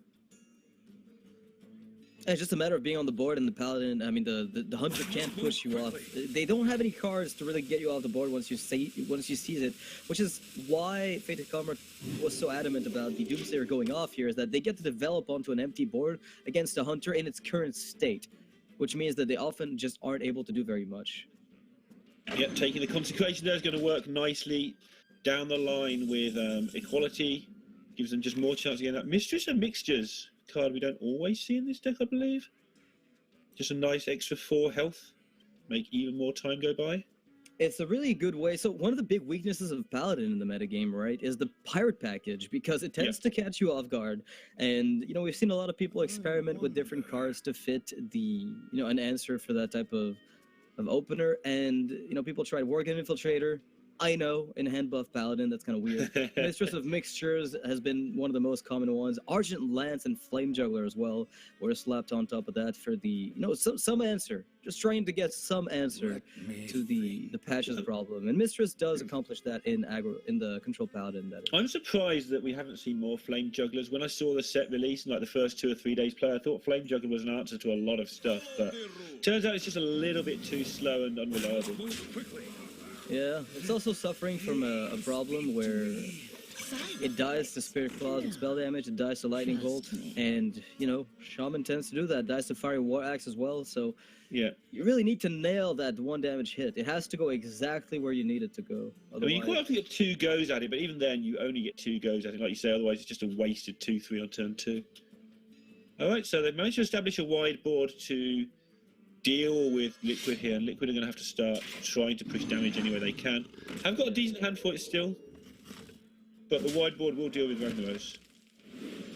It's just a matter of being on the board, and the Paladin, I mean, the Hunter can't push you off. They don't have any cards to really get you off the board once you seize it, which is why Fade2Karma was so adamant about the Doomsayer going off here, is that they get to develop onto an empty board against a Hunter in its current state, which means that they often just aren't able to do very much. Yep, taking the Consecration there is going to work nicely down the line with Equality. Gives them just more chance to get that. Mistress of Mixtures card we don't always see in this deck, I believe. Just a nice extra 4 health. Make even more time go by. It's a really good way. So one of the big weaknesses of Paladin in the metagame, right, is the Pirate package, because it tends to catch you off guard. And, you know, we've seen a lot of people experiment with different cards to fit the, you know, an answer for that type of opener. And, you know, people tried Worgen Infiltrator. I know, in hand buff Paladin, that's kind of weird. Mistress of Mixtures has been one of the most common ones. Argent Lance and Flame Juggler as well were slapped on top of that for the, you know, some answer. Just trying to get some answer to the patches problem. And Mistress does accomplish that in the Control Paladin. That is. I'm surprised that we haven't seen more Flame Jugglers. When I saw the set release in like the first 2 or 3 days play, I thought Flame Juggler was an answer to a lot of stuff. But turns out it's just a little bit too slow and unreliable. Yeah, it's also suffering from a problem where it dies to Spirit Claws and spell damage, it dies to Lightning Bolt, and, you know, Shaman tends to do that, dies to Fiery War Axe as well, so yeah, you really need to nail that 1 damage hit. It has to go exactly where you need it to go. I mean, you quite often get 2 goes at it, but even then, you only get 2 goes at it, like you say, otherwise it's just a wasted 2-3 on turn 2. Alright, so they've managed to establish a wide board to deal with Liquid here, and Liquid are going to have to start trying to push damage any way they can. I've got a decent hand for it still, but the wide board will deal with Ragnaros.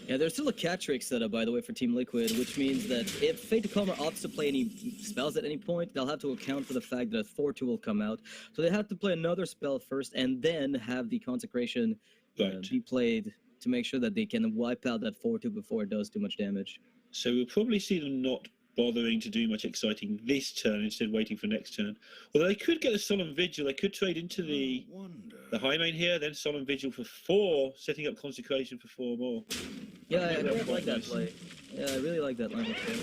Yeah, there's still a cat trick set up, by the way, for Team Liquid, which means that if Fade2Karma opts to play any spells at any point, they'll have to account for the fact that a 4-2 will come out. So they have to play another spell first, and then have the Consecration be played to make sure that they can wipe out that 4-2 before it does too much damage. So we'll probably see them not bothering to do much exciting this turn, instead waiting for next turn. Although they could get a Solemn Vigil, they could trade into the Highmane here, then Solemn Vigil for 4, setting up Consecration for 4 more. Yeah, I really like that play. Yeah, I really like that line of play.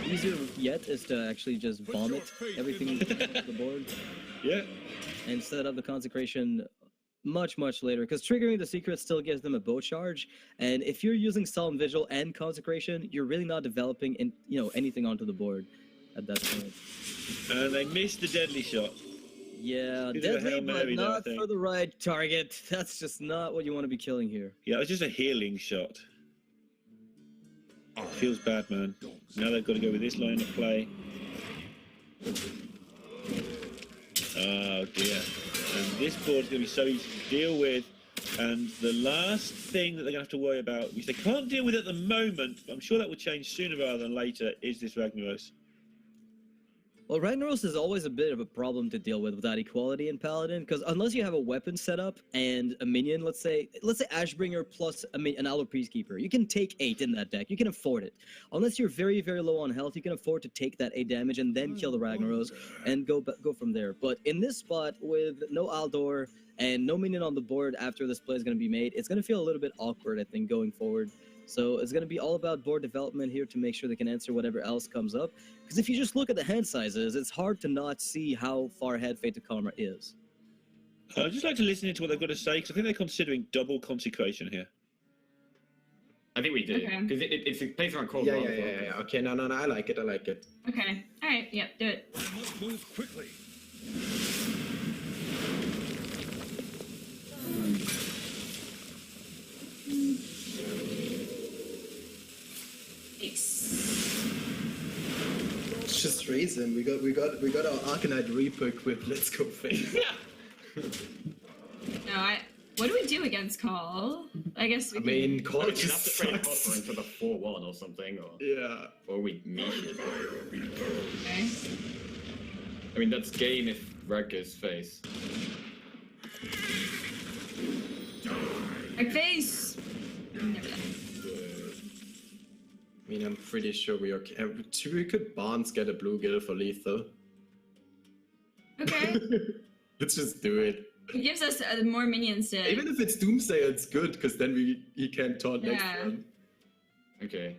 Easier yet is to actually just vomit everything onto the board. Yeah. And set up the consecration much later, because triggering the secret still gives them a bow charge, and if you're using solemn vigil and consecration, you're really not developing anything onto the board at that point. And they missed the deadly shot. Yeah, Did a deadly, Hail but Mary there, I not think. for the right target. That's just not what you want to be killing here. Yeah, it was just a healing shot. Feels bad, man. Now they've got to go with this line of play. Oh dear. And this board's going to be so easy to deal with. And the last thing that they're going to have to worry about, which they can't deal with at the moment, but I'm sure that will change sooner rather than later, is this Ragnaros. Well, Ragnaros is always a bit of a problem to deal with that equality in Paladin, because unless you have a weapon set up and a minion, let's say Ashbringer plus an Allo Peacekeeper, you can take 8 in that deck. You can afford it. Unless you're very low on health, you can afford to take that 8 damage and then kill the Ragnaros and go from there. But in this spot, with no Aldor and no minion on the board after this play is going to be made, it's going to feel a little bit awkward, I think, going forward. So it's going to be all about board development here to make sure they can answer whatever else comes up. Because if you just look at the hand sizes, it's hard to not see how far ahead Fade2Karma is. I'd just like to listen to what they've got to say, because I think they're considering double consecration here. I think we do. Okay. Because it plays around cold. Yeah. Okay, no, I like it. Okay. All right. Yep. Do it. I must move quickly. It's just reason. We got our Arcanite Reaper equipped. Let's go face. No, what do we do against Call? I guess we I mean, Oh, Call we can have just to trade sucks. Hopper into the 4-1 or something, or we meet it. Okay. I mean, that's game if Reg goes face. Like face. Never done. I mean, I'm pretty sure we okay. We could Barnes get a bluegill for lethal. Okay. Let's just do it. It gives us more minions to. Even if it's Doomsayer, it's good, because then he can taunt next Yeah. one. Okay.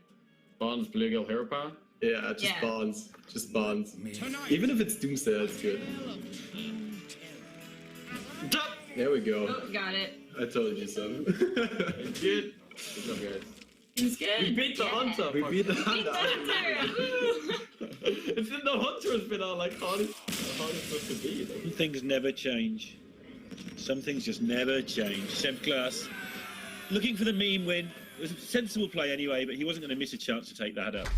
Barnes, Bluegill, Hero Power? Yeah, just Yeah. Barnes. Just Barnes. Tonight, Even if it's Doomsayer, it's good. There we go. Oh, got it. I told you so. Good. Good job, guys. It's good. We beat the Yeah. Hunter! We beat the Beat Hunter. the Hunter. Woo! It's in the Hunter has been our hardest one to beat. Some things never change. Some things just never change. Senfglas looking for the meme win. It was a sensible play anyway, but he wasn't going to miss a chance to take that up.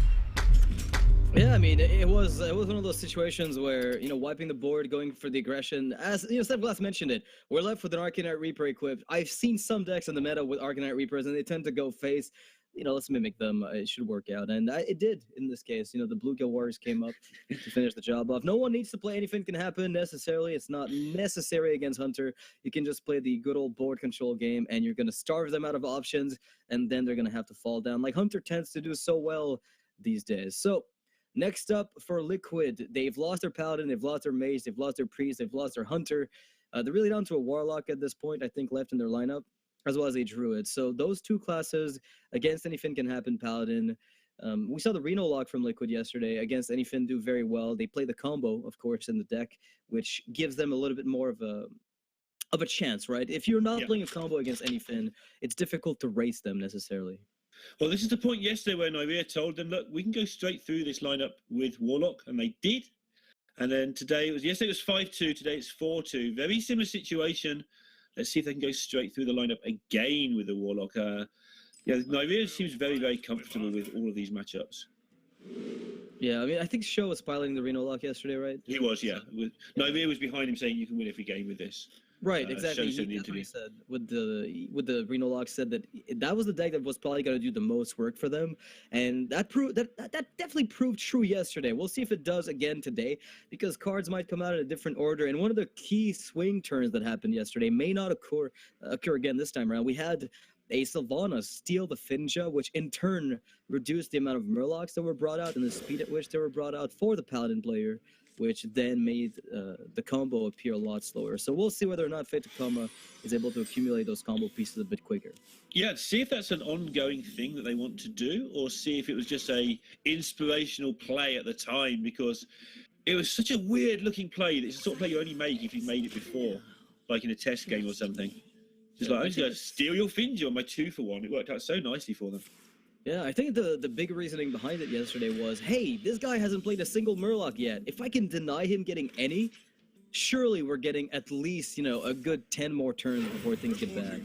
Yeah, I mean, it was one of those situations where, wiping the board, going for the aggression. As, Senfglas mentioned it, we're left with an Arcanite Reaper equipped. I've seen some decks in the meta with Arcanite Reapers, and they tend to go face. Let's mimic them. It should work out. And it did in this case. The Bluegill Warriors came up to finish the job off. No one needs to play Anything Can Happen necessarily. It's not necessary against Hunter. You can just play the good old board control game, and you're going to starve them out of options, and then they're going to have to fall down, like Hunter tends to do so well these days. So, next up for Liquid, they've lost their Paladin, they've lost their Mage, they've lost their Priest, they've lost their Hunter. They're really down to a Warlock at this point, I think, left in their lineup, as well as a Druid. So those two classes against Anything Can Happen Paladin. We saw the Reno lock from Liquid yesterday against Anyfin do very well. They play the combo, of course, in the deck, which gives them a little bit more of a chance, right? If you're not playing a combo against Anyfin, it's difficult to race them necessarily. Well, this is the point yesterday where Neirea told them, look, we can go straight through this lineup with Warlock, and they did. And then yesterday it was 5-2, today it's 4-2. Very similar situation. Let's see if they can go straight through the lineup again with the Warlock. Neirea seems very, very comfortable with all of these matchups. Yeah, I mean, I think Sjow was piloting the Reno lock yesterday, right? He was, yeah. Neirea was behind him saying you can win every game with this. Right, exactly. Sjow said in the That's what he interview. said with the Reno lock, said that was the deck that was probably going to do the most work for them, and that definitely proved true yesterday. We'll see if it does again today, because cards might come out in a different order, and one of the key swing turns that happened yesterday may not occur again this time around. We had a Sylvanas steal the Finja, which in turn reduced the amount of Murlocs that were brought out and the speed at which they were brought out for the Paladin player. which then made the combo appear a lot slower. So we'll see whether or not Fade2Karma is able to accumulate those combo pieces a bit quicker. Yeah, see if that's an ongoing thing that they want to do, or see if it was just a inspirational play at the time, because it was such a weird-looking play. It's the sort of play you only make if you've made it before, like in a test game or something. Just like, I'm just going to steal your Finja on my 2-for-1. It worked out so nicely for them. Yeah, I think the big reasoning behind it yesterday was, hey, this guy hasn't played a single Murloc yet. If I can deny him getting any, surely we're getting at least, you know, a good 10 more turns before things get bad.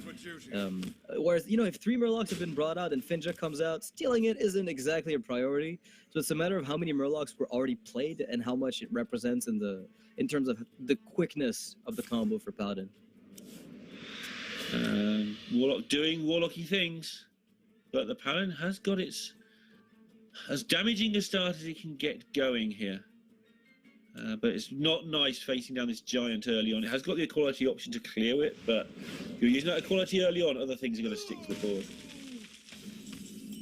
Whereas, you know, if 3 Murlocs have been brought out and Finja comes out, stealing it isn't exactly a priority. So it's a matter of how many Murlocs were already played and how much it represents in terms of the quickness of the combo for Paladin. Warlock doing Warlocky things. But the Paladin has got its as damaging a start as it can get going here. But it's not nice facing down this giant early on. It has got the equality option to clear it, but if you're using that equality early on, other things are going to stick to the board.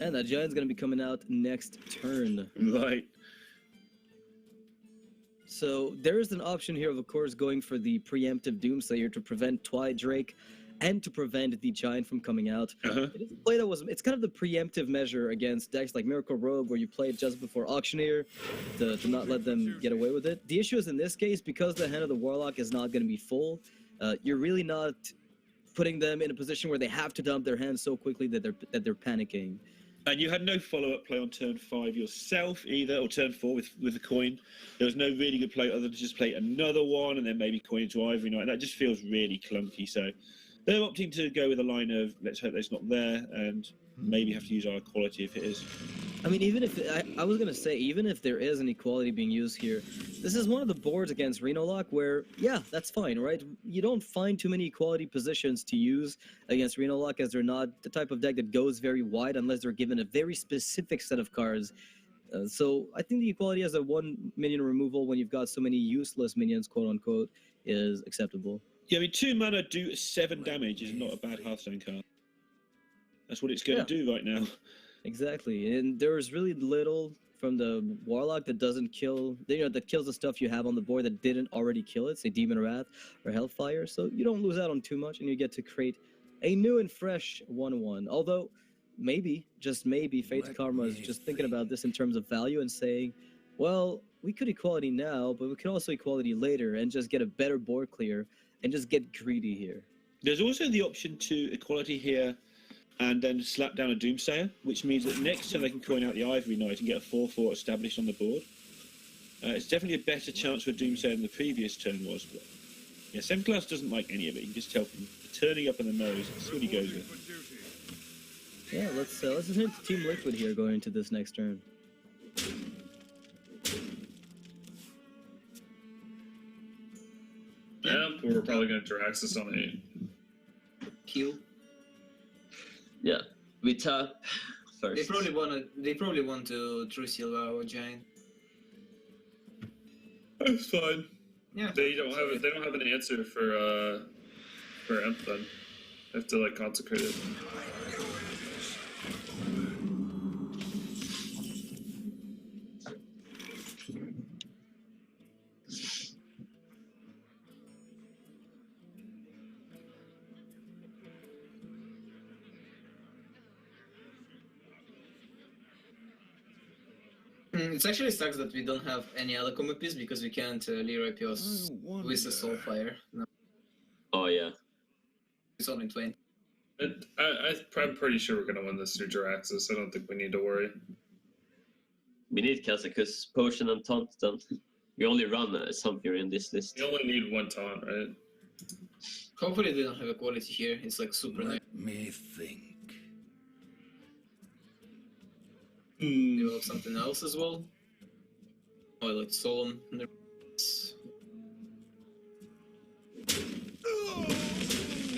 And that giant's going to be coming out next turn. Right. So there is an option here, of course, going for the preemptive Doomslayer to prevent Twi-Drake and to prevent the giant from coming out. It is a play that it's kind of the preemptive measure against decks like Miracle Rogue, where you play it just before Auctioneer to not let them get away with it. The issue is in this case, because the hand of the Warlock is not going to be full, you're really not putting them in a position where they have to dump their hand so quickly that they're panicking. And you had no follow-up play on turn 5 yourself either, or turn 4 with the coin. There was no really good play other than just play another one and then maybe coin into Ivory Knight. That just feels really clunky. So they're opting to go with a line of let's hope it's not there, and maybe have to use our equality if it is. I mean, even if I was gonna say, even if there is an equality being used here, this is one of the boards against Rhinolock where, yeah, that's fine, right? You don't find too many equality positions to use against Rhinolock, as they're not the type of deck that goes very wide unless they're given a very specific set of cards. So I think the equality as a 1 minion removal when you've got so many useless minions, quote unquote, is acceptable. Yeah, I mean, 2 mana do 7 damage is not a bad Hearthstone card. That's what it's going to do right now. Exactly, and there's really little from the Warlock that doesn't kill, that kills the stuff you have on the board that didn't already kill it, say Demon Wrath or Hellfire, so you don't lose out on too much, and you get to create a new and fresh 1/1. Although, maybe, just maybe, Fade2Karma is just thinking about this in terms of value and saying, well, we could equality now, but we could also equality later and just get a better board clear and just get greedy here. There's also the option to equality here and then slap down a Doomsayer, which means that next turn they can coin out the Ivory Knight and get a 4/4 established on the board. It's definitely a better chance for a Doomsayer than the previous turn was. But yeah, Senfglas doesn't like any of it. You can just tell from turning up in the nose. That's what he goes with. Yeah, let's hit Team Liquid here going into this next turn. Yeah, we're probably going to Draxus on 8. Kill. Yeah, we tap first. They probably want to True Silva or Giant. That's fine. Yeah. They don't have an answer for Emp then. They have to like consecrate it. It actually sucks that we don't have any other combo piece because we can't Leroy Pios with the Soulfire. No. Oh yeah. It's only 20. I'm pretty sure we're going to win this through Jiraxis. I don't think we need to worry. We need Kazakus, Potion, and Taunt then. We only run somewhere in this list. You only need 1 taunt, right? Hopefully they don't have equality here. It's like super nice. Let me think. You have something else as well? Oh, like Solemn. They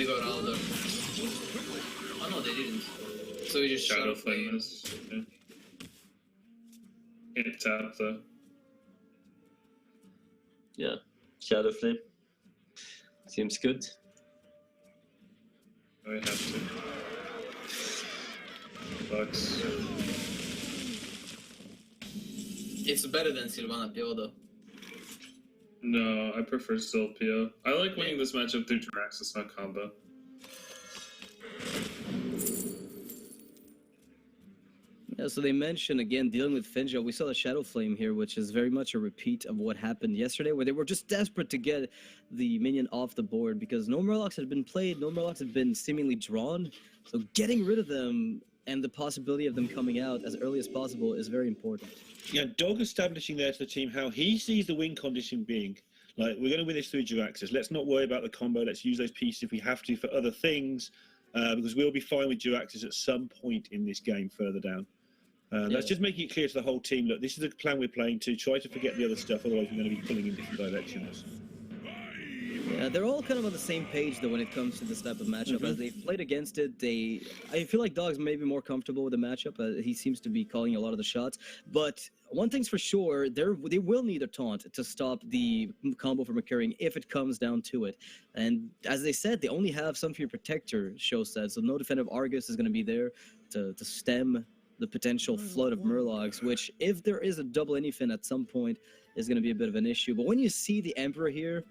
got Alder. Oh no, they didn't. So we just Shadow Flame this. Yeah. Can't tap though. Yeah, Shadow Flame. Seems good. I have to. Bucks. It's better than Sylvana Pio though. No, I prefer still PO. I like winning this matchup through Jiraxis, not combo. Yeah, so they mentioned, again, dealing with Finja, we saw the Shadow Flame here, which is very much a repeat of what happened yesterday, where they were just desperate to get the minion off the board, because no Murlocs had been played, no Murlocs had been seemingly drawn, so getting rid of them and the possibility of them coming out as early as possible is very important. Yeah, Dog establishing there to the team how he sees the win condition being. Like, we're going to win this through Jiraxis. Let's not worry about the combo. Let's use those pieces if we have to for other things, because we'll be fine with Jiraxis at some point in this game further down. That's just making it clear to the whole team, look, this is the plan we're playing to. Try to forget the other stuff, otherwise we're going to be pulling in different directions. Yeah, they're all kind of on the same page, though, when it comes to this type of matchup. As they've played against it, I feel like Dog's maybe more comfortable with the matchup. He seems to be calling a lot of the shots. But one thing's for sure, they will need a taunt to stop the combo from occurring if it comes down to it. And as they said, they only have Sunfury Protector, Sjow said, so no defensive Argus is going to be there to stem the potential flood of Murlocs, which, if there is a double Anyfin at some point, is going to be a bit of an issue. But when you see the Emperor here,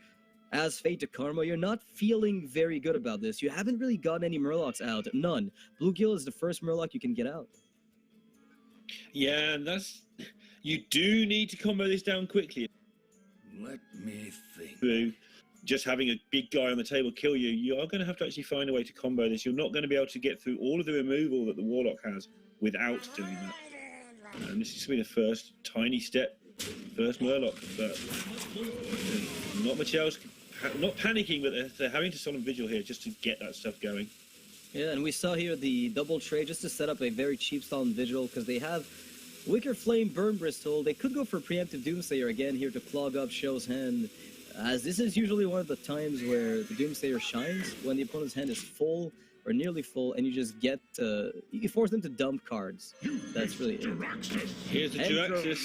as Fade2Karma, you're not feeling very good about this. You haven't really gotten any Murlocs out. None. Bluegill is the first Murloc you can get out. Yeah, and that's... You do need to combo this down quickly. Let me think. Through just having a big guy on the table kill you, you are going to have to actually find a way to combo this. You're not going to be able to get through all of the removal that the Warlock has without doing that. And this is going to be the first tiny step, first Murloc, but not much else. Not panicking, but they're having to solemn vigil here just to get that stuff going. Yeah, and we saw here the double trade just to set up a very cheap solemn vigil, because they have Wicker Flame, Burn Bristle. They could go for preemptive Doomsayer again here to clog up Show's hand, as this is usually one of the times where the Doomsayer shines, when the opponent's hand is full or nearly full, and you just get you can force them to dump cards. That's really it. Here's the Jiraxis.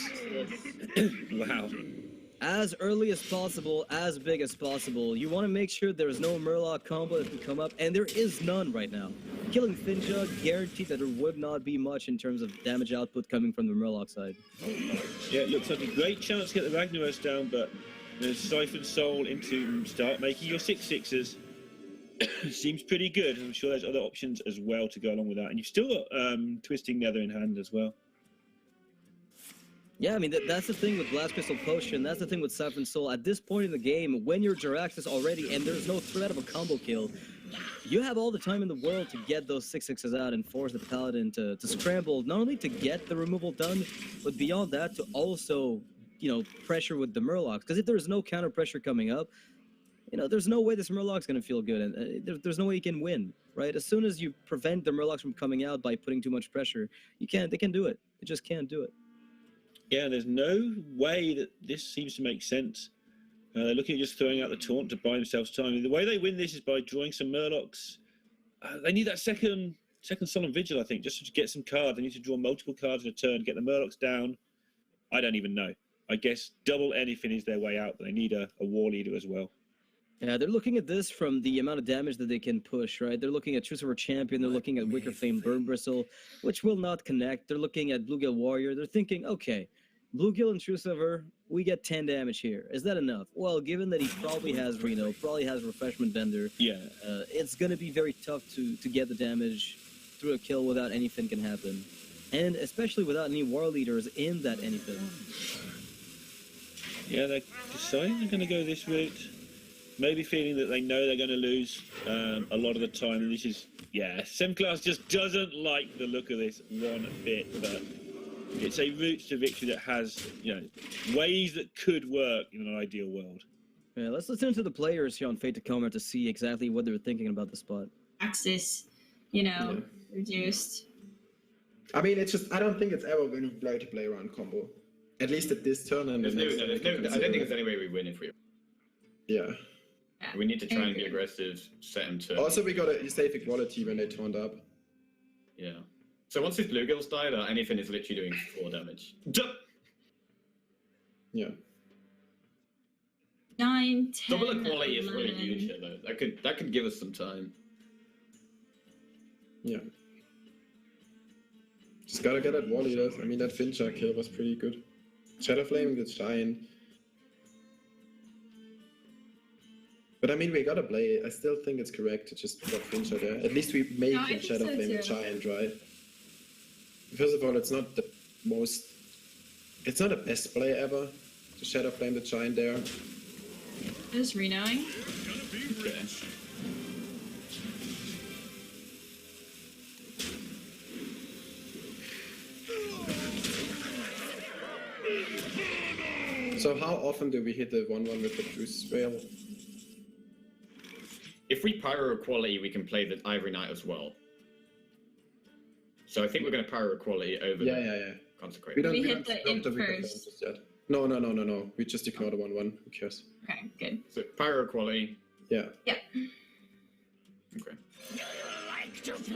Wow. As early as possible, as big as possible. You want to make sure there's no Murloc combo that can come up, and there is none right now. Killing Finja guaranteed that there would not be much in terms of damage output coming from the Murloc side. Yeah, it looks like a great chance to get the Ragnaros down, but there's Siphon Soul into start making your 6/6s. Seems pretty good. I'm sure there's other options as well to go along with that. And you've still got Twisting Nether in hand as well. Yeah, I mean, that's the thing with Blast Crystal Potion. That's the thing with Siphon Soul. At this point in the game, when you're Jiraxis already and there's no threat of a combo kill, you have all the time in the world to get those 6/6s out and force the Paladin to scramble, not only to get the removal done, but beyond that, to also, pressure with the Murlocs. Because if there's no counter pressure coming up, there's no way this Murloc's going to feel good, and there's no way you can win, right? As soon as you prevent the Murlocs from coming out by putting too much pressure, they can do it. They just can't do it. Yeah, there's no way that this seems to make sense. They're looking at just throwing out the taunt to buy themselves time. The way they win this is by drawing some Murlocs. They need that second Solemn Vigil, I think, just to get some cards. They need to draw multiple cards in a turn, get the Murlocs down. I don't even know. I guess double anything is their way out, but they need a War Leader as well. Yeah, they're looking at this from the amount of damage that they can push, right? They're looking at True Silver Champion, they're looking at Wicker Flame Burn Bristle, which will not connect. They're looking at Bluegill Warrior. They're thinking, okay, Bluegill and True Silver, we get 10 damage here. Is that enough? Well, given that he probably has Reno, probably has Refreshment Vendor, it's going to be very tough to get the damage through a kill without anything can happen. And especially without any War Leaders in that anything. Yeah, they're deciding they're going to go this route. Maybe feeling that they know they're going to lose a lot of the time. And this is, Senfglas just doesn't like the look of this one bit. But it's a route to victory that has, ways that could work in an ideal world. Yeah, let's listen to the players here on Fade2Karma to see exactly what they're thinking about the spot. Axis, reduced. I mean, it's just, I don't think it's ever going to play around combo. At least at this turn. And I don't think there's any way we win if we... Yeah. We need to try and be aggressive, set him to... Also, we got a safe equality when they turned up. Yeah. So once his Bluegills died, anything is literally doing 4 damage. Yeah. 9, 10, Double equality 11. is really huge here, though. That could give us some time. Yeah. Just gotta get that War Leaders. I mean, that Finja kill was pretty good. Shadow Flame, good shine. But I mean, we gotta play it. I still think it's correct to just drop Fincher there. At least we make No, I him think Shadow so Flame the too. Giant, right? First of all, it's not the most... It's not the best play ever to Shadow Flame the Giant there. Just renoing. Okay. So how often do we hit the 1-1 with the Juice Rail? If we Pyro Equality, we can play the Ivory Knight as well. So I think we're going to Pyro Equality over Yeah. Consecrate. We don't, We we hit don't the stop imp the Wicker Flame first. just yet. No. We just ignore the 1-1. Who cares? Okay, good. So Pyro Equality. Yeah. Yeah. Okay.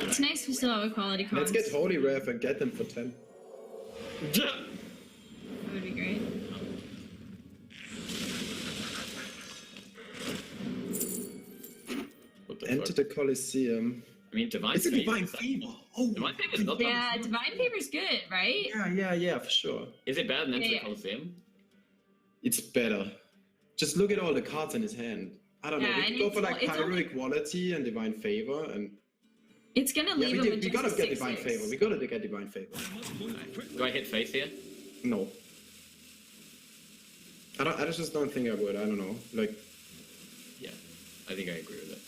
It's nice we still have a quality comms. Let's get Holy Rev and get them for 10. That would be great. What the Enter fuck? the Coliseum. I mean, Divine It's a Favor. Divine Favor. Oh, Divine Favor is not Yeah, bad. Divine Favor's good, right? Yeah, for sure. Is it better than Enter Yeah. the Coliseum? It's better. Just look at all the cards in his hand. I don't know. Yeah, We and could go for it's- like it's Pyro only- Equality and Divine Favor, and It's gonna yeah, leave we, him with we gotta just get a Divine 6/6. Favor. We gotta get Divine Favor. Do I hit face here? No. I just don't think I would. I don't know. Like, Yeah, I think I agree with it.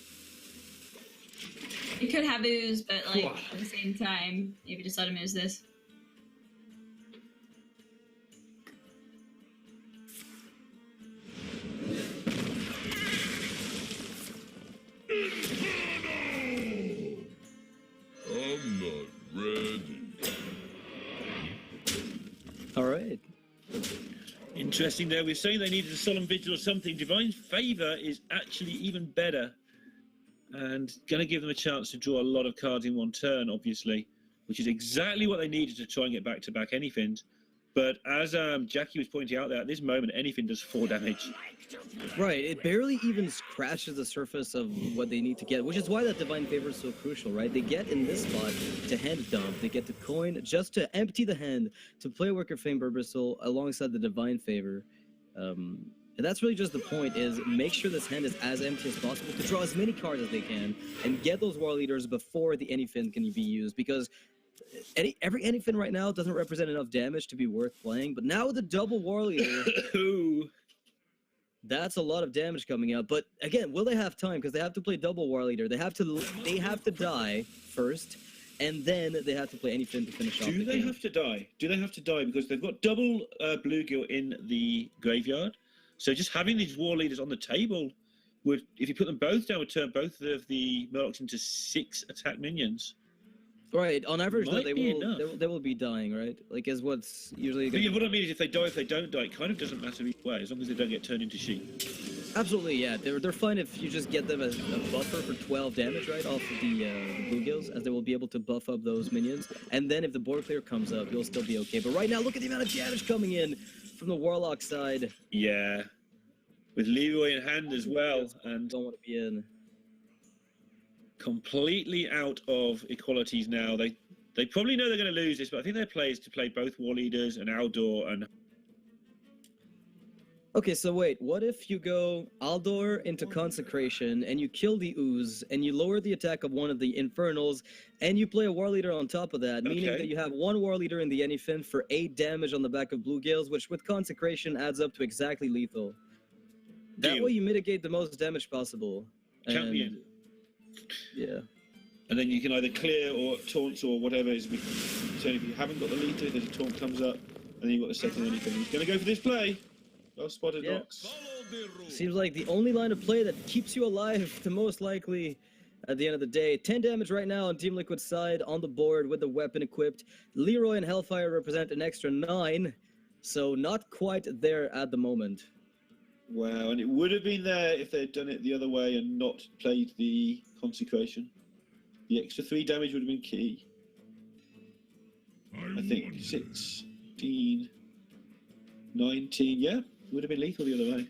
You could have ooze, but like Whoa. at the same time, maybe just let him ooze this. I'm not ready. All right. Interesting there. We're saying they needed a Solemn Vigil or something. Divine Favor is actually even better. And going to give them a chance to draw a lot of cards in one turn, obviously, which is exactly what they needed to try and get back-to-back anything. But as Jackie was pointing out there, at this moment, anything does 4 damage. Right, it barely even scratches the surface of what they need to get, which is why that Divine Favor is so crucial, right? They get in this spot to hand dump, they get to coin just to empty the hand, to play Wicker Flame Burbristle alongside the Divine Favor. And that's really just the point, is make sure this hand is as empty as possible to draw as many cards as they can and get those War Leaders before the Anyfin can be used, because every Anyfin right now doesn't represent enough damage to be worth playing, but now with the double War Leader, that's a lot of damage coming out. But again, will they have time? Because they have to play double War Leader. They have to die first, and then they have to play Anyfin to finish off the Do they game. have to die? Do they have to die? Because they've got double Bluegill in the graveyard. So just having these War Leaders on the table would, if you put them both down, would turn both of the Murlocs into 6 attack minions. Right, on average, though, Might they be will, enough. they will be dying, right? Like, is what's usually But going yeah, what I mean is if they die, if they don't die, it kind of doesn't matter either way, as long as they don't get turned into sheep. Absolutely, yeah. They're fine if you just get them as a buffer for 12 damage, right, off of the Bluegills, as they will be able to buff up those minions. And then if the board clear comes up, you'll still be okay. But right now, look at the amount of damage coming in from the Warlock side. Yeah. With Leroy in hand as well, and Don't want to be in. completely out of equalities now. They probably know they're going to lose this, but I think their play is to play both War Leaders and Aldor and... Okay, so wait, what if you go Aldor into Consecration, and you kill the Ooze, and you lower the attack of one of the Infernals, and you play a War Leader on top of that, meaning Okay. that you have one War Leader in the Anyfin for 8 damage on the back of Bluegills, which with Consecration adds up to exactly lethal. That Deal. way you mitigate the most damage possible. Champion. Yeah. And then you can either clear or taunts or whatever is. So if you haven't got the leader, there's a taunt comes up, and then you've got the second anything. He's going to go for this play. Oh, spotted Yeah. Nox. Seems like the only line of play that keeps you alive, the most likely at the end of the day. 10 damage right now on Team Liquid's side on the board with the weapon equipped. Leroy and Hellfire represent an extra 9, so not quite there at the moment. Wow, and it would have been there if they'd done it the other way and not played the Consecration. The extra 3 damage would have been key. I think 16, 19, yeah, would have been lethal the other way.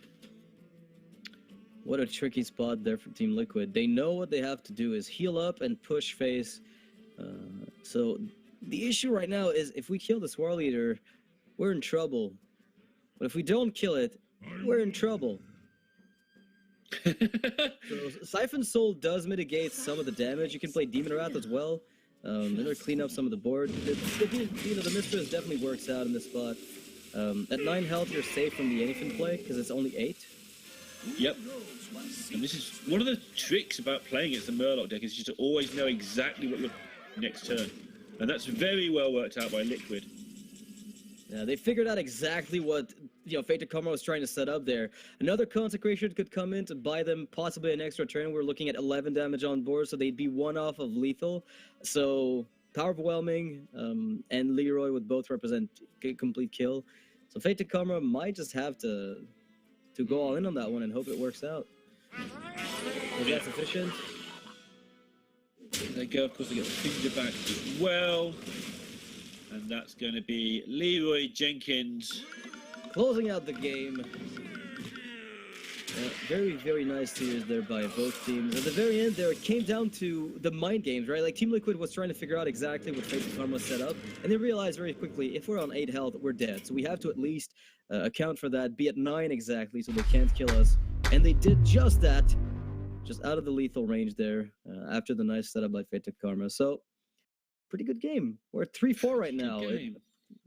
What a tricky spot there for Team Liquid. They know what they have to do is heal up and push face. So the issue right now is if we kill this War Leader, we're in trouble. But if we don't kill it, we're in trouble. So Siphon Soul does mitigate some of the damage. You can play Demon Wrath as well. In order to clean up some of the board. The Mistress definitely works out in this spot. At 9 health, you're safe from the Anyfin play because it's only 8. Yep. And this is one of the tricks about playing against the Murloc deck is just to always know exactly what your next turn. And that's very well worked out by Liquid. Yeah, they figured out exactly what Fade2Karma was trying to set up there. Another Consecration could come in to buy them possibly an extra turn. We're looking at 11 damage on board, so they'd be 1 off of lethal. So Power Overwhelming and Leroy would both represent a complete kill. So Fade2Karma might just have to go all in on that one and hope it works out. Is that sufficient? They go, of course, they get the finger back as well. And that's going to be Leroy Jenkins. Closing out the game. Very, very nice series there by both teams. At the very end there, it came down to the mind games, right? Like, Team Liquid was trying to figure out exactly what Fade2Karma set up, and they realized very quickly, if we're on 8 health, we're dead. So we have to at least account for that, be at 9 exactly, so they can't kill us. And they did just that, just out of the lethal range there, after the nice setup by Fade2Karma. So, pretty good game. We're at 3-4 right now.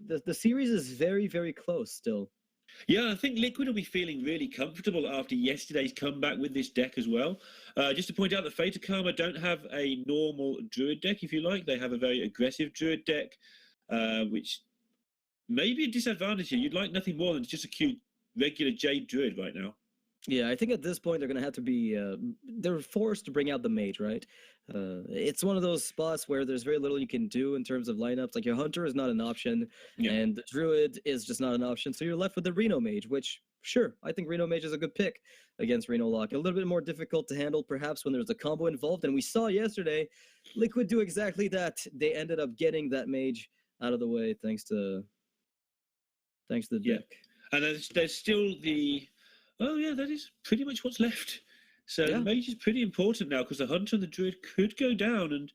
The series is very, very close still. Yeah, I think Liquid will be feeling really comfortable after yesterday's comeback with this deck as well. Just to point out that Fade2Karma don't have a normal Druid deck, if you like. They have a very aggressive Druid deck, which may be a disadvantage here. You'd like nothing more than just a cute regular Jade Druid right now. Yeah, I think at this point they're going to have to be... they're forced to bring out the Mage, right? It's one of those spots where there's very little you can do in terms of lineups. Like, your Hunter is not an option, and the Druid is just not an option, so you're left with the Reno Mage, which, sure, I think Reno Mage is a good pick against Reno Lock. A little bit more difficult to handle, perhaps, when there's a combo involved, and we saw yesterday Liquid do exactly that. They ended up getting that Mage out of the way thanks to the deck. And there's still the... Oh, yeah, that is pretty much what's left. So the Mage is pretty important now because the Hunter and the Druid could go down, and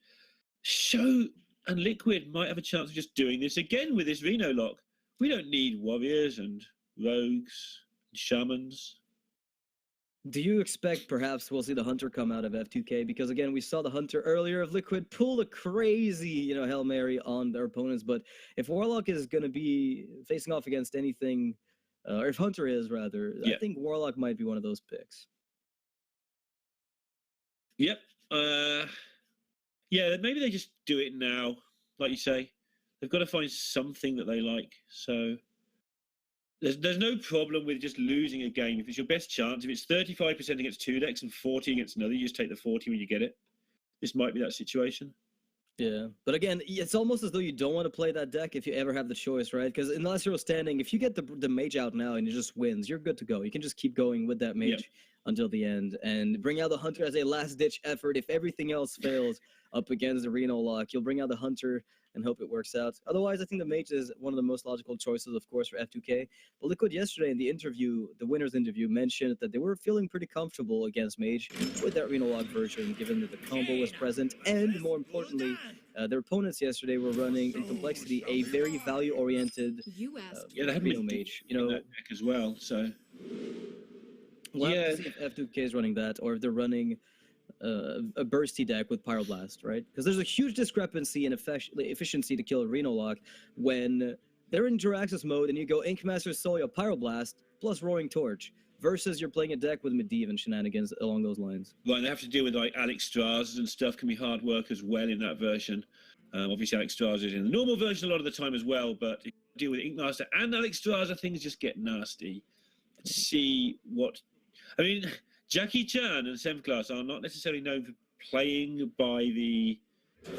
Sjow and Liquid might have a chance of just doing this again with this Reno lock. We don't need Warriors and Rogues and Shamans. Do you expect perhaps we'll see the Hunter come out of F2K? Because again, we saw the Hunter earlier of Liquid pull a crazy, Hail Mary on their opponents. But if Warlock is going to be facing off against anything, or if Hunter is rather, I think Warlock might be one of those picks. Yep. Yeah, maybe they just do it now. Like you say, they've got to find something that they like. So there's no problem with just losing a game. If it's your best chance, if it's 35% against 2 decks and 40 against another, you just take the 40 when you get it. This might be that situation. Yeah, but again, it's almost as though you don't want to play that deck if you ever have the choice, right? Because in Last Hero Standing, if you get the Mage out now and it just wins, you're good to go. You can just keep going with that Mage until the end and bring out the Hunter as a last-ditch effort. If everything else fails up against the Reno lock, you'll bring out the Hunter and hope it works out. Otherwise, I think the Mage is one of the most logical choices, of course, for F2K. But Liquid yesterday in the interview, the winner's interview, mentioned that they were feeling pretty comfortable against Mage with that Reno lock version, given that the combo was present, and more importantly, their opponents yesterday were running in Complexity a very value-oriented they have Reno Mage, that deck as well. So we'll have to see if F2K is running that, or if they're running a bursty deck with Pyroblast, right? Because there's a huge discrepancy in efficiency to kill a Reno lock when they're in Jiraxis mode and you go Inkmaster, Soya, Pyroblast plus Roaring Torch versus you're playing a deck with Medivh and shenanigans along those lines. Right, they have to deal with like Alliestrasza and stuff. Can be hard work as well in that version. Obviously, Alliestrasza is in the normal version a lot of the time as well, but if you deal with Inkmaster and Alliestrasza, things just get nasty. Let's see what... I mean, J4ckiechan and Senfglas are not necessarily known for playing by the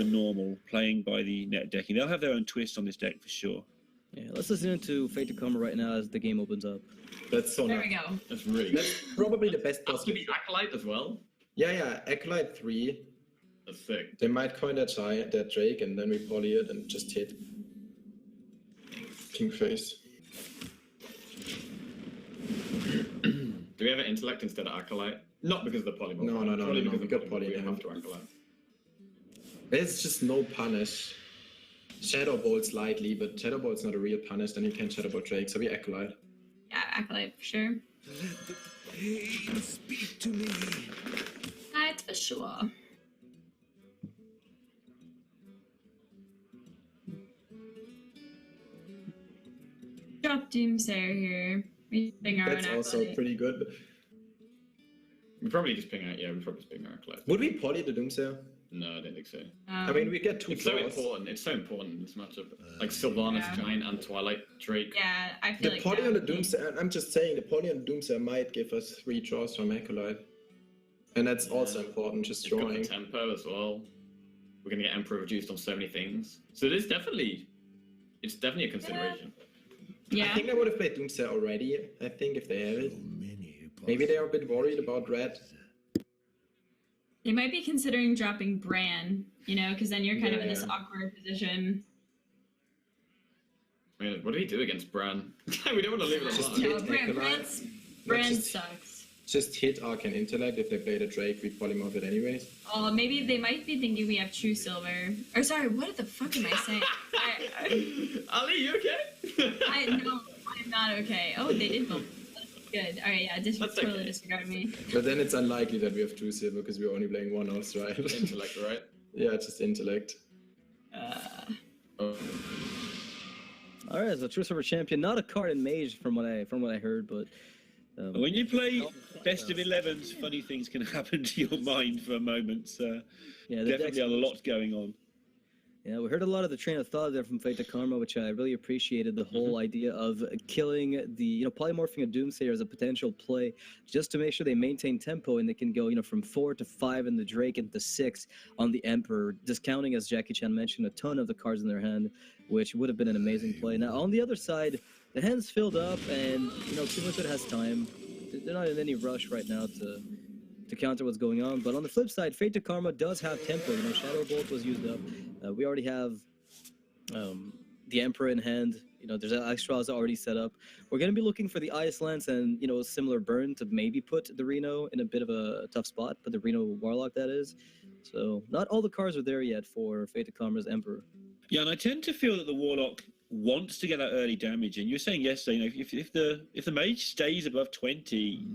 normal, playing by the net decking. They'll have their own twist on this deck for sure. Yeah, let's listen to Fade2Karma right now as the game opens up. That's so There we go. That's really good. That's probably the best That's possible. gonna be Acolyte as well. Yeah, Acolyte 3. That's sick. They might coin that Drake and then we poly it and just hit. King face. Do we have an Intellect instead of Acolyte? Not because of the polymorph. No, Probably because we of got poly we in have hand. to Acolyte. There's just no punish. Shadow Bolt slightly, but Shadow Bolt's not a real punish, then you can Shadow Bolt Drake, so we Acolyte. Yeah, Acolyte for sure. Pain, speak to me. That's for sure. Drop Doomsayer here. We ping our That's own also acolyte. pretty good. We probably just ping out. Yeah, we probably just ping out collect. Would we poly the Doomsayer? No, I don't think so. I mean, we get 2 It's so draws. important. It's so important in this matchup. Like Sylvanas Yeah. Giant and Twilight Drake. Yeah, I feel The like poly that on the would be- Doomsayer, I'm just saying, the poly on the Doomsayer might give us 3 draws from Acolyte. And that's also important, just It's got the drawing. tempo as well. We're gonna get Emperor reduced on so many things. So it's definitely a consideration. I Yeah. think I would have played Doomsayer already, I think, if they have it. Maybe they are a bit worried about red. They might be considering dropping Bran, you know, because then you're kind of in this Yeah. awkward position. I mean, what do we do against Bran? We don't want to leave it Just alone. hit No, Acolyte. Bran just- sucks. Just hit Arcane Intellect. If they play the Drake, we polymorph it anyways. Oh, maybe they might be thinking we have True Silver. Or sorry, what the fuck am I saying? Ali, you okay? No, I'm not okay. Oh, they did both. That's good. All right, yeah, That's totally okay. disregard me. But then it's unlikely that we have True Silver because we're only playing one house, right? Intellect, right? Yeah, just Intellect. Oh. All right, so True Silver Champion, not a card in Mage from what I heard, but When you play best of 11s, funny things can happen to your mind for a moment. So yeah, the definitely a lot going on. Yeah, we heard a lot of the train of thought there from Fade2Karma, which I really appreciated. The whole idea of killing the, polymorphing a Doomsayer as a potential play, just to make sure they maintain tempo and they can go, from 4 to 5 in the Drake and to 6 on the Emperor, discounting, as Jackie Chan mentioned, a ton of the cards in their hand, which would have been an amazing play. Now, on the other side, the hand's filled up, and Team Liquid has time. They're not in any rush right now to counter what's going on. But on the flip side, Fade2Karma does have tempo. Shadow Bolt was used up. We already have the Emperor in hand. There's Alliestrasza already set up. We're going to be looking for the Ice Lance and, a similar burn to maybe put the Reno in a bit of a tough spot, but the Reno Warlock, that is. So not all the cards are there yet for Fade2Karma's Emperor. Yeah, and I tend to feel that the Warlock wants to get that early damage. And you were saying yesterday, if the Mage stays above 20,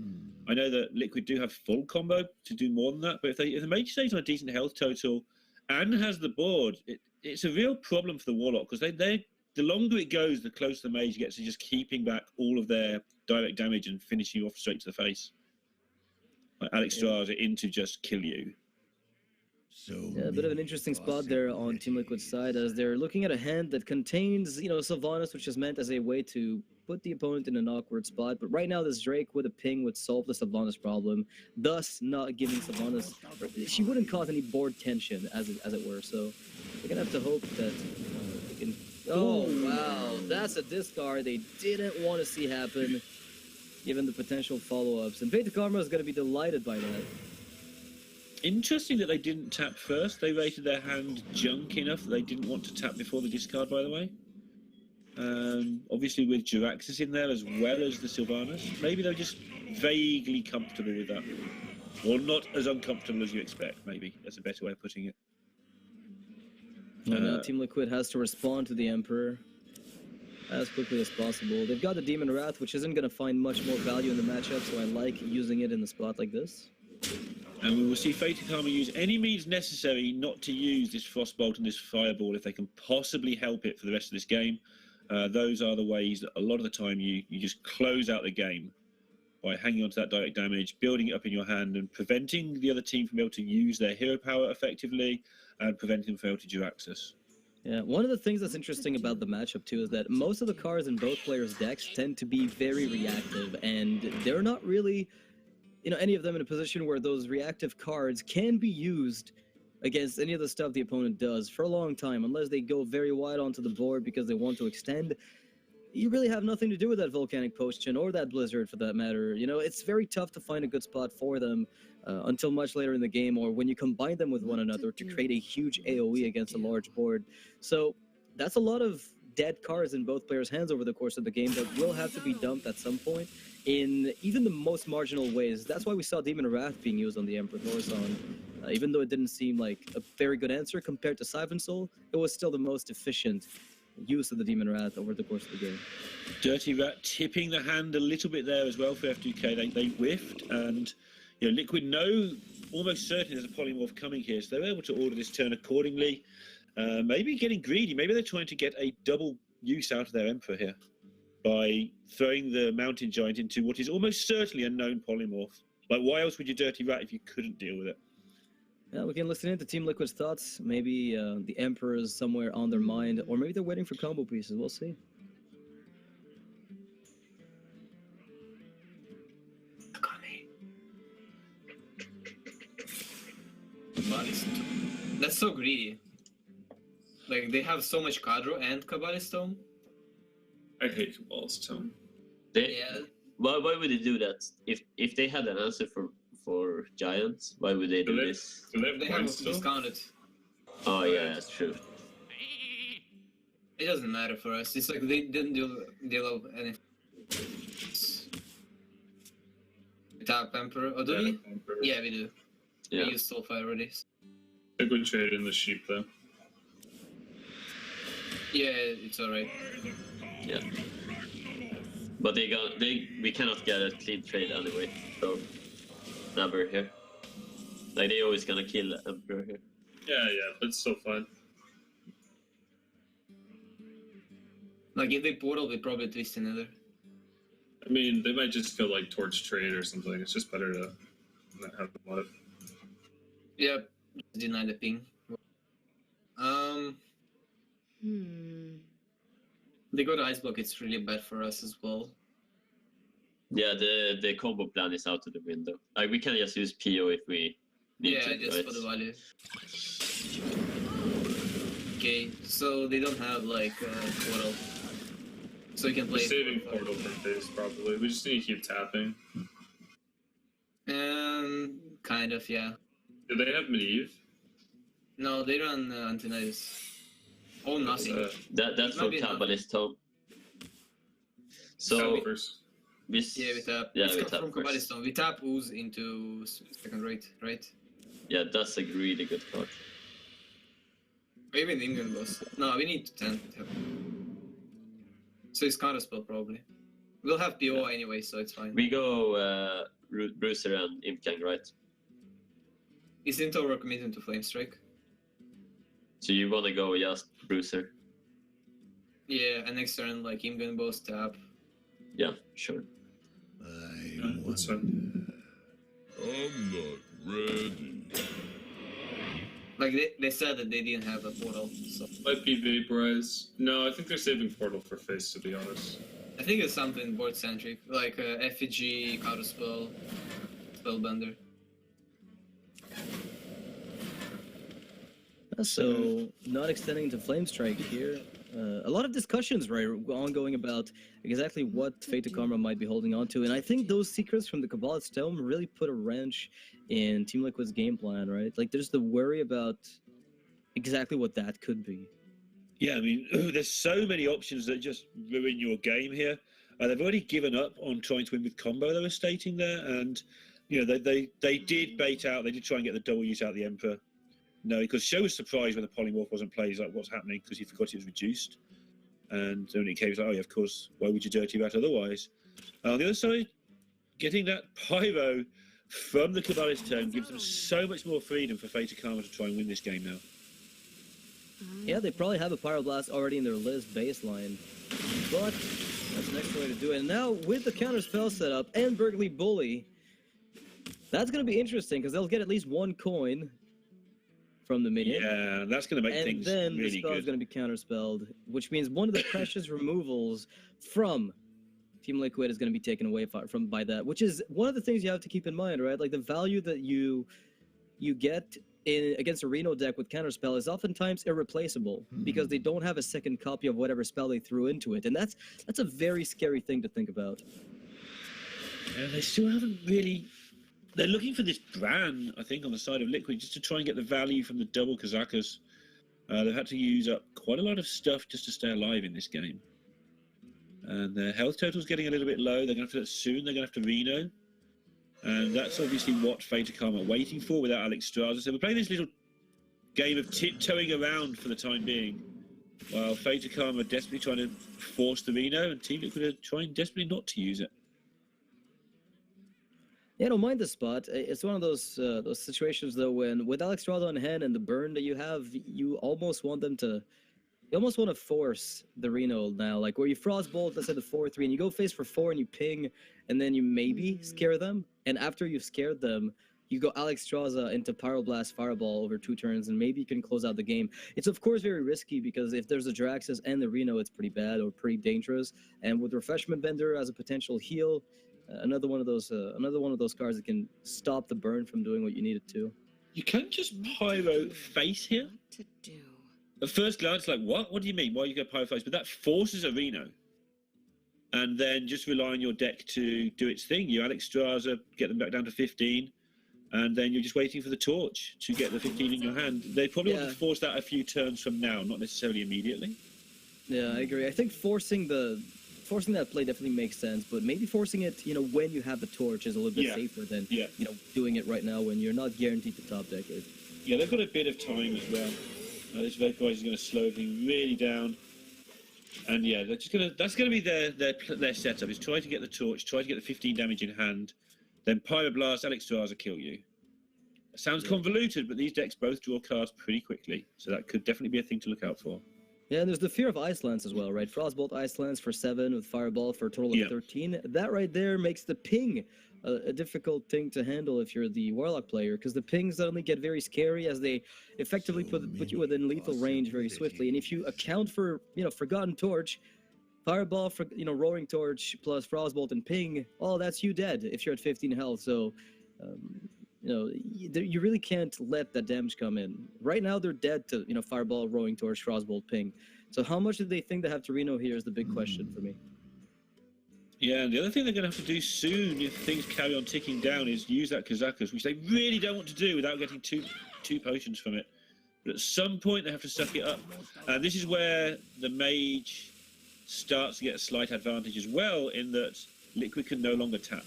I know that Liquid do have full combo to do more than that, but if the Mage stays on a decent health total and has the board, it's a real problem for the Warlock, because the longer it goes, the closer the Mage gets to just keeping back all of their direct damage and finishing you off straight to the face. Like Alliestrasza into just kill you. Yeah, a bit of an interesting spot there on Team Liquid's side, as they're looking at a hand that contains, Sylvanas, which is meant as a way to put the opponent in an awkward spot. But right now, this Drake with a ping would solve the Sylvanas problem, thus not giving Sylvanas, she wouldn't cause any board tension, as it were. So we're gonna have to hope that they can. Oh wow, that's a discard they didn't want to see happen, given the potential follow-ups. And Fade2Karma is gonna be delighted by that. Interesting that they didn't tap first. They rated their hand junk enough that they didn't want to tap before the discard, by the way. Obviously with Jiraxis in there as well as the Sylvanas. Maybe they're just vaguely comfortable with that. Or not as uncomfortable as you expect, maybe. That's a better way of putting it. Now Team Liquid has to respond to the Emperor as quickly as possible. They've got the Demon Wrath, which isn't going to find much more value in the matchup, so I like using it in a spot like this. And we will see Fade2Karma use any means necessary not to use this Frostbolt and this Fireball if they can possibly help it for the rest of this game. Those are the ways that a lot of the time you just close out the game by hanging on to that direct damage, building it up in your hand, and preventing the other team from being able to use their hero power effectively, and preventing them from able to Jiraxis. Yeah, one of the things that's interesting about the matchup too is that most of the cards in both players' decks tend to be very reactive, and they're not really, any of them in a position where those reactive cards can be used against any of the stuff the opponent does for a long time, unless they go very wide onto the board because they want to extend. You really have nothing to do with that Volcanic Potion or that Blizzard for that matter. It's very tough to find a good spot for them until much later in the game, or when you combine them with one another to create a huge AoE against a large board. So that's a lot of dead cards in both players' hands over the course of the game that will have to be dumped at some point in even the most marginal ways. That's why we saw Demon Wrath being used on the Emperor Thorazon. Even though it didn't seem like a very good answer compared to Siphon Soul, it was still the most efficient use of the Demon Wrath over the course of the game. Dirty Rat tipping the hand a little bit there as well for F2K. They whiffed, and Liquid know almost certainly there's a polymorph coming here, so they're able to order this turn accordingly. Maybe getting greedy. Maybe they're trying to get a double use out of their Emperor here by throwing the Mountain Giant into what is almost certainly a known polymorph. Like, why else would you Dirty Rat if you couldn't deal with it? Yeah, we can listen into Team Liquid's thoughts. Maybe the Emperor is somewhere on their mind, or maybe they're waiting for combo pieces. We'll see. That's so greedy. Like, they have so much Cadro and Kabbalist Tome. I hate Kabbalist Tome. Yeah. Why would they do that? If they had an answer for Giants, why would they do this? Do they have They points have discounted. Oh yeah, that's true. It doesn't matter for us. It's like they didn't deal of anything. We tap Emperor. Oh, do we? Emperor. Yeah, we do. Yeah. We used Soulfire already. I would trade in the sheep though. Yeah, it's alright. Yeah. But we cannot get a clean trade anyway. So Emperor here. Like, they always gonna kill Emperor here. Yeah, but it's still fine. Like, if they portal, they probably twist another. I mean, they might just go like Torch Trade or something. It's just better to not have them on it. Yep. Deny the ping. They go to Ice Block, it's really bad for us as well. Yeah, the combo plan is out of the window. Like, we can just use PO if we need Yeah, to, just right? for the value. Okay, so they don't have like portal. So you can We're play. saving Portal for face, probably. We just need to keep tapping. Kind of, yeah. Do they have Medivh? No, they run Antonidas. Oh, nothing. That's for Maybe not. Kabbalist Tome. So Calibers. Yeah, we tap. Yeah, It's we got tap from first. Kabbalist Tome. We tap Ooze into second rate, right? Yeah, that's a really good card. Or even England boss. No, we need to 10. So it's counter spell probably. We'll have PO anyway, so it's fine. We go Bruiser and Imkang, right? Is Intower committed to Flame Strike? So you wanna go just Bruiser? Yeah, and next turn like Imgun boss tap. Yeah, sure. That's fine. I'm not ready. Like they said that they didn't have a portal, so Might be Vaporize. No, I think they're saving Portal for face, to be honest. I think it's something board centric, like effigy, counter spell, spellbender. So, not extending to Flame Strike here. A lot of discussions, right, ongoing about exactly what Fade2Karma might be holding on to, and I think those secrets from the Kabbalist Tome really put a wrench in Team Liquid's game plan, right? Like, there's the worry about exactly what that could be. Yeah, I mean, there's so many options that just ruin your game here. They've already given up on trying to win with combo, they were stating there, and they did bait out. They did try and get the double use out of the Emperor. No, because Sjow was surprised when the polymorph wasn't played. He's like, what's happening? Because he forgot it was reduced. And when it came, he was like, oh yeah, of course, why would you Dirty Rat otherwise? On the other side, getting that Pyro from the Kabbalist Tome gives them so much more freedom for Fade2Karma to try and win this game now. Yeah, they probably have a Pyroblast already in their list baseline, but that's an extra way to do it. And now, with the counter spell setup and Burgley Bully, that's going to be interesting, because they'll get at least one coin from the minion. Yeah, that's going to make things really good. And then the spell is going to be counterspelled, which means one of the precious removals from Team Liquid is going to be taken away by that, which is one of the things you have to keep in mind, right? Like, the value that you get against a Reno deck with counterspell is oftentimes irreplaceable because they don't have a second copy of whatever spell they threw into it, and that's a very scary thing to think about. Yeah, they still haven't really. They're looking for this Bran, I think, on the side of Liquid, just to try and get the value from the double Kazakas. They've had to use up quite a lot of stuff just to stay alive in this game. And their health total's getting a little bit low. They're going to have to do that soon. They're going to have to Reno. And that's obviously what Fade2Karma are waiting for without Alliestrasza. So we're playing this little game of tiptoeing around for the time being. While Fade2Karma are desperately trying to force the Reno, and Team Liquid are trying desperately not to use it. Yeah, I don't mind the spot. It's one of those situations though when with Alliestrasza on hand and the burn that you have, you almost want them to. You almost want to force the Reno now, like where you Frostbolt, let's say the 4-3, and you go face for 4 and you ping, and then you maybe scare them, and after you've scared them, you go Alliestrasza into Pyroblast Fireball over 2 turns, and maybe you can close out the game. It's of course very risky because if there's a Draxus and the Reno, it's pretty bad or pretty dangerous, and with Refreshment Bender as a potential heal, another one of those cards that can stop the burn from doing what you need it to. You can't just Pyro face here. To do. At first glance, like, what? What do you mean? Why you go Pyro face? But that forces a Reno. And then just rely on your deck to do its thing. You Alliestrasza, get them back down to 15, and then you're just waiting for the torch to get the 15 in your hand. They probably want to force that a few turns from now, not necessarily immediately. Yeah, I agree. I think forcing that play definitely makes sense, but maybe forcing it, when you have the torch is a little bit safer than, doing it right now when you're not guaranteed the top deck. Yeah, they've got a bit of time as well. This Vaporizer is going to slow everything really down. And yeah, that's going to be their setup, is try to get the torch, try to get the 15 damage in hand, then Pyroblast, Alliestrasza kill you. It sounds convoluted, but these decks both draw cards pretty quickly, so that could definitely be a thing to look out for. Yeah, and there's the fear of Ice Lance as well, right? Frostbolt Ice Lance for 7 with Fireball for a total of 13. That right there makes the ping a difficult thing to handle if you're the Warlock player, because the pings suddenly get very scary as they effectively put you within lethal range very swiftly. And if you account for, Forgotten Torch, Fireball, Roaring Torch plus Frostbolt and ping, that's you dead if you're at 15 health. So, you really can't let that damage come in. Right now, they're dead to, Fireball, Roaring Torch, Frostbolt, ping. So how much do they think they have to Reno here is the big question for me. Yeah, and the other thing they're going to have to do soon, if things carry on ticking down, is use that Kazakus, which they really don't want to do without getting two potions from it. But at some point, they have to suck it up. And this is where the Mage starts to get a slight advantage as well, in that Liquid can no longer tap.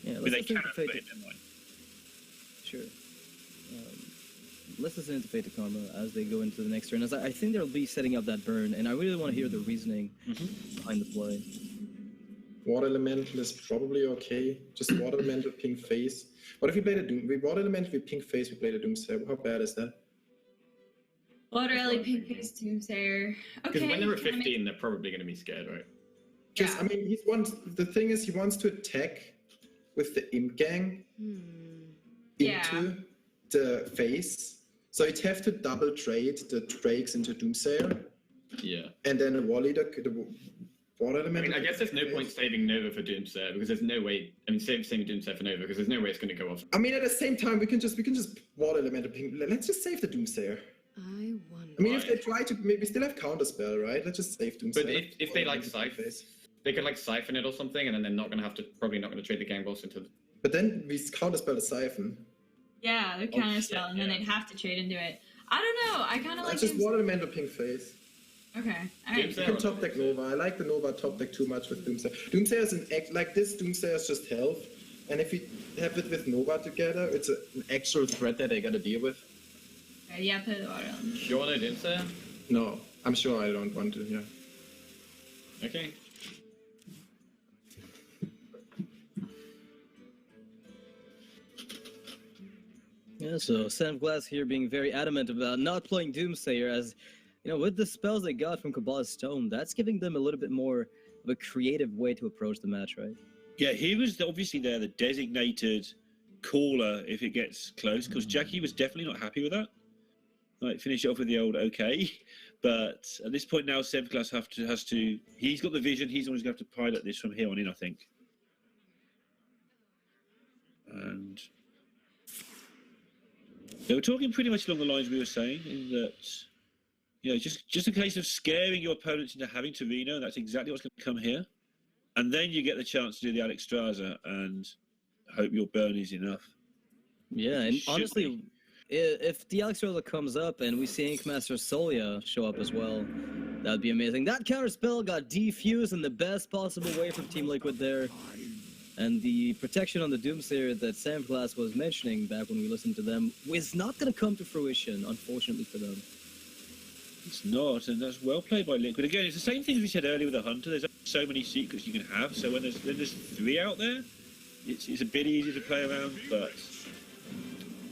Yeah, but they can, but never mind. Sure. Let's listen to Fade2Karma as they go into the next turn. As I think they'll be setting up that burn, and I really want to hear the reasoning behind the play. Water Elemental is probably okay. Just Water Elemental, ping face. What if we played a Doom? We Water Elemental, we ping face, we played a Doomsayer. How bad is that? Water Ellie, pink face, Doomsayer. Okay. Because when they're at 15, they're probably going to be scared, right? Because, I mean, the thing is, he wants to attack with the Imp Gang into the face. So he'd have to double trade the Drakes into Doomsayer. Yeah. And then a War Leader, the Water Elemental. I guess there's no point saving Nova for Doomsayer, because there's no way. Saving Doomsayer for Nova, because there's no way it's going to go off. I mean, at the same time, we can just Water Elemental ping. Let's just save the Doomsayer. I wonder. I mean, if they try to, maybe still have Counterspell, right? Let's just save Doomsayer. But if they siphon, they could siphon it or something, and then they're not going to have to, probably not going to trade the Gang Boss into. But then we Counterspell the Siphon. Yeah, the Counterspell, and then they'd have to trade into it. I don't know. I kind of like. Let's just Water Elemental ping face. Okay. You can top deck Nova. I like the Nova top deck too much with Doomsayer. Doomsayer is like this. Doomsayer is just health, and if we have it with Nova together, it's an actual threat that they gotta deal with. Okay, yeah, put the water on. You want to Doomsayer? No, I'm sure I don't want to. Yeah. Okay. Yeah, so Senfglas here being very adamant about not playing Doomsayer, as with the spells they got from Kabbalah's Stone, that's giving them a little bit more of a creative way to approach the match, right? Yeah, he was obviously there, the designated caller if it gets close, because Jackie was definitely not happy with that. Like, finish it off with the old okay. But at this point now, Senfglas has to. He's got the vision. He's the one who's going to have to pilot this from here on in, I think. And they were talking pretty much along the lines we were saying, in that, just a case of scaring your opponents into having to Reno, and that's exactly what's going to come here. And then you get the chance to do the Alliestrasza and hope your burn is enough. Yeah, and honestly, if the Alliestrasza comes up and we see Inkmaster Solia show up as well, that'd be amazing. That counterspell got defused in the best possible way from Team Liquid there. And the protection on the Doomsayer that Senfglas was mentioning back when we listened to them is not going to come to fruition, unfortunately for them. It's not, and that's well played by Liquid. Again, it's the same thing as we said earlier with the Hunter. There's so many secrets you can have, so when there's 3 out there, it's a bit easier to play around, but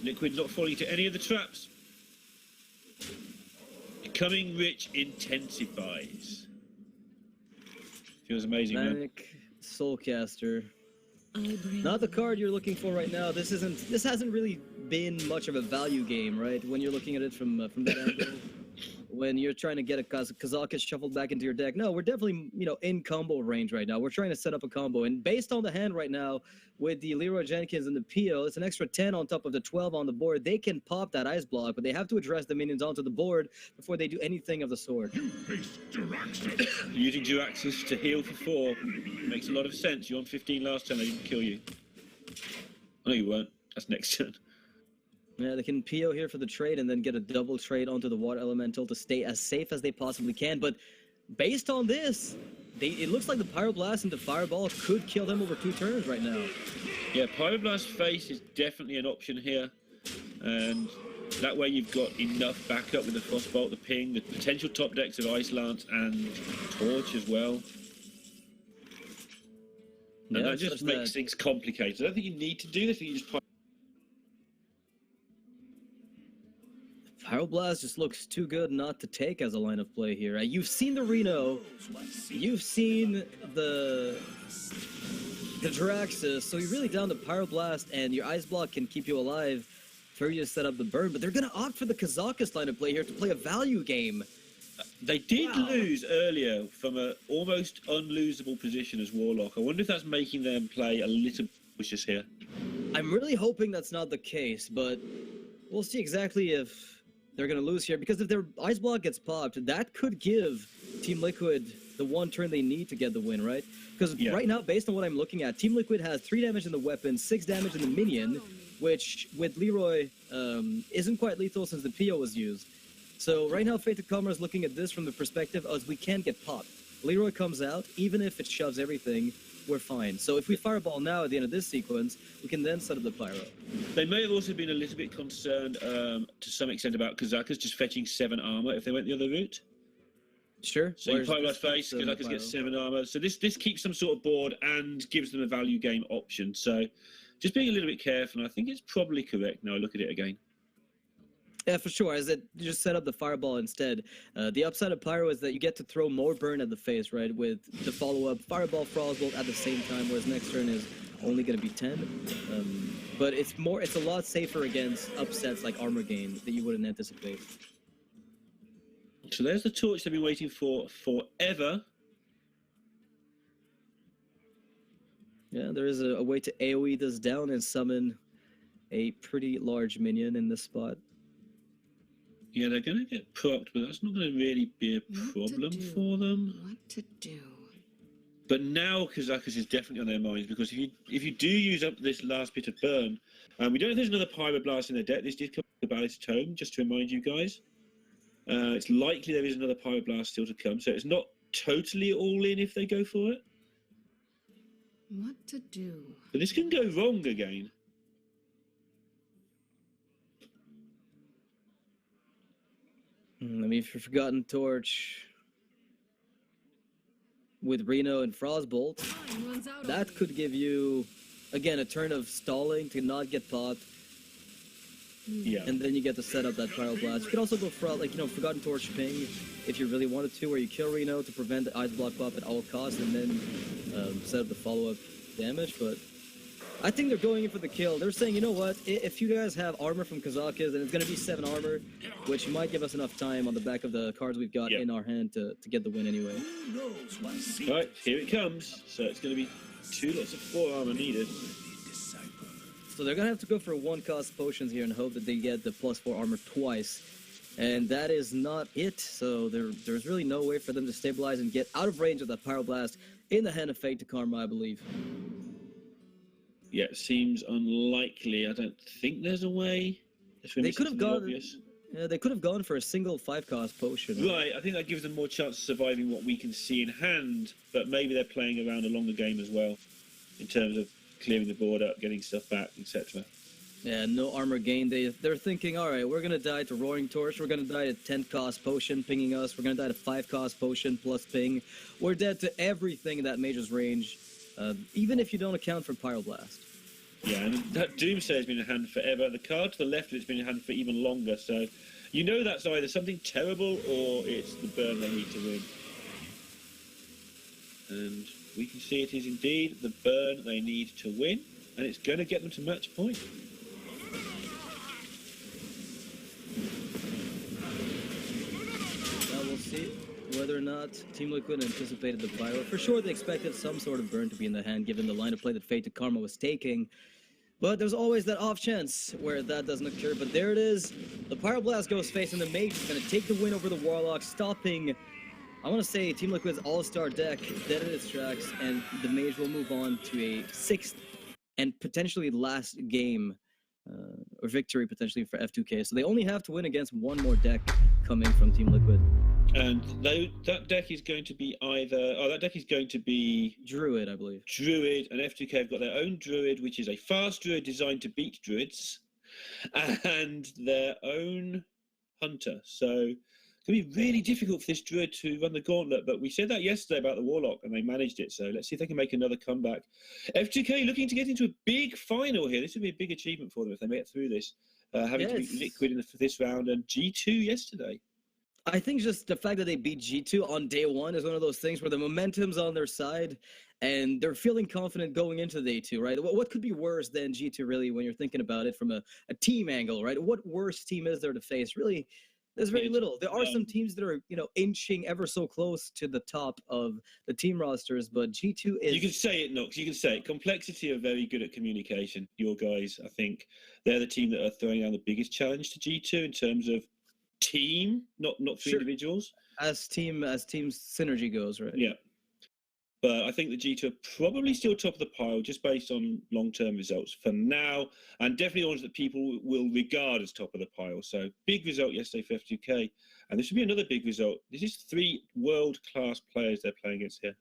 Liquid not falling into any of the traps. Becoming rich intensifies. Feels amazing, man. Manic Soulcaster. Not the card you're looking for right now. This hasn't really been much of a value game, right? When you're looking at it from that angle. When you're trying to get a Kazakhstan shuffled back into your deck. No, we're definitely, in combo range right now. We're trying to set up a combo. And based on the hand right now, with the Leroy Jenkins and the PO, it's an extra 10 on top of the 12 on the board. They can pop that ice block, but they have to address the minions onto the board before they do anything of the sort. Using Jiraxis to heal for 4 makes a lot of sense. You won 15 last time, they didn't kill you. Oh, no, you weren't. That's next turn. Yeah, they can PO here for the trade and then get a double trade onto the Water Elemental to stay as safe as they possibly can. But based on this, it looks like the Pyroblast into Fireball could kill them over 2 turns right now. Yeah, Pyroblast face is definitely an option here. And that way you've got enough backup with the Frostbolt, the Ping, the potential top decks of Ice Lance and Torch as well. And that just makes things complicated. I don't think you need to do this, I think you just Pyroblast just looks too good not to take as a line of play here. You've seen the Reno, you've seen the Jiraxis, so you're really down to Pyroblast, and your Ice Block can keep you alive for you to set up the burn, but they're going to opt for the Kazakhstan line of play here to play a value game. They did lose earlier from an almost unlosable position as Warlock. I wonder if that's making them play a little cautious here. I'm really hoping that's not the case, but we'll see exactly if they're going to lose here, because if their Ice Block gets popped, that could give Team Liquid the 1 turn they need to get the win, right? Because right now, based on what I'm looking at, Team Liquid has 3 damage in the weapon, 6 damage in the minion, which with Leroy isn't quite lethal since the PO was used. So right now, Fade2Karma is looking at this from the perspective of we can't get popped. Leroy comes out, even if it shoves everything, we're fine. So if we Fireball now at the end of this sequence, we can then set up the Pyro. They may have also been a little bit concerned to some extent about Kazakhstan just fetching 7 armor if they went the other route. Sure. So you Pyroblast face, Kazakhstan gets 7 armor. So this keeps them sort of bored and gives them a value game option. So just being a little bit careful, and I think it's probably correct now I look at it again. Yeah, for sure. As it just set up the Fireball instead. The upside of Pyro is that you get to throw more burn at the face, right? With the follow-up Fireball, Frostbolt at the same time, whereas next turn is only going to be 10. But it's a lot safer against upsets like armor gain that you wouldn't anticipate. So there's the torch they've been waiting for forever. Yeah, there is a way to AoE this down and summon a pretty large minion in this spot. Yeah, they're going to get propped, but that's not going to really be a problem for them. What to do? But now Kazakhstan is definitely on their minds, because if you do use up this last bit of burn, we don't know if there's another Pyroblast in their deck. This did come from the Ballast Tome, just to remind you guys. It's likely there is another Pyroblast still to come, so it's not totally all in if they go for it. What to do? But this can go wrong again. I mean, if you've forgotten Torch with Reno and Frostbolt, that could give you, again, a turn of stalling to not get popped. Yeah. And then you get to set up that Pyroblast. You could also go for, Forgotten Torch Ping if you really wanted to, where you kill Reno to prevent the Ice Block pop at all costs and then set up the follow-up damage. But I think they're going in for the kill. They're saying, you know what, if you guys have armor from Kazakhstan, then it's going to be 7 armor, which might give us enough time on the back of the cards we've got in our hand to get the win anyway. Right, here it comes. So it's going to be 2 lots of 4 armor needed. So they're going to have to go for 1-cost potions here and hope that they get the +4 armor twice. And that is not it. So there's really no way for them to stabilize and get out of range of that Pyroblast in the hand of Fade2Karma, I believe. Yeah, it seems unlikely. I don't think there's a way. They could have gone. Yeah, they could have gone for a single 5-cost potion. Right, I think that gives them more chance of surviving what we can see in hand. But maybe they're playing around a longer game as well, in terms of clearing the board up, getting stuff back, etc. Yeah, no armor gain. They're thinking, all right, we're gonna die to Roaring Torch, we're gonna die to 10-cost potion pinging us, we're gonna die to 5-cost potion plus ping. We're dead to everything in that Mage's range, even if you don't account for Pyroblast. Yeah, and that Doomsayer has been in hand forever. The card to the left of it's been in hand for even longer, so you know that's either something terrible or it's the burn they need to win. And we can see it is indeed the burn they need to win, and it's going to get them to match point. Now we'll see whether or not Team Liquid anticipated the Pyro. For sure, they expected some sort of burn to be in the hand, given the line of play that Fade2Karma was taking. But there's always that off chance where that doesn't occur. But there it is. The Pyroblast goes face, and the Mage is going to take the win over the Warlock, stopping, I want to say, Team Liquid's all-star deck dead in its tracks, and the Mage will move on to a 6th and potentially last game, or victory potentially for F2K. So they only have to win against one more deck coming from Team Liquid. And that deck is going to be that deck is going to be Druid, I believe. Druid, and F2K have got their own Druid, which is a fast Druid designed to beat Druids, and their own Hunter. So it's going to be really difficult for this Druid to run the gauntlet, but we said that yesterday about the Warlock, and they managed it, so let's see if they can make another comeback. F2K looking to get into a big final here. This would be a big achievement for them if they make it through this, having to beat Liquid for this round, and G2 yesterday. I think just the fact that they beat G2 on day one is one of those things where the momentum's on their side and they're feeling confident going into day two, right? What could be worse than G2 really when you're thinking about it from a team angle, right? What worse team is there to face? Really, there's very little. There are some teams that are, inching ever so close to the top of the team rosters, but G2 is... You can say it, Nox. You can say it. Complexity are very good at communication. Your guys, I think, they're the team that are throwing down the biggest challenge to G2 in terms of team, not for individuals. As team synergy goes, right? Yeah. But I think the G2 are probably still top of the pile just based on long-term results for now, and definitely ones that people will regard as top of the pile. So big result yesterday for F2K, and this should be another big result. This is 3 world-class players they're playing against here.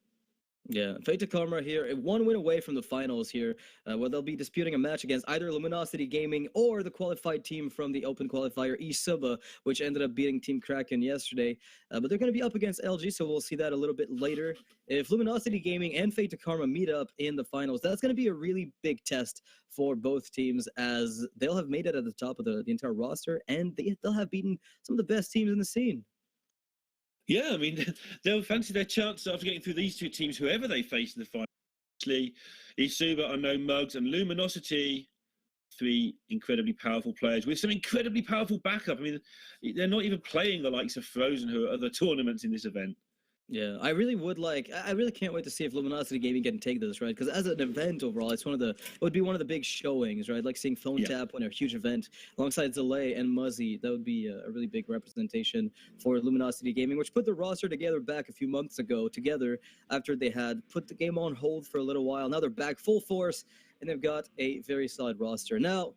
Yeah, Fade2Karma here, 1 win away from the finals here, where they'll be disputing a match against either Luminosity Gaming or the qualified team from the open qualifier, eSuba, which ended up beating Team Kraken yesterday. But they're going to be up against LG, so we'll see that a little bit later. If Luminosity Gaming and Fade2Karma meet up in the finals, that's going to be a really big test for both teams, as they'll have made it at the top of the entire roster, and they'll have beaten some of the best teams in the scene. Yeah, I mean, they'll fancy their chances after getting through these 2 teams, whoever they face in the final. Obviously, eSuba are no mugs, and Luminosity, 3 incredibly powerful players with some incredibly powerful backup. I mean, they're not even playing the likes of Frozen, who are other tournaments in this event. Yeah, I really can't wait to see if Luminosity Gaming can take this, right? Because as an event overall, it would be one of the big showings, right? Like seeing Phone Tap win a huge event alongside Zalay and Muzzy. That would be a really big representation for Luminosity Gaming, which put the roster together back a few months ago, after they had put the game on hold for a little while. Now they're back full force, and they've got a very solid roster. Now,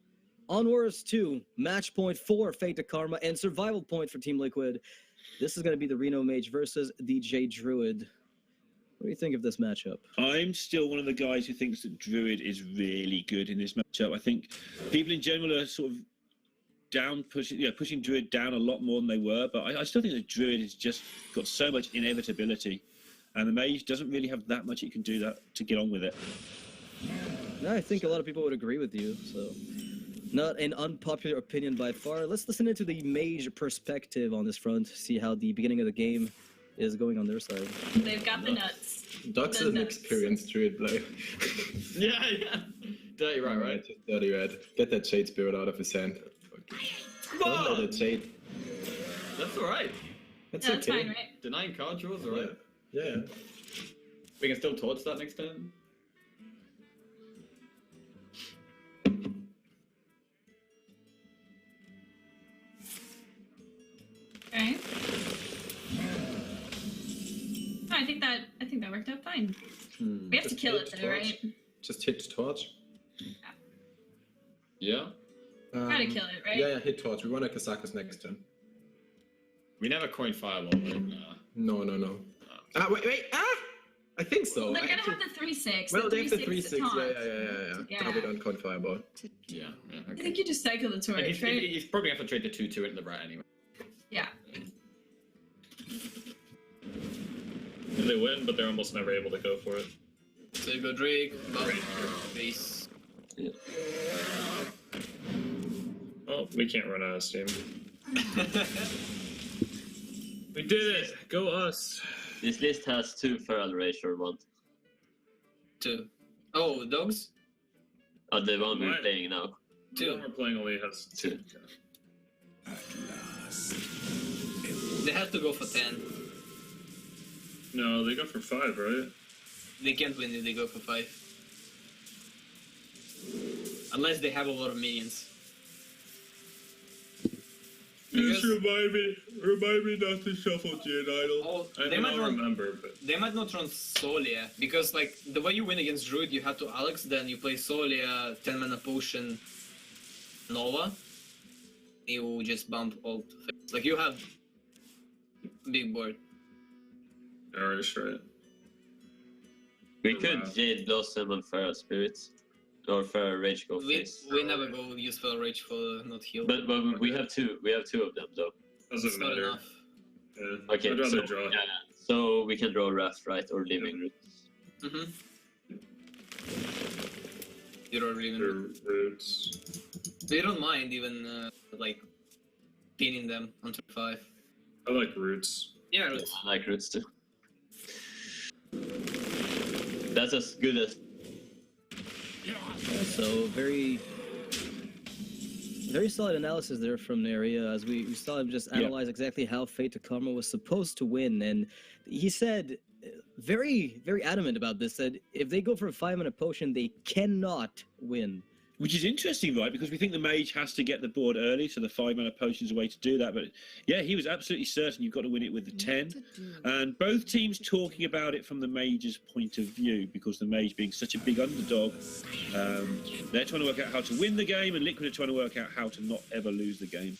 onwards to match point for Fade2Karma and survival point for Team Liquid. This is going to be the Reno Mage versus the J Druid. What do you think of this matchup? I'm still one of the guys who thinks that Druid is really good in this matchup. I think people in general are sort of pushing Druid down a lot more than they were, but I still think that Druid has just got so much inevitability, and the Mage doesn't really have that much it can do to get on with it. No, I think a lot of people would agree with you, so... Not an unpopular opinion by far. Let's listen into the Mage perspective on this front, see how the beginning of the game is going on their side. They've got the nuts. Docs is an experienced Druid player. Yeah. Dirty red, right? Just dirty red. Get that Shade Spirit out of his hand. Don't let it Shade. That's alright. That's That's okay. fine, right? Denying card draws, alright. Yeah. We can still torch that next turn. Okay. I think that worked out fine. We have to kill it though, right? Just hit torch. Yeah. Try to kill it, right? Yeah, hit torch. We want a Kazakus next turn. We never coin fireball, right? No. Ah, wait! Ah! I think so. They're gonna have the 3/6. Well, they have the 3/6 3/6. taunt. Yeah. Now we don't count fireball. Yeah. I Okay. think you just cycle the And torch, he's, right? he's probably have to trade the 2/2 into the rat anyway. Yeah. And they win, but they're almost never able to go for it. So you go Drake, base. Oh, we can't run out of steam. We did it! Go us! This list has 2 Feral Rage or 1. 2. Oh, dogs? Oh, the one we're Mine- playing now. The 2. one we're playing only has 2. They have to go for 10. No, they go for 5, right? They can't win if they go for 5. Unless they have a lot of minions. Just Because- remind me not to shuffle Jade Idol. Oh, I they might don't run. remember, but They might not run Solia because, like, the way you win against Druid, you have to Alex, then you play Solia, 10 mana potion, Nova. You just bump all things. Like, you have big board. Irish, right? We could Jade Blossom and Feral Spirits. Or Feral Rage go face. We never go use Fell Rage for not heal. But we have 2. We have 2 of them though. Doesn't It's not matter. enough. Yeah. Okay, I'd rather so, draw. yeah, so we can draw Wrath, right? Or Living Root. Mm-hmm. You don't even. Their roots. They don't mind even like pinning them onto 5. I like roots. Yeah, I roots. like Roots too. That's as good as So very solid analysis there from Neirea, as we saw him just analyze exactly how Fade2Karma was supposed to win, and he said very adamant about this, that if they go for a 5-mana potion, they cannot win. Which is interesting, right? Because we think the mage has to get the board early, so the 5-mana potion's a way to do that. But yeah, he was absolutely certain you've got to win it with the 10. And both teams talking about it from the mage's point of view, because the mage being such a big underdog, they're trying to work out how to win the game, and Liquid are trying to work out how to not ever lose the game.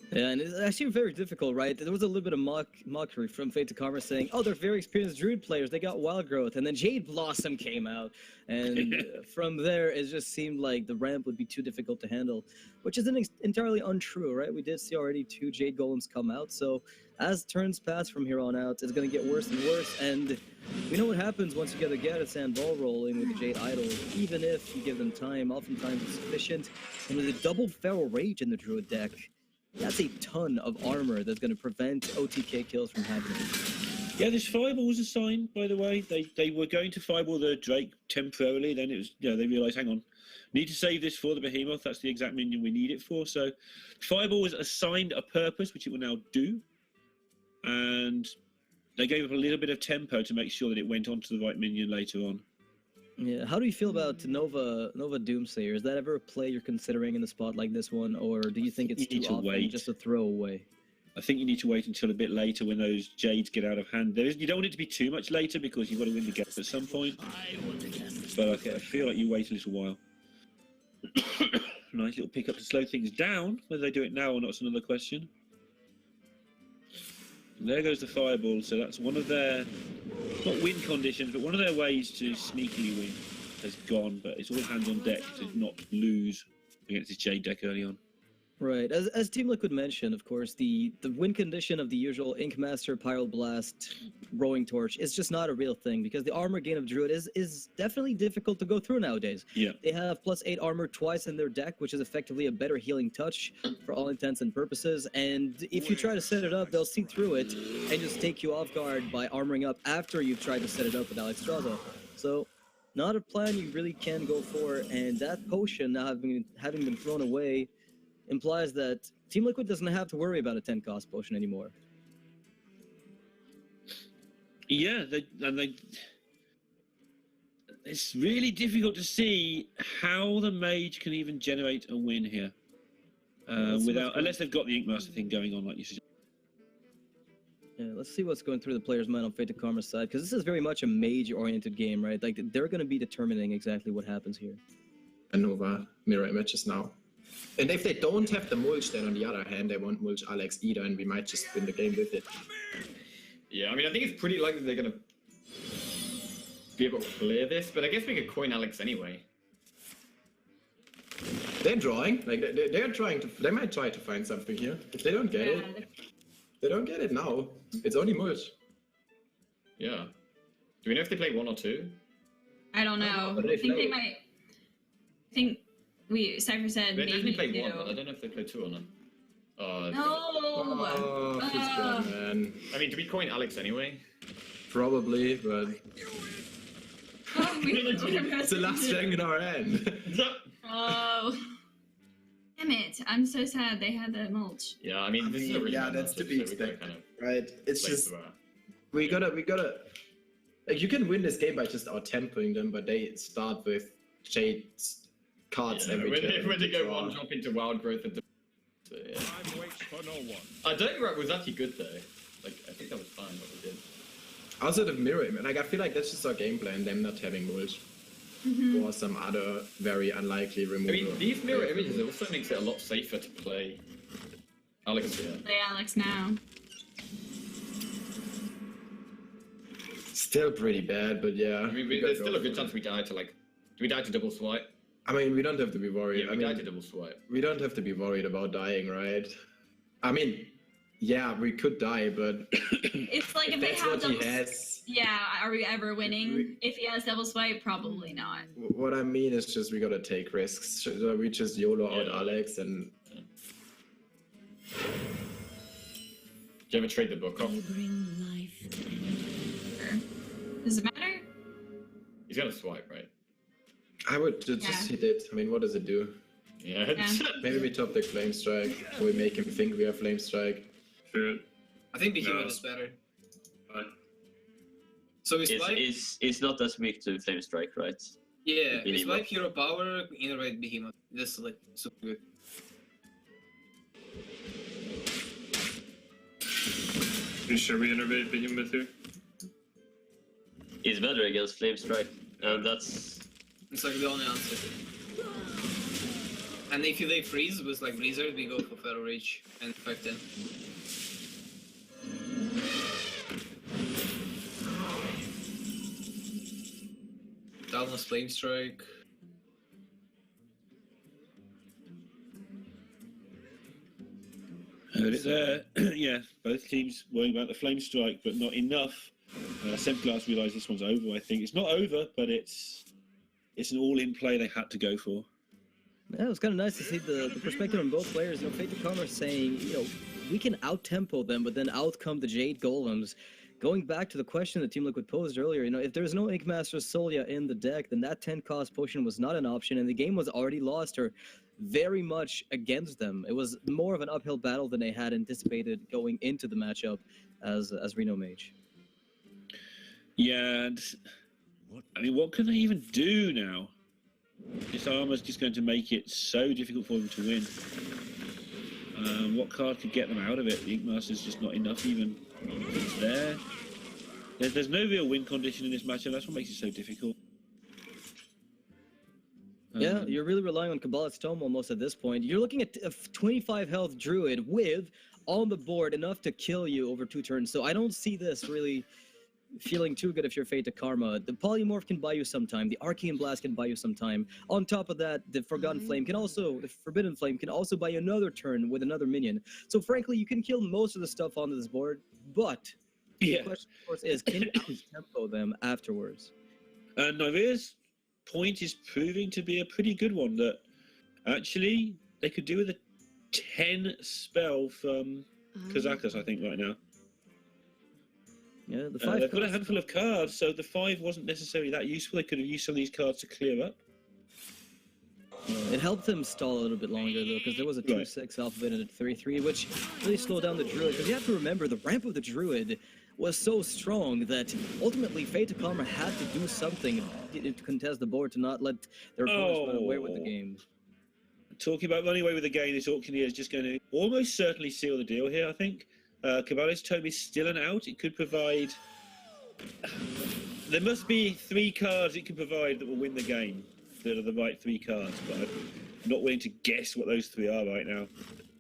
Yeah, and it's actually very difficult, right? There was a little bit of mockery from Fade2Karma saying, oh, they're very experienced Druid players, they got Wild Growth, and then Jade Blossom came out, and from there, it just seemed like the ramp would be too difficult to handle, which isn't entirely untrue, right? We did see already 2 Jade Golems come out, so as turns pass from here on out, it's going to get worse and worse, and we know what happens once you get the Gaddis ball rolling with the Jade Idol. Even if you give them time, oftentimes it's sufficient, and with a double Feral Rage in the Druid deck, that's a ton of armor that's going to prevent OTK kills from happening. Yeah, this fireball was a sign, by the way. They were going to fireball the Drake temporarily, then it was, you know, they realised, hang on, need to save this for the Behemoth, that's the exact minion we need it for. So fireball was assigned a purpose, which it will now do. And they gave up a little bit of tempo to make sure that it went on to the right minion later on. Yeah, how do you feel about Nova Doomsayer? Is that ever a play you're considering in a spot like this one, or do you think it's too often just a throwaway? I think you need to wait until a bit later when those Jades get out of hand. You don't want it to be too much later because you've got to win the game at some point. But I feel like you wait a little while. Nice little pickup to slow things down. Whether they do it now or not is another question. And there goes the fireball, so that's one of their, not win conditions, but one of their ways to sneakily win has gone, but it's all hands on deck to not lose against this Jade deck early on. Right, as Team Liquid mentioned, of course, the win condition of the usual Inkmaster, Pyroblast, Rowing Torch is just not a real thing, because the armor gain of Druid is definitely difficult to go through nowadays. Yeah. They have +8 armor twice in their deck, which is effectively a better healing touch for all intents and purposes, and if you try to set it up, they'll see through it and just take you off guard by armoring up after you've tried to set it up with Alliestrasza. So, not a plan you really can go for, and that potion now having been thrown away implies that Team Liquid doesn't have to worry about a 10-cost potion anymore. Yeah, it's really difficult to see how the mage can even generate a win here, unless they've got the Inkmaster thing going on, like you said. Yeah, let's see what's going through the player's mind on Fade2Karma's side, because this is very much a mage-oriented game, right? Like, they're going to be determining exactly what happens here. And Nova mirror images now. And if they don't have the mulch, then on the other hand, they won't mulch Alex either, and we might just win the game with it. Yeah, I mean, I think it's pretty likely they're going to be able to clear this, but I guess we could coin Alex anyway. They're drawing. Like they're trying to. They might try to find something here. If they don't get it, they don't get it now. It's only mulch. Yeah. Do we know if they play 1 or 2? I don't know. But I think they float. might. I think Cypher said They maybe definitely play 1, 2. but I don't know if they play 2 or not. No. Oh, it's gone, man. I mean, do we coin Alex anyway? Probably, but Oh, it's the last string in our hand. Oh. Damn it. I'm so sad they had that mulch. Yeah, I mean, this is a really bad that's to matchup, be so we gotta expected, kind of right? It's play just through our- we gotta. Like you can win this game by just out-tempoing them, but they start with Jade's cards Yeah, every when turn. they to go draw. one drop into wild growth and so, yeah. I don't think it was actually good though. Like I think that was fine what we did. Also the mirror, like I feel like that's just our game plan, them not having mulch. Or some other very unlikely I removal. mean, these mirror images also makes it a lot safer to play Alex here. Play Alex now. Still pretty bad, but yeah. I mean, we there's gotta still go a good for chance we die to like. Do we die to double swipe? I mean, we don't have to be worried. Yeah, I we die to mean, double swipe. we don't have to be worried about dying, right? I mean, yeah, we could die, but It's like if they that's have what he double. has. Yeah, are we ever winning? If he has double swipe, probably not. What I mean is just we gotta take risks. So we just YOLO out Yeah. Alex and Do you ever trade the book off? You bring life to anything. Does it matter? He's gonna swipe, right? I would just Yeah. hit it. I mean, what does it do? Yeah. Yeah. Maybe we top the Flame Strike, or we make him think we have Flame Strike. Sure. I think the No. human is better. Fine. So it's like It's not as weak to Flame Strike, right? yeah, it's Behemoth. like hero power, innervate behemoth. This is like super good. You sure we innervate Behemoth here? It's better against Flame Strike, and that's It's like the only answer. And if they freeze with like Blizzard, we go for Feral Rage and 510. Talon's Flame Strike. Heard it there. Yeah, both teams worrying about the Flame Strike, but not enough. Senfglas realised this one's over, I think. It's not over, but it's an all-in play they had to go for. Yeah, it was kind of nice to see the perspective on both players. You know, Fade2Karma saying, you know, we can out-tempo them, but then outcome the Jade Golems. Going back to the question that Team Liquid posed earlier, you know, if there's no Ink Master Solia in the deck, then that 10-cost potion was not an option, and the game was already lost or very much against them. It was more of an uphill battle than they had anticipated going into the matchup as Reno Mage. Yeah, and I mean, what can they even do now? This armor's just going to make it so difficult for them to win. What card could get them out of it? The Ink Master's just not enough even. It's there. There's no real win condition in this matchup. That's what makes it so difficult. Yeah, you're really relying on Kabbalah's Tome almost at this point. You're looking at a 25 health Druid with, on the board, enough to kill you over 2 turns. So I don't see this really feeling too good if you're Fade2Karma. The Polymorph can buy you some time. The Arcane Blast can buy you some time. On top of that, the Forgotten Flame can also, the Forbidden Flame can also buy you another turn with another minion. So frankly, you can kill most of the stuff on this board, but Yeah. the question, of course, is can you out-tempo them afterwards? And Neirea's point is proving to be a pretty good one, that actually they could do with a 10 spell from Kazakas, I think, right now. Yeah, the 5 They've got a handful of cards, so the 5 wasn't necessarily that useful. They could have used some of these cards to clear up. It helped them stall a little bit longer, though, because there was a 2-6 alphabet and a 3-3, which really slowed down the Druid. Because you have to remember, the ramp of the Druid was so strong that ultimately Fade2Karma had to do something to contest the board to not let their opponents run away with the game. Talking about running away with the game, this auctioneer is just going to almost certainly seal the deal here, I think. Kabbalah's Tome is still an out. It could provide... There must be 3 cards it can provide that will win the game, that are the right 3 cards, but I'm not willing to guess what those 3 are right now.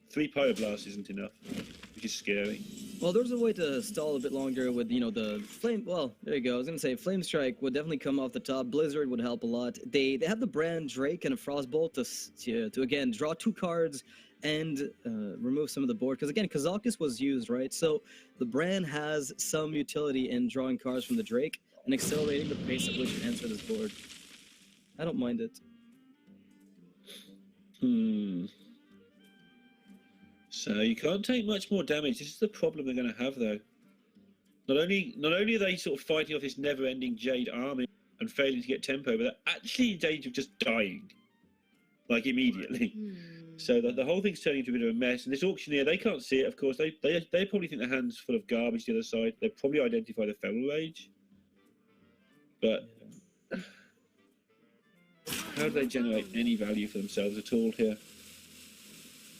3 Pyroblasts isn't enough, which is scary. Well, there's a way to stall a bit longer with, you know, the flame. Well, there you go. I was gonna say flame strike would definitely come off the top. Blizzard would help a lot. They have the brand Drake and a Frostbolt to again draw 2 cards and remove some of the board. Because again, Kazakis was used, right? So the brand has some utility in drawing cards from the Drake and accelerating the pace at which you answer this board. I don't mind it. So you can't take much more damage. This is the problem they're going to have, though. Not only are they sort of fighting off this never-ending Jade army and failing to get tempo, but they're actually in danger of just dying, like immediately. So the whole thing's turning into a bit of a mess. And this auctioneer, they can't see it, of course. They probably think their hand's full of garbage the other side. They probably identify the Feral Rage. But how do they generate any value for themselves at all here?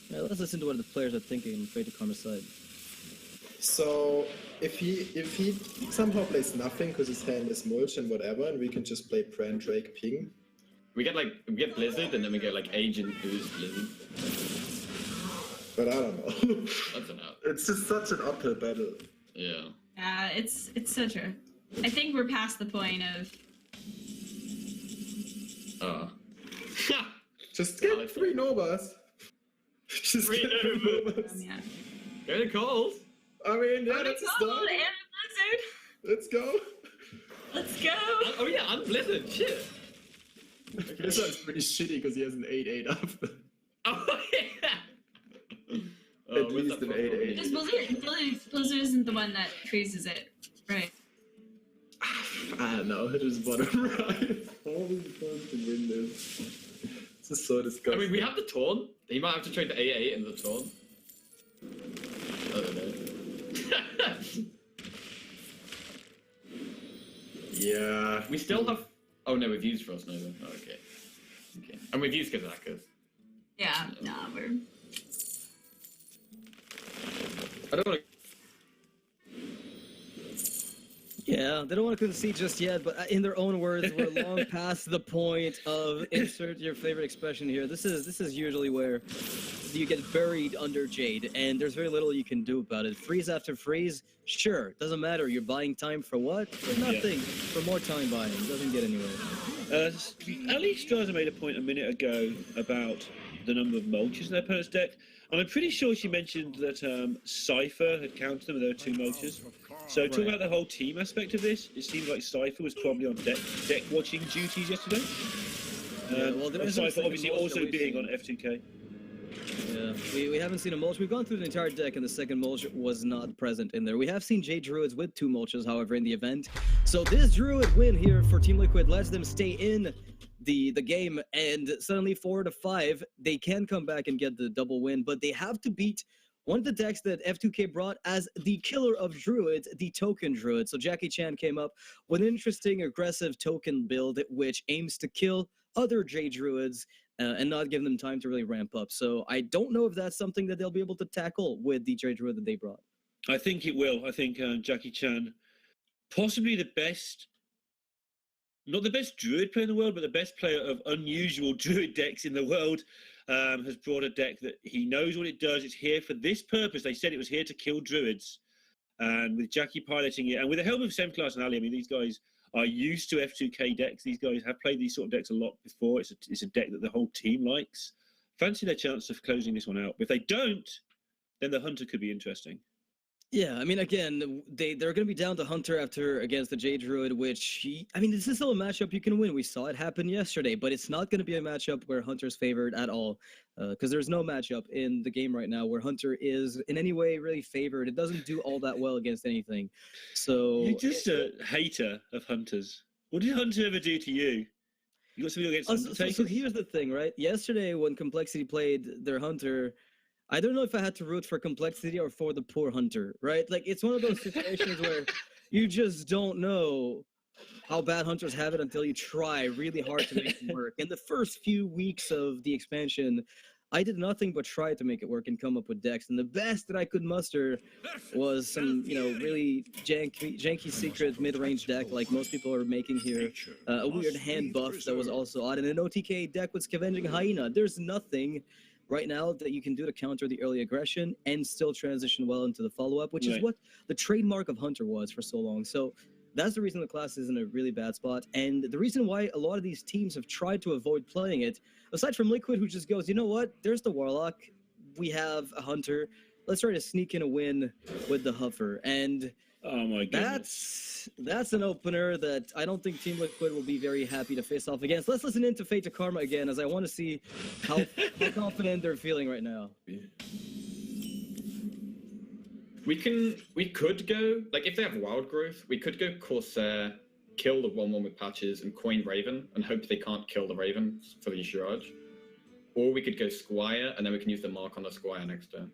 Yeah, let's listen to what the players are thinking on Fade2Karma's side. So if he somehow plays nothing because his hand is mulch and whatever, and we can just play Brand Drake Ping. We get Blizzard, and then we get like Agent Boost Blizzard. But I don't know. That's an out. It's just such an uphill battle. Yeah. It's such a. I think we're past the point of. Just get 3 Novas. Just Three get 3 Novas. Yeah. Get it cold. I mean, yeah, that's a Cold start. and Blizzard. Let's go. Let's go. Oh yeah, and Blizzard. Shit. This one's pretty shitty because he has an 8/8 up. Oh yeah. At least an 8/8. Just Blizzard isn't the one that freezes it, right? I don't know. It was bottom right. Always supposed to win this. This is so disgusting. I mean, we have the Taunt. He might have to trade the 8/8 and the Taunt. I don't know. Yeah. We still have. Oh no, we've used Frost Nova. Oh, okay. Okay. And we've used Kazakas. Yeah. Nah, we're. I don't want to. Yeah, they don't want to concede just yet, but in their own words, we're long past the point of insert your favorite expression here. This is usually where you get buried under Jade, and there's very little you can do about it. Freeze after freeze, sure, doesn't matter. You're buying time for what? For nothing. For more time buying. Doesn't get anywhere. Alliestrasza made a point a minute ago about the number of mulches in their opponent's deck, and I'm pretty sure she mentioned that Cypher had counted them and there were 2 mulches. So talking about the whole team aspect of this, it seems like Cypher was probably on deck watching duties yesterday. Well, and Cypher obviously also being on F2K. Yeah, we haven't seen a mulch. We've gone through the entire deck, and the second mulch was not present in there. We have seen Jade Druids with 2 mulches, however, in the event. So this Druid win here for Team Liquid lets them stay in the game, and suddenly 4-5, they can come back and get the double win, but they have to beat one of the decks that F2K brought as the killer of Druids, the Token Druid. So J4ckiechan came up with an interesting, aggressive token build, which aims to kill other J Druids and not give them time to really ramp up. So I don't know if that's something that they'll be able to tackle with the J Druid that they brought. I think it will. I think J4ckiechan, possibly the best, not the best Druid player in the world, but the best player of unusual Druid decks in the world, has brought a deck that he knows what it does. It's here for this purpose. They said it was here to kill Druids. And with Jackie piloting it, and with the help of Senfglas and Ali, I mean, these guys are used to F2K decks. These guys have played these sort of decks a lot before. It's a deck that the whole team likes. Fancy their chance of closing this one out. If they don't, then the Hunter could be interesting. Yeah, I mean, again, they're going to be down to Hunter after against the J Druid, which, I mean, this is still a matchup you can win. We saw it happen yesterday, but it's not going to be a matchup where Hunter's favored at all, because there's no matchup in the game right now where Hunter is in any way really favored. It doesn't do all that well against anything. So you're just a hater of Hunters. What did Hunter ever do to you? You got something against Undertaker? So here's the thing, right? Yesterday when Complexity played their Hunter, I don't know if I had to root for Complexity or for the poor Hunter, right? Like, it's one of those situations where you just don't know how bad Hunters have it until you try really hard to make it work. In the first few weeks of the expansion, I did nothing but try to make it work and come up with decks. And the best that I could muster was some, really janky secret mid-range deck like most people are making here. A weird hand buff that was also odd. And an OTK deck with Scavenging Hyena. There's nothing right now that you can do to counter the early aggression and still transition well into the follow-up, which is Right. what the trademark of Hunter was for so long. So that's the reason the class is in a really bad spot, and the reason why a lot of these teams have tried to avoid playing it, aside from Liquid, who just goes, you know what, there's the Warlock, we have a Hunter, let's try to sneak in a win with the Huffer. And Oh my goodness. that's an opener that I don't think Team Liquid will be very happy to face off against. Let's listen into Fade2Karma again, as I want to see how confident they're feeling right now. We could go, like, if they have wild growth, we could go Corsair, kill the 1/1 with patches, and coin Raven, and hope they can't kill the Raven for the Shiraj. Or we could go Squire, and then we can use the mark on the Squire next turn.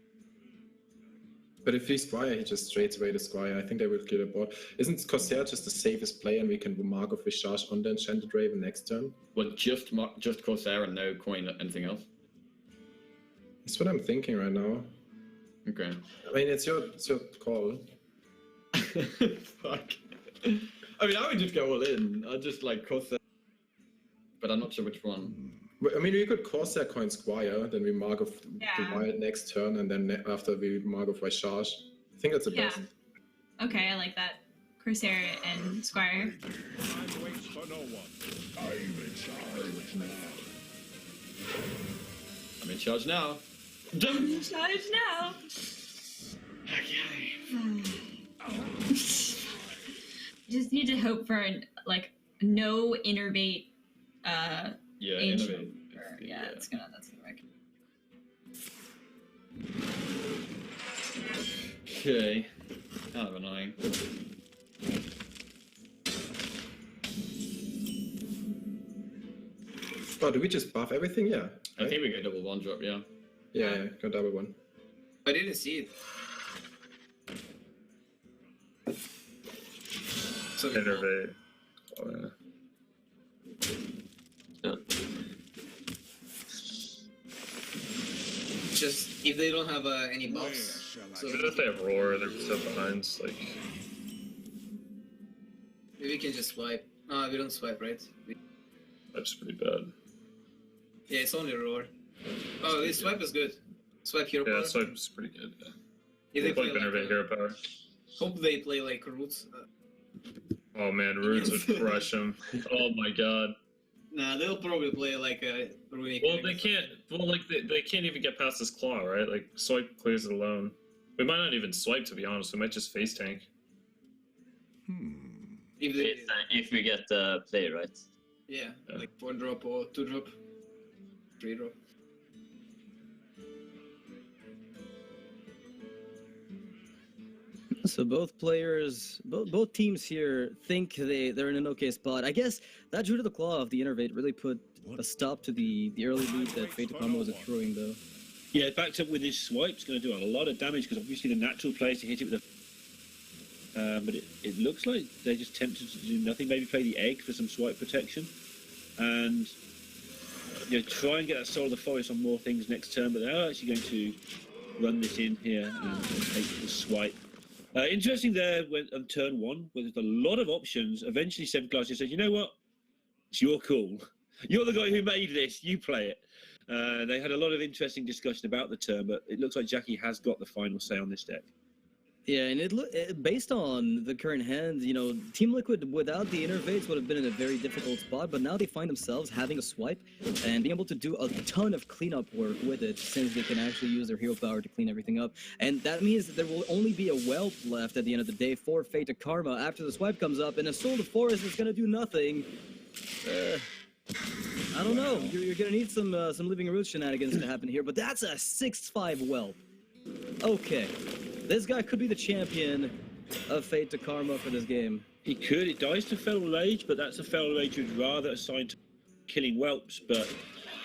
But if we Squire, he just straight away the Squire. I think they will kill the board. Isn't Corsair just the safest play, and we can mark off with Charge on the Enchanted Raven next turn? Well, just Corsair and no coin anything else. That's what I'm thinking right now. Okay. I mean, it's your call. Fuck. I mean, I would just go all in. I'd just like Corsair, but I'm not sure which one. I mean, we could Corsair coin Squire, then we mark off the Wild next turn, and then after we mark off by Charge. I think that's the best. Okay, I like that. Corsair and Squire. I'm in charge now. In charge now. Okay. Just need to hope for no innervate. Yeah, ancient. innovate. Yeah, that's gonna work. Okay. Kind of annoying. Oh, do we just buff everything? Yeah. I think we go double 1-drop, yeah. Yeah, go double 1. I didn't see it. So Innervate. Oh, yeah. just if they don't have any buffs. So Even if they have roar, they're so behind. Like, maybe we can just swipe. We don't swipe, right? that's pretty bad. Yeah, it's only roar. Oh, this swipe is good. Swipe hero Yeah, power. swipe's pretty good. Yeah. If they They play like Innervate hero power. hope they play like roots. Oh man, Roots would crush him. Oh my god. Nah, they'll probably play like a runic. Well, they can't. Well, like they can't even get past this claw, right? Like swipe clears it alone. We might not even swipe, to be honest. We might just face tank. If we get the play right. Yeah, like 4-drop or 2-drop, 3-drop. So both players, both teams here think they're in an okay spot. I guess that Druid of the Claw of the Innervate really put a stop to the early lead that Fade2Karma was accruing, though. Yeah, backed up with his swipe, it's going to do a lot of damage because obviously the natural play is to hit it with a. But it looks like they're just tempted to do nothing. Maybe play the egg for some swipe protection, and try and get that Soul of the Forest on more things next turn. But they're actually going to run this in here and take the swipe. Interesting there when on turn 1, where there's a lot of options. Eventually, Senfglas just said, "You know what? It's your call. You're the guy who made this. You play it." They had a lot of interesting discussion about the turn, but it looks like Jackie has got the final say on this deck. Yeah, and based on the current hand, Team Liquid without the Innervates would have been in a very difficult spot, but now they find themselves having a swipe and being able to do a ton of cleanup work with it, since they can actually use their hero power to clean everything up. And that means that there will only be a whelp left at the end of the day for Fade2Karma after the swipe comes up, and a Soul of the Forest is going to do nothing. I don't know. You're going to need some Living Roots shenanigans to happen here, but that's a 6-5 whelp. Okay. This guy could be the champion of Fade2Karma for this game. He could. It dies to Feral Rage, but that's a Feral Rage you'd rather assign to killing whelps. But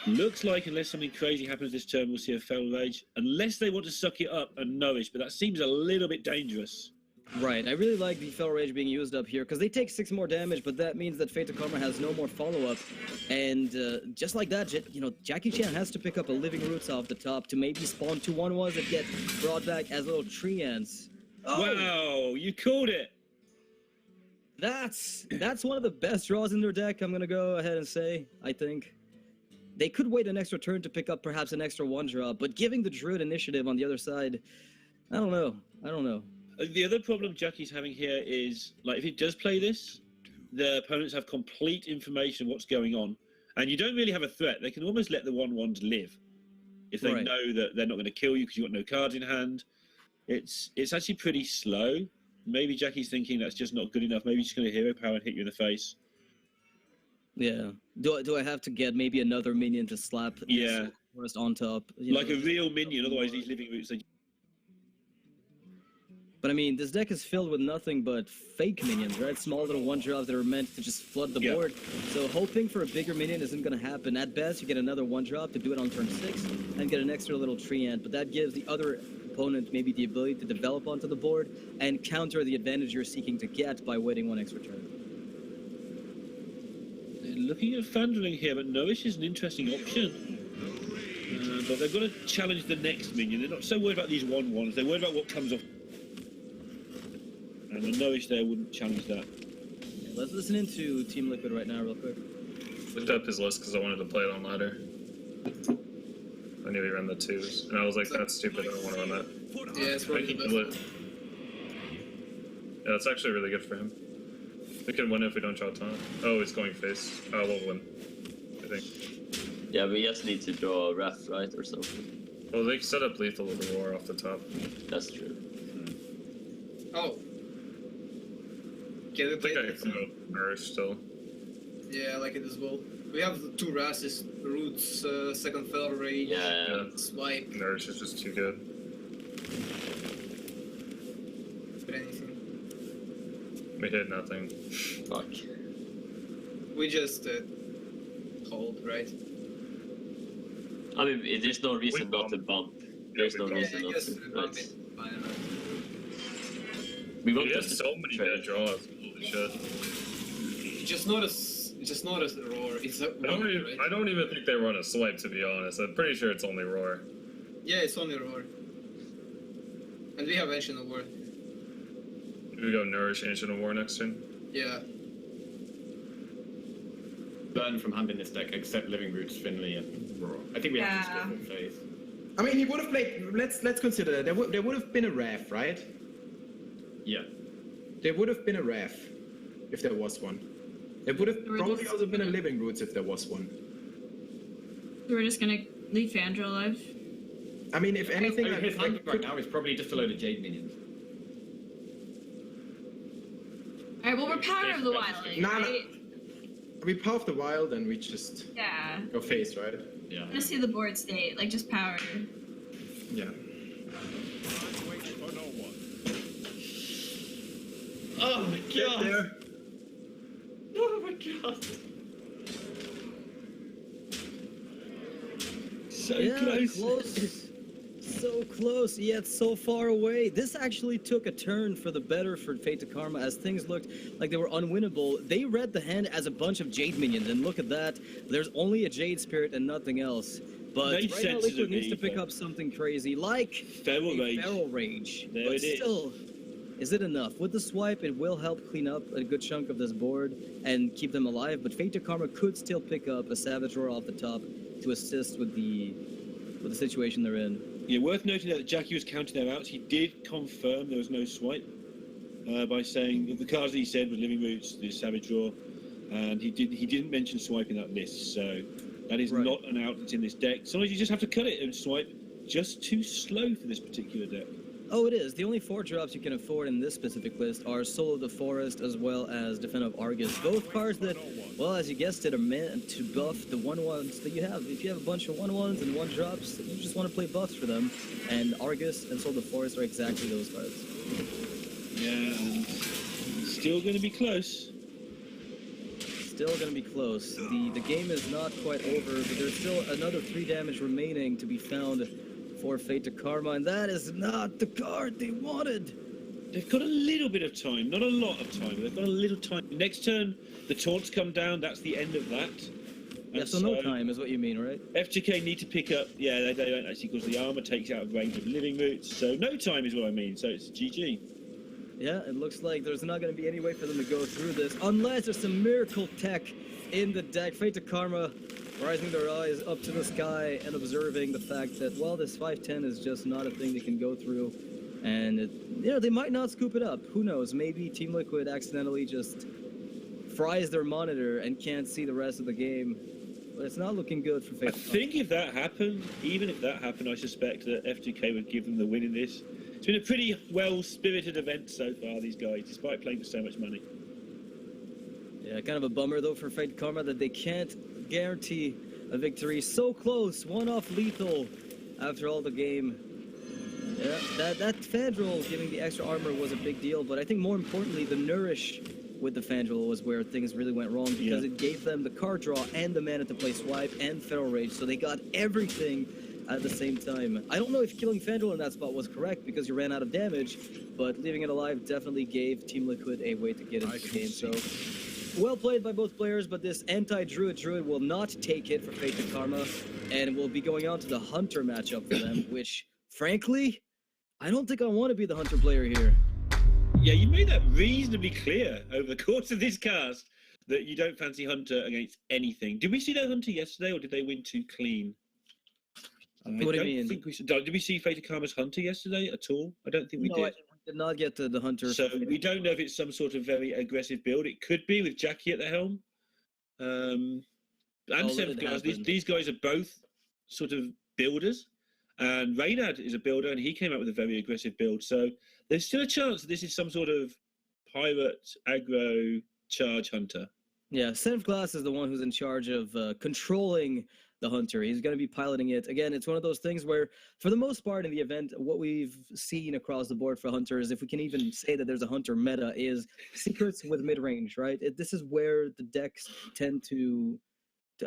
looks like unless something crazy happens this turn, we'll see a Feral Rage. Unless they want to suck it up and nourish, but that seems a little bit dangerous. Right, I really like the Feral Rage being used up here, because they take 6 more damage, but that means that Fade2Karma has no more follow-up. And just like that, Jackie Chan has to pick up a Living Roots off the top to maybe spawn 2 1-1s that get brought back as little tree ants. Oh! Wow, you called it! That's one of the best draws in their deck, I'm going to go ahead and say, I think. they could wait an extra turn to pick up perhaps an extra 1-drop, but giving the Druid initiative on the other side, I don't know. The other problem Jackie's having here is, like, if he does play this, the opponents have complete information of what's going on, and you don't really have a threat. They can almost let the 1/1s live if they know that they're not going to kill you because you've got no cards in hand. It's actually pretty slow. Maybe Jackie's thinking that's just not good enough. Maybe he's just going to hero power and hit you in the face. Yeah. Do I have to get maybe another minion to slap this forest on top? Like a real minion, otherwise these living roots... But I mean, this deck is filled with nothing but fake minions, right? Small little 1-drops that are meant to just flood the board. So hoping for a bigger minion isn't going to happen. At best, you get another 1-drop to do it on turn 6 and get an extra little tree ant. But that gives the other opponent maybe the ability to develop onto the board and counter the advantage you're seeking to get by waiting 1 extra turn. Looking at Fandling here, but Nourish is an interesting option. But they've got to challenge the next minion. They're not so worried about these 1/1s. They're worried about what comes off. And the Nourish there wouldn't challenge that. Yeah, let's listen into Team Liquid right now real quick. Looked up his list because I wanted to play it on ladder. I knew he ran the 2s, and I was like, that's stupid, I don't want to run that. Yeah, it's probably the best. Yeah, it's actually really good for him. We can win if we don't draw taunt. Oh, he's going face. Oh, we'll win, I think. Yeah, we just need to draw a Wrath, right, or something. Well, they set up lethal with the war off the top. That's true. Oh. Can we I play think I that? can go Nourish still. Yeah, I like it as well. We have the 2 Rasses, Roots, second Fell Rage, Swipe. Nourish is just too good. Anything. We hit nothing. Fuck. We just hold, right? I mean, there's no reason not to bump. There's no reason not to. Bump Right. it. Fine enough. We won't He has just so many bad draws. Holy shit. Just notice roar. It's a I don't even think they run a swipe, to be honest. I'm pretty sure it's only roar. Yeah, it's only roar. And we have Ancient of War. We go Nourish Ancient of War next turn. Yeah. Learn from hand in this deck, except Living Roots, Finley, and Raw. I think we have to skip full phase. I mean, he would have played. Let's consider that there would have been a Wrath, right? Yeah. There would have been a Wrath if there was one. There would have probably also been a Living Roots if there was one. We're just gonna leave Fandra alive. I mean, if anything, His hand right now is probably just a load of Jade minions. Alright, well, we're Power of the Wildling, right? We Power of the Wild and we just go face, right? Yeah. I just see the board state, like just power. Yeah. Oh my god! Oh my god! So close. So close, yet so far away. This actually took a turn for the better for Fade2Karma as things looked like they were unwinnable. They read the hand as a bunch of Jade minions, and look at that. There's only a Jade Spirit and nothing else. But right now, Liquid needs to pick up something crazy, like Feral Rage. There it still, is it enough? With the swipe, it will help clean up a good chunk of this board and keep them alive, but Fade2Karma could still pick up a Savage Roar off the top to assist with the situation they're in. Yeah, worth noting that Jackie was counting them out. He did confirm there was no swipe by saying that the cards that he said was Living Roots, the Savage Roar, and he didn't mention swipe in that list. So that is not an out that's in this deck. Sometimes you just have to cut it and swipe. Just too slow for this particular deck. Oh, it is. The only 4-drops you can afford in this specific list are Soul of the Forest as well as Defend of Argus. Both cards that, well, as you guessed it, are meant to buff the 1/1s that you have. If you have a bunch of 1/1s and 1-drops, you just want to play buffs for them. And Argus and Soul of the Forest are exactly those cards. Yeah, and still going to be close. Still going to be close. The game is not quite over, but there's still another 3 damage remaining to be found for Fade2Karma, and that is not the card they wanted. They've got a little bit of time, not a lot of time, but they've got a little time. Next turn, the taunts come down, that's the end of that. Yeah, so no time is what you mean, right? FGK need to pick up, they don't actually, because the armor takes out of range of Living Roots, so no time is what I mean, so it's GG. Yeah, it looks like there's not going to be any way for them to go through this, unless there's some miracle tech in the deck. Fade2Karma raising their eyes up to the sky and observing the fact that, well, this 510 is just not a thing they can go through. And, they might not scoop it up. Who knows? Maybe Team Liquid accidentally just fries their monitor and can't see the rest of the game. But it's not looking good for Fade2Karma. I think if that happened, even if that happened, I suspect that F2K would give them the win in this. It's been a pretty well-spirited event so far, these guys, despite playing for so much money. Yeah, kind of a bummer, though, for Fade2Karma that they can't guarantee a victory. So close, one off lethal after all the game. Yeah, that Fandral giving the extra armor was a big deal, but I think more importantly, the Nourish with the Fandral was where things really went wrong, because it gave them the card draw and the mana to play Swipe and Feral Rage, so they got everything at the same time. I don't know if killing Fandral in that spot was correct because you ran out of damage, but leaving it alive definitely gave Team Liquid a way to get into the game. So well played by both players, but this anti-Druid will not take it for Fade2Karma, and will be going on to the Hunter matchup for them, which, frankly, I don't think I want to be the Hunter player here. Yeah, you made that reasonably clear over the course of this cast that you don't fancy Hunter against anything. Did we see that Hunter yesterday, or did they win too clean? What do you mean? Did we see Fade2Karma's Hunter yesterday at all? I don't think we did. I did not get to the Hunter. So we don't know if it's some sort of very aggressive build. It could be with Jackie at the helm. And Senfglas, these guys are both sort of builders. And Reynad is a builder, and he came out with a very aggressive build. So there's still a chance that this is some sort of pirate aggro charge Hunter. Yeah, Senfglas is the one who's in charge of controlling the Hunter. He's going to be piloting it. Again, it's one of those things where, for the most part in the event, what we've seen across the board for Hunters, if we can even say that there's a Hunter meta, is secrets with mid-range, right? This is where the decks tend to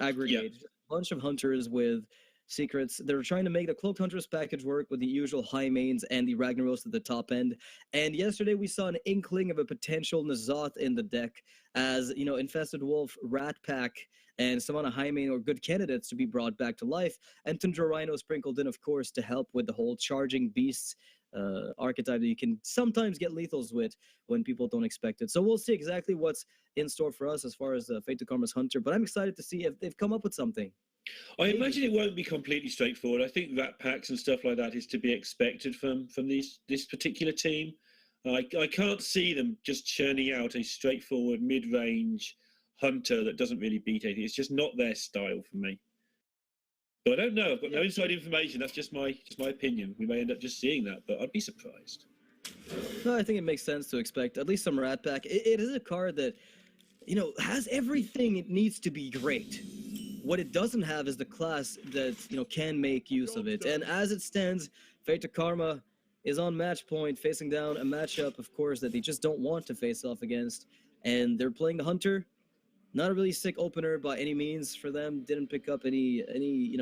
aggregate. Yeah. A bunch of Hunters with secrets. They're trying to make the Cloaked Huntress package work with the usual high mains and the Ragnaros at the top end. And yesterday we saw an inkling of a potential N'Zoth in the deck, as, Infested Wolf, Rat Pack, and some on a high main or good candidates to be brought back to life, and Tundra Rhino sprinkled in, of course, to help with the whole charging beasts archetype that you can sometimes get lethals with when people don't expect it. So we'll see exactly what's in store for us as far as Fade2Karma's Hunter, but I'm excited to see if they've come up with something. I imagine it won't be completely straightforward. I think Rat Packs and stuff like that is to be expected from this particular team. I can't see them just churning out a straightforward mid-range Hunter that doesn't really beat anything. It's just not their style for me. But I don't know. I've got no inside information. That's just my opinion. We may end up just seeing that, but I'd be surprised. No, I think it makes sense to expect at least some Rat Pack. It is a card that, has everything it needs to be great. What it doesn't have is the class that, can make use of it. And as it stands, Fade2Karma is on match point, facing down a matchup, of course, that they just don't want to face off against. And they're playing the Hunter. Not a really sick opener by any means for them. Didn't pick up any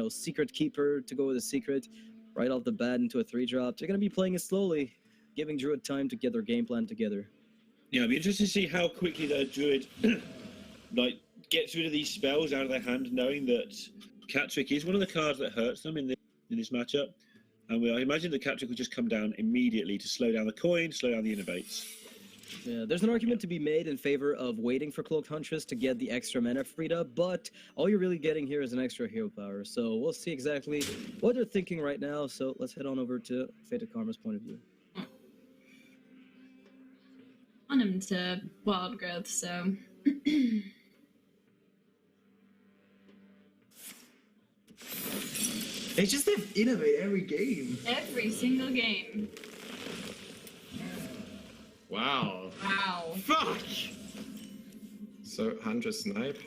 Secret Keeper to go with a secret right off the bat into a 3-drop. They're going to be playing it slowly, giving Druid time to get their game plan together. Yeah, it'd be interesting to see how quickly the Druid gets rid of these spells out of their hand, knowing that Cat Trick is one of the cards that hurts them in this matchup. And I imagine the Cat Trick will just come down immediately to slow down the coin, slow down the innovates. Yeah, there's an argument to be made in favor of waiting for Cloaked Huntress to get the extra mana freed up, but all you're really getting here is an extra hero power. So we'll see exactly what they're thinking right now. So let's head on over to Fade2Karma's point of view. I want him to wild growth, so... They just have innovate every game. Every single game. Wow. Wow. Fuck! So 100 snipe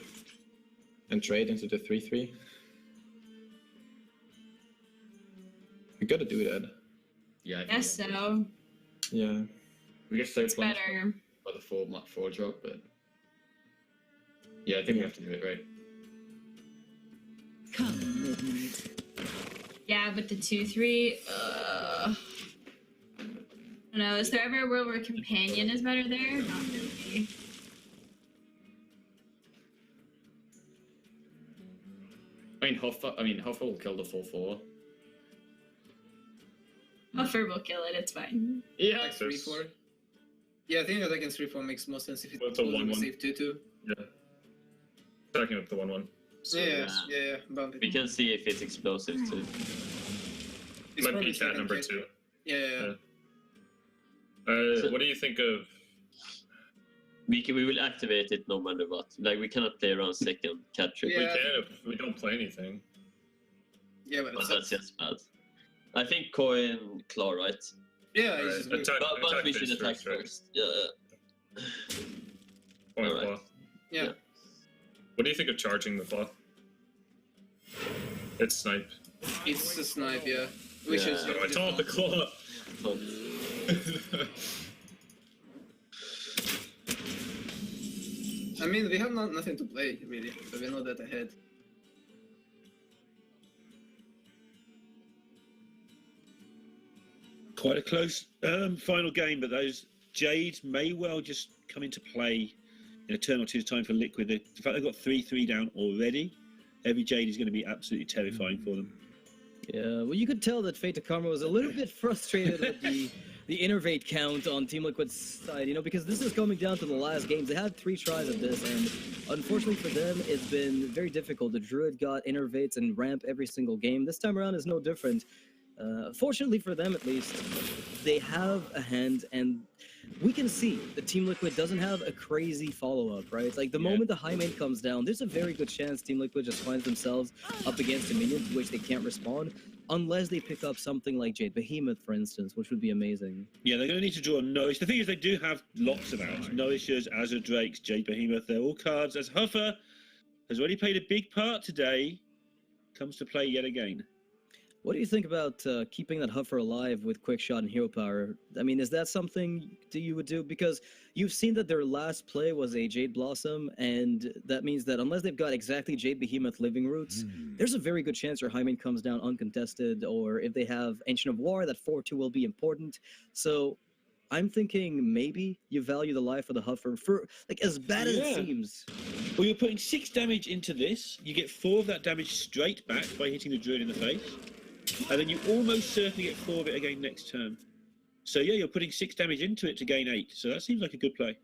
and trade into the 3/3. We gotta do that. Yeah, I Guess so. Yeah. We get so It's better. by the 4 drop, but yeah, I think we have to do it, right? Yeah, but the 2/3, I don't know, is there ever a world where Companion is better there? Not really. Hoffa will kill the 4/4. Huffer will kill it, it's fine. Yeah. Like 3/4. Yeah, I think that against 3/4 makes more sense if Well, it's a 1/1. save 2/2. Yeah. Backing up the 1/1. So Yeah, bump We it. can see if it's explosive too. It's might probably be cat second number kit. 2. Yeah. What do you think of? We will activate it no matter what. Like we cannot play around second capture. Yeah. We can if we don't play anything. Yeah, but But it's that's just bad. I think coin claw, right? yeah, Alright, it's just good. attack, But attack we should phase attack right? first. Yeah. Point Alright. claw. Yeah. Yeah. What do you think of charging the claw? It's snipe. It's a snipe, yeah. Which is. No, I told the claw. So, I mean, we have nothing to play, really, so we're not that ahead. Quite a close final game, but those Jades may well just come into play in a turn or two's time for Liquid. The fact they've got 3-3 down already, every Jade is going to be absolutely terrifying for them. Yeah, well, you could tell that Fade2Karma was a little bit frustrated with the innervate count on Team Liquid's side, you know, because this is coming down to the last games. They had 3 tries at this, and unfortunately for them, it's been very difficult. The Druid got innervates and ramp every single game. This time around is no different. Fortunately for them, at least, they have a hand, and we can see that Team Liquid doesn't have a crazy follow-up, right? Like, the moment the high main comes down, there's a very good chance Team Liquid just finds themselves up against a minion to which they can't respond, unless they pick up something like Jade Behemoth, for instance, which would be amazing. Yeah, they're going to need to draw a Nourish. The thing is, they do have lots of outs. Nourishers, Azure Drakes, Jade Behemoth, they're all cards. As Huffer has already played a big part today, comes to play yet again. What do you think about keeping that Huffer alive with quick shot and hero power? I mean, is that something that you would do? Because you've seen that their last play was a Jade Blossom, and that means that unless they've got exactly Jade Behemoth living roots, there's a very good chance your high main comes down uncontested, or if they have Ancient of War, that 4-2 will be important. So I'm thinking maybe you value the life of the Huffer for, like, as bad as it seems. Well, you're putting 6 damage into this. You get 4 of that damage straight back by hitting the Druid in the face. And then you almost certainly get 4 of it again next turn. So yeah, you're putting 6 damage into it to gain 8. So that seems like a good play.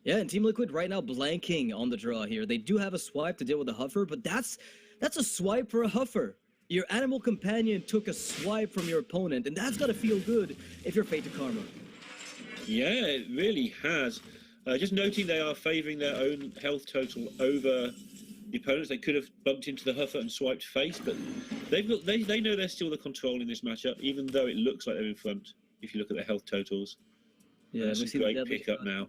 Yeah, and Team Liquid right now blanking on the draw here. They do have a swipe to deal with the Huffer, but that's a swipe for a Huffer. Your animal companion took a swipe from your opponent, and that's gotta feel good if you're Fade2Karma. Yeah, it really has. Just noting they are favouring their own health total over the opponents. They could have bumped into the Huffer and swiped face, but they know they're still the control in this matchup, even though it looks like they're in front. If you look at their health totals, Yeah, that's we a see great the Deadly pickup Shot. now.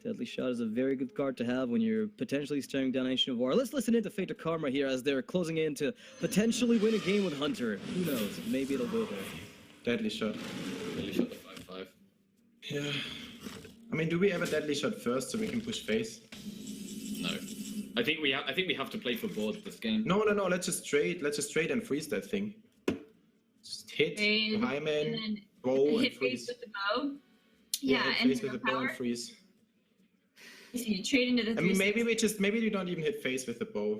Deadly Shot is a very good card to have when you're potentially staring down Ancient of War. Let's listen into Fade2Karma here as they're closing in to potentially win a game with Hunter. Who knows? Maybe it'll go there. Deadly shot. Deadly shot the 5-5. Yeah. I mean, do we have a deadly shot first so we can push face? No. I think we have to play for board this game. No. Let's just trade and freeze that thing. Just hit Trade, high and man, then bow and hit face freeze. with the bow. Yeah, hit and face with the bow power. and freeze. So you trade into the I mean, maybe we don't even hit face with the bow.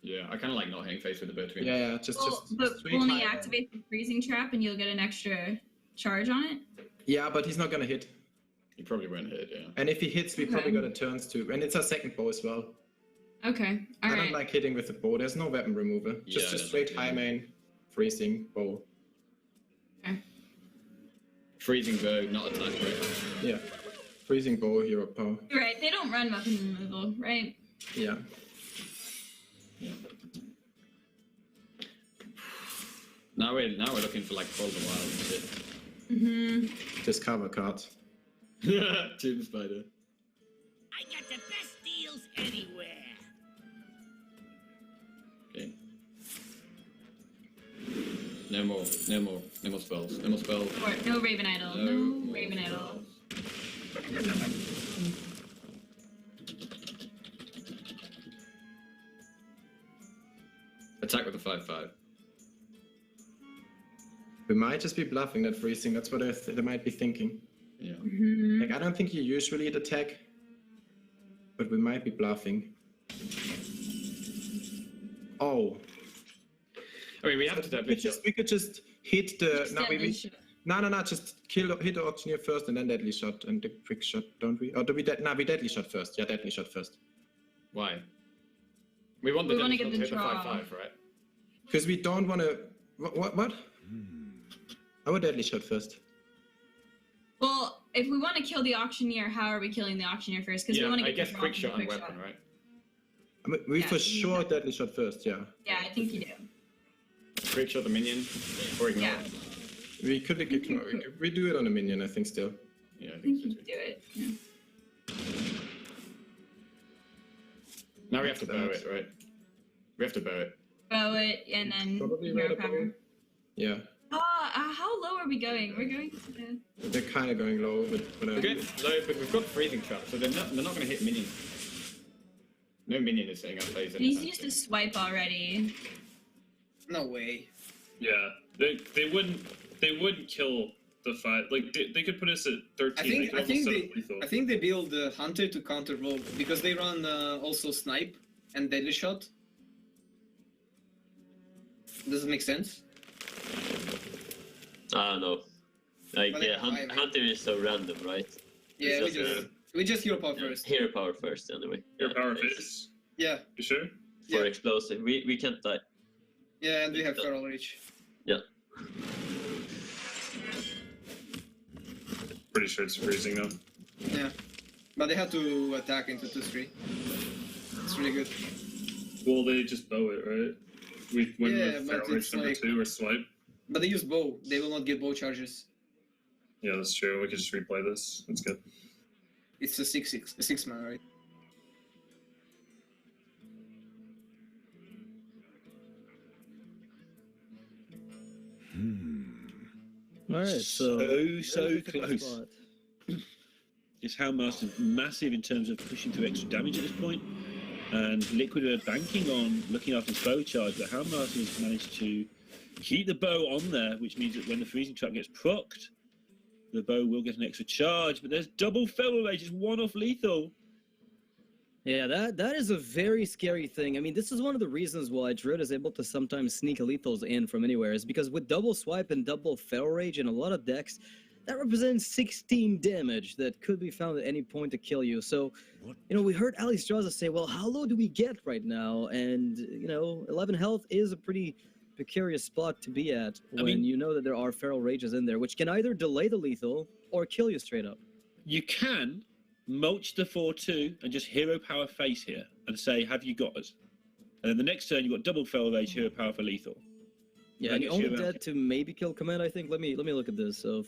Yeah, I kind of like not hitting face with the bow between. Yeah, just but straight only high man. activate the freezing trap and you'll get an extra charge on it. Yeah, but he's not gonna hit. You probably won't hit, yeah. And if he hits, we Okay. probably got a turns too. And it's our second bow as well. Okay, I don't alright. like hitting with the bow. There's no weapon remover. Yeah, Just there's straight no- high main, freezing, bow. Freezing bow, not attack, right? Yeah. Freezing bow, hero power. Right, they don't run weapon removal, right? Yeah. Now we're looking for like Cold and Wild and shit. Mm-hmm. Discover card. Tomb Spider. I got the best deals anywhere. Okay. No more spells. No more spells. Or no Raven Idol. No more Raven Idol. Attack with the 5-5. We might just be bluffing that freezing. That's what they might be thinking. Yeah. Mm-hmm. Like, I don't think you usually hit attack, but we might be bluffing. Oh. I mean, we have to deadly shot. We could just hit the. Just No, deadly shot. no. Just hit the auctioneer first and then deadly shot and the quick shot, don't we? Or do we? We deadly shot first. Yeah, deadly shot first. Why? We want the We wanna Dennis get the to hit the draw. 5-5, right? Because we don't want to. What? I would deadly shot first. Well, if we want to kill the auctioneer, how are we killing the auctioneer first? Because we want to I get guess the draw quick from the shot and quick weapon, right? I mean, we Yeah, for you sure have- deadly shot first. Yeah. Yeah, I think you do. Quick shot the minion, or ignore Yeah. it. We could ignore. We do it on a minion, I think. Still. Yeah, I I think think so you too. can do it. Yeah. Now we have to bow it, right? We have to bow it. Bow it and then Probably hero right up power. there. Yeah. How low are we going? We're going to the... They're kind of going low, but We're whatever. good, low, but we've got freezing trap, so they're not going to hit minions. No minion is setting up phase. He's anytime used soon. to swipe already. No way. Yeah, they wouldn't kill the 5. Like they could put us at 13. They could almost set up lethal. I think they build Hunter to counter Rogue because they run also Snipe and Deadly Shot. Does it make sense? I don't know. Like, But yeah, I- Hunter is so random, right? Yeah, It's we just hero power first. Hero power first, anyway. Your power it's- face. Yeah, You sure? For Yeah. explosive. We can't die. yeah, and we have Feral Reach. Yeah. Pretty sure it's freezing though. Yeah, but they have to attack into 2-3. It's really good. Well, they just bow it, right? We went Yeah, with but Feral Reach it's number like- 2 or swipe. But they use bow. They will not get bow charges. Yeah, that's true. We could just replay this. That's good. It's a 6 man, right? All right, so So very difficult close. spot. Is Houndmaster massive in terms of pushing through extra damage at this point, and Liquid are banking on looking after his bow charge, but Houndmaster has managed to keep the bow on there, which means that when the freezing trap gets procced, the bow will get an extra charge. But there's double Feral Rage, it's one off lethal. Yeah, that is a very scary thing. I mean, this is one of the reasons why Druid is able to sometimes sneak lethals in from anywhere, is because with double swipe and double Feral Rage in a lot of decks, that represents 16 damage that could be found at any point to kill you. So, you know, we heard Alliestrasza say, well, how low do we get right now? And, you know, 11 health is a pretty precarious spot to be at when you know that there are Feral Rages in there, which can either delay the lethal or kill you straight up. You can mulch the 4-2 and just hero power face here and say, have you got us? And then the next turn you've got double Feral Rage, hero power for lethal. Yeah, That and gets only you around. dead to maybe kill command, I think. Let me look at this. So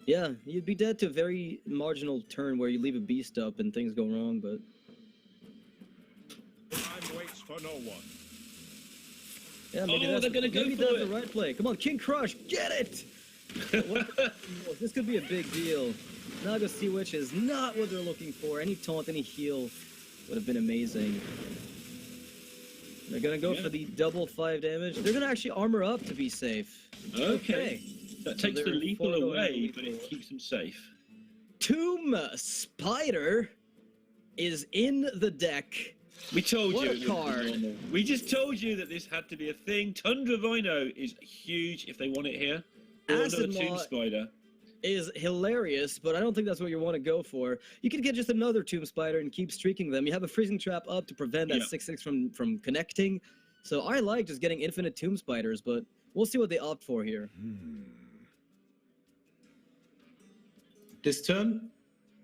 yeah, you'd be dead to a very marginal turn where you leave a beast up and things go wrong, but Time waits for no one. yeah, maybe Oh, that's, they're gonna go maybe for that's it. the right play. Come on, King Crush, get it! This could be a big deal. Naga Sea Witch is not what they're looking for. Any taunt, any heal would have been amazing. They're gonna go for the double 5 damage. They're gonna actually armor up to be safe. Okay. That takes the they're lethal foregoing away, the but it lethal. keeps them safe. Tomb Spider is in the deck. We told What you a it was card. normal. We just told you that this had to be a thing. Tundra Rhino is huge if they want it here. Or another Acid Tomb Maw Spider. is hilarious, but I don't think that's what you want to go for. You could get just another Tomb Spider and keep streaking them. You have a freezing trap up to prevent that Yeah. 6/6 from connecting. So I like just getting infinite Tomb Spiders, but we'll see what they opt for here. This turn,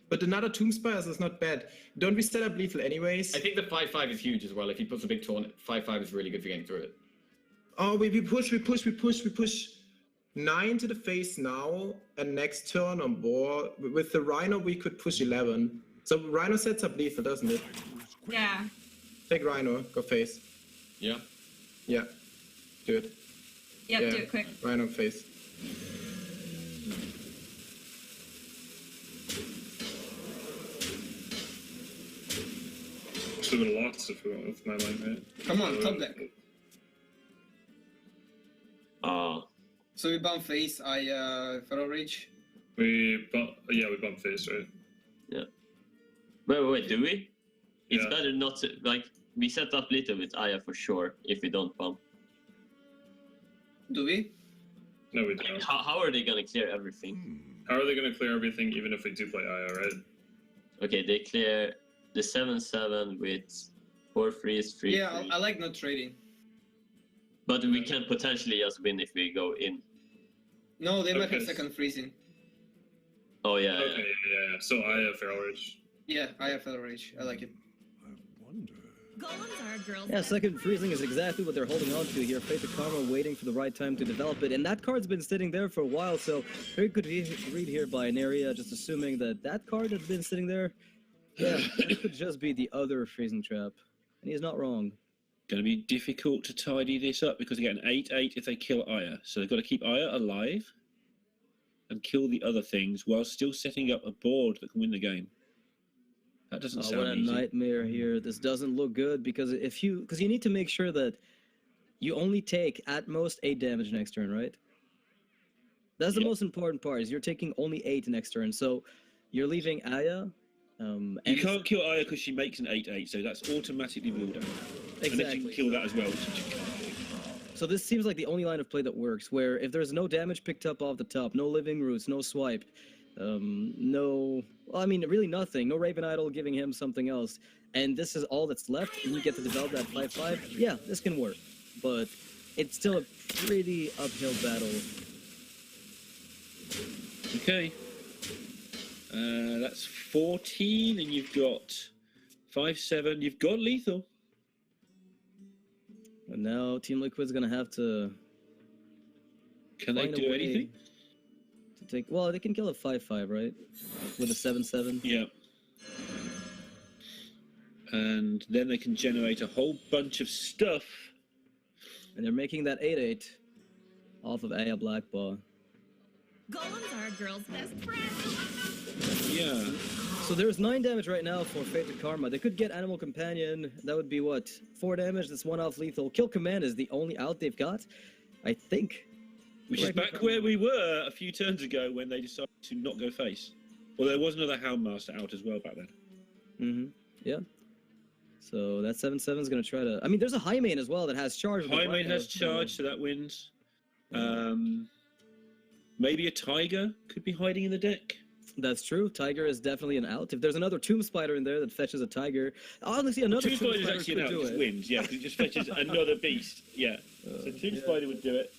but another Tomb Spires is not bad. Don't we set up lethal anyways? I think the 5-5 is huge as well. If he puts a big taunt, 5-5 is really good for getting through it. Oh, we push. 9 to the face now, and next turn on board. With the Rhino, we could push 11. So Rhino sets up lethal, doesn't it? Yeah. Take Rhino, go face. Yeah. Yeah, do it. Yep, Yeah. do it quick. Rhino face. Should have been lots if we went with my line, right? Come on, top deck. So we bump face, I Feral Rage. We bump face, right? Yeah. Wait, do we? It's Yeah. better not to, like, we set up little with Aya for sure if we don't bump. Do we? No, we don't. How are they gonna clear everything? How are they going to clear everything even if we do play Aya, right? Okay, they clear the 7/7 with Or freeze, free. Yeah, I like not trading. But we can potentially just win if we go in. No, they might have Okay. second freezing. Oh yeah. Okay, yeah. So I have Feral Rage. Yeah, I have Feral Rage. I like it. Golems are a girl's Yeah, best second friend. freezing is exactly what they're holding on to here. Fade2Karma waiting for the right time to develop it, and that card's been sitting there for a while, so very good read here by Neirea, just assuming that that card has been sitting there. Yeah, it could just be the other freezing trap, and he's not wrong. Going to be difficult to tidy this up because they get an 8/8 if they kill Aya. So they've got to keep Aya alive and kill the other things while still setting up a board that can win the game. That doesn't What sound a easy. nightmare here. This doesn't look good because you need to make sure that you only take at most 8 damage next turn, right? That's the most important part. Is you're taking only 8 next turn, so you're leaving Aya. You and can't kill Aya because she makes an 8/8, so that's automatically ruled out. Unless you exactly. can kill that as well, which you can't do. So this seems like the only line of play that works, where if there's no damage picked up off the top, no living roots, no swipe, no, well, I mean, really nothing, no Raven Idol giving him something else, and this is all that's left, and you get to develop that 5/5, yeah, this can work, but it's still a pretty uphill battle. Okay. That's 14, and you've got 5/7. You've got lethal. And now Team Liquid's gonna have to Can they find a do way anything? to take, well, they can kill a 5/5, right? With a 7/7. Yeah. And then they can generate a whole bunch of stuff. And they're making that 8/8 off of Aya Blackball. Golems are a girl's best friend. Yeah. So there's 9 damage right now for Fade2Karma. They could get Animal Companion. That would be what? 4 damage. That's 1 off lethal. Kill Command is the only out they've got, I think. Which is back where we were a few turns ago when they decided to not go face. Well, there was another Houndmaster out as well back then. Mm-hmm. Yeah. So that 7/7 is going to try to... I mean, there's a High Main as well that has charge. High Main has charge, so that wins. Maybe a Tiger could be hiding in the deck. That's true. Tiger is definitely an out. If there's another Tomb Spider in there that fetches a Tiger, honestly, another Tomb Spider is actually an out. It just wins, yeah, because it just fetches another beast. Yeah. So Tomb Spider would do it.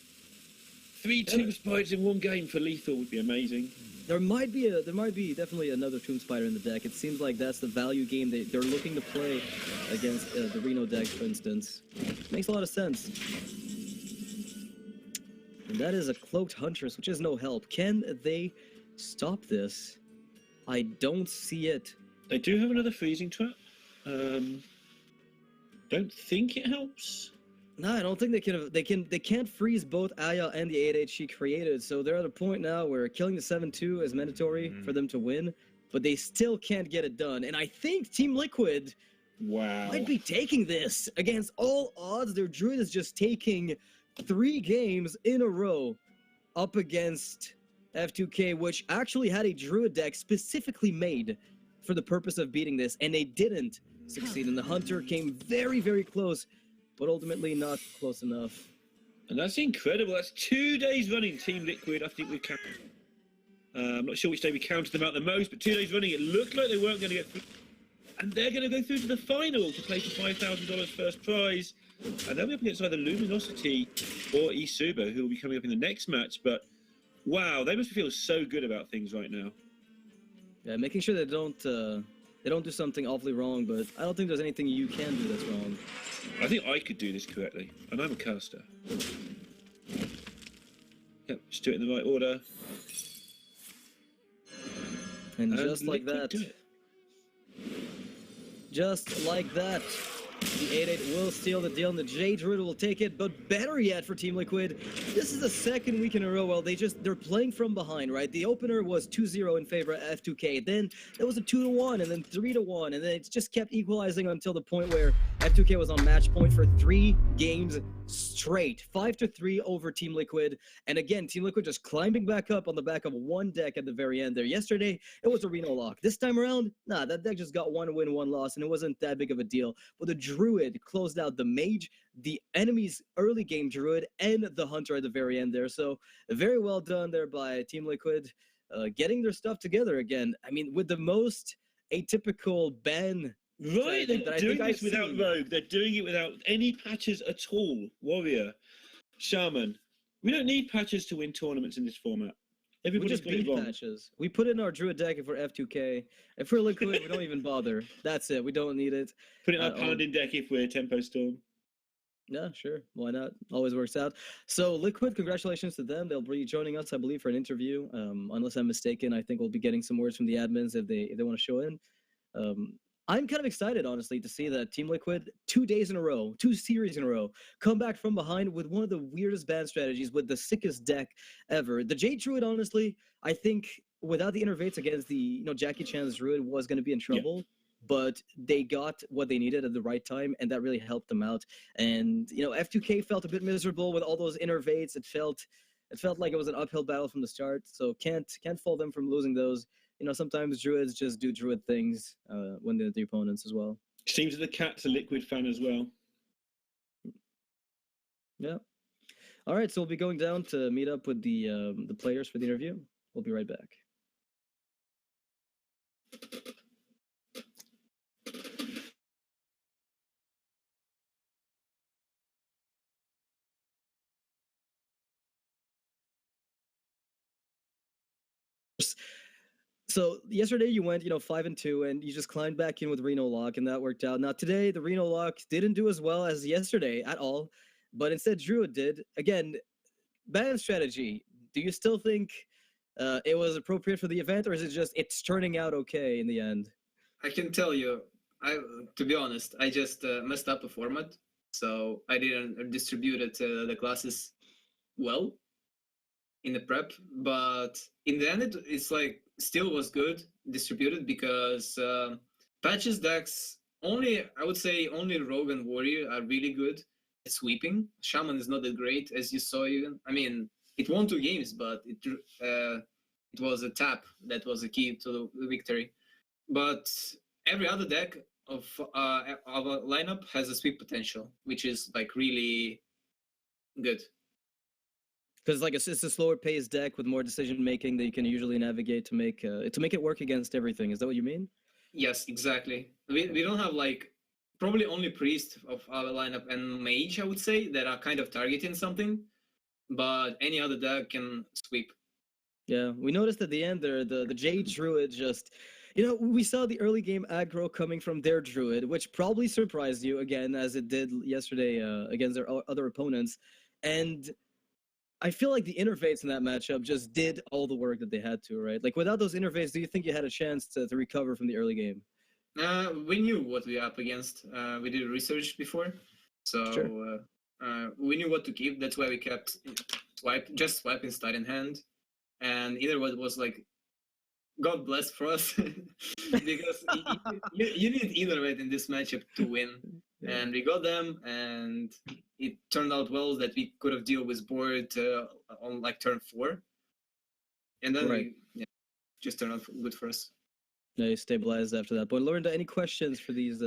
3 Tomb Spiders in one game for lethal would be amazing. There might be definitely another Tomb Spider in the deck. It seems like that's the value game they're looking to play against the Reno deck, for instance. Makes a lot of sense. And that is a Cloaked Huntress, which is no help. Can they stop this? I don't see it. They do have another freezing trap. Don't think it helps. No, I don't think they can. They can't freeze both Aya and the 8/8 she created. So they're at a point now where killing the 7/2 is mandatory for them to win, but they still can't get it done. And I think Team Liquid might be taking this against all odds. Their Druid is just taking 3 games in a row up against F2K, which actually had a Druid deck specifically made for the purpose of beating this, and they didn't succeed. And the Hunter came very, very close, but ultimately not close enough. And that's incredible. That's 2 days running, Team Liquid. I think we've counted. I'm not sure which day we counted them out the most, but 2 days running, it looked like they weren't going to get through. And they're going to go through to the final to play for $5,000 first prize. And they'll be up against either Luminosity or Isuba, who will be coming up in the next match. But wow, they must feel so good about things right now. Yeah, making sure they don't do something awfully wrong, but I don't think there's anything you can do that's wrong. I think I could do this correctly, and I'm a caster. Yep, just do it in the right order. And just like that, just like that, the 8/8 will steal the deal, and the J Druid will take it. But better yet for Team Liquid, this is the second week in a row. Well, they're playing from behind, right? The opener was 2-0 in favor of F2K. Then it was a 2-1, and then 3-1, and then it just kept equalizing until the point where F2K was on match point for 3 games straight, 5-3 over Team Liquid. And again, Team Liquid just climbing back up on the back of one deck at the very end there. Yesterday, it was a Reno lock. This time around, nah, that deck just got 1 win, 1 loss, and it wasn't that big of a deal. But the Druid closed out the Mage, the enemy's early game Druid, and the Hunter at the very end there. So very well done there by Team Liquid, getting their stuff together again. I mean, with the most atypical ban Right, that they're I doing think this I've without seen. Rogue. They're doing it without any patches at all. Warrior, Shaman. We don't need patches to win tournaments in this format. We Everybody's just got it beat wrong. patches. We put in our Druid deck if we're F2K. If we're Liquid, we don't even bother. That's it. We don't need it. Put it in our Oh. pounding deck if we're Tempo Storm. Yeah, sure. Why not? Always works out. So Liquid, congratulations to them. They'll be joining us, I believe, for an interview. Unless I'm mistaken, I think we'll be getting some words from the admins if they want to show in. I'm kind of excited, honestly, to see that Team Liquid 2 days in a row, 2 series in a row, come back from behind with one of the weirdest ban strategies with the sickest deck ever. The Jade Druid, honestly, I think without the innervates against the Jackie Chan's Druid was going to be in trouble. Yeah. But they got what they needed at the right time, and that really helped them out. And F2K felt a bit miserable with all those innervates. It felt like it was an uphill battle from the start. So can't fault them from losing those. Sometimes Druids just do Druid things when they're the opponents as well. Seems that the Cat's a Liquid fan as well. Yeah. All right, so we'll be going down to meet up with the players for the interview. We'll be right back. So yesterday you went, 5-2, and you just climbed back in with Reno Lock, and that worked out. Now today the Reno Lock didn't do as well as yesterday at all, but instead Druid did. Again, ban strategy. Do you still think it was appropriate for the event, or is it just it's turning out okay in the end? I can tell you, to be honest, I just messed up a format, so I didn't distribute it the classes well in the prep, but in the end it's like still was good distributed because patches decks I would say only Rogue and Warrior are really good at sweeping. Shaman is not that great, as you saw. Even I mean, it won 2 games, but it was a tap that was the key to the victory. But every other deck of our lineup has a sweep potential, which is like really good. Because it's a slower paced deck with more decision making that you can usually navigate to make it work against everything. Is that what you mean? Yes, exactly. We don't have probably only Priest of our lineup and Mage, I would say, that are kind of targeting something, but any other deck can sweep. Yeah, we noticed at the end there the Jade Druid just, we saw the early game aggro coming from their Druid, which probably surprised you again as it did yesterday against their other opponents, and I feel like the interface in that matchup just did all the work that they had to, right? Like, without those interfaces, do you think you had a chance to recover from the early game? We knew what we were up against. We did research before, so sure. We knew what to keep. That's why we kept swiping start in hand. And Innerwood was like, God bless for us, because you need Innerwood in this matchup to win. Yeah. And we got them, and it turned out well that we could have dealt with board on turn 4, and then just turned out good for us. Yeah, you stabilized after that. But Lorinda, any questions for these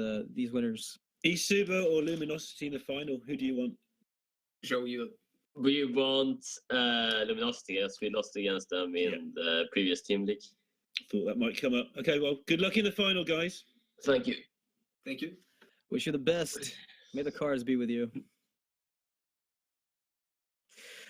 winners? Isuba or Luminosity in the final? Who do you want? Sjow, you. We want Luminosity, as we lost against them in the previous team league. Thought that might come up. Okay, well, good luck in the final, guys. Thank you. Thank you. Wish you the best. May the cards be with you.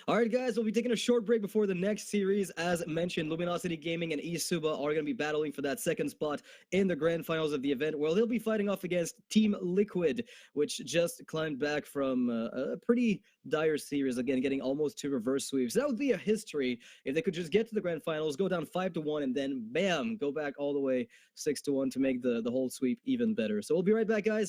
All right, guys, we'll be taking a short break before the next series. As mentioned, Luminosity Gaming and Isuba are going to be battling for that second spot in the grand finals of the event, where they'll be fighting off against Team Liquid, which just climbed back from a pretty dire series, again, getting almost 2 reverse sweeps. That would be a history if they could just get to the grand finals, go down 5-1, and then, bam, go back all the way 6-1 to make the whole sweep even better. So we'll be right back, guys.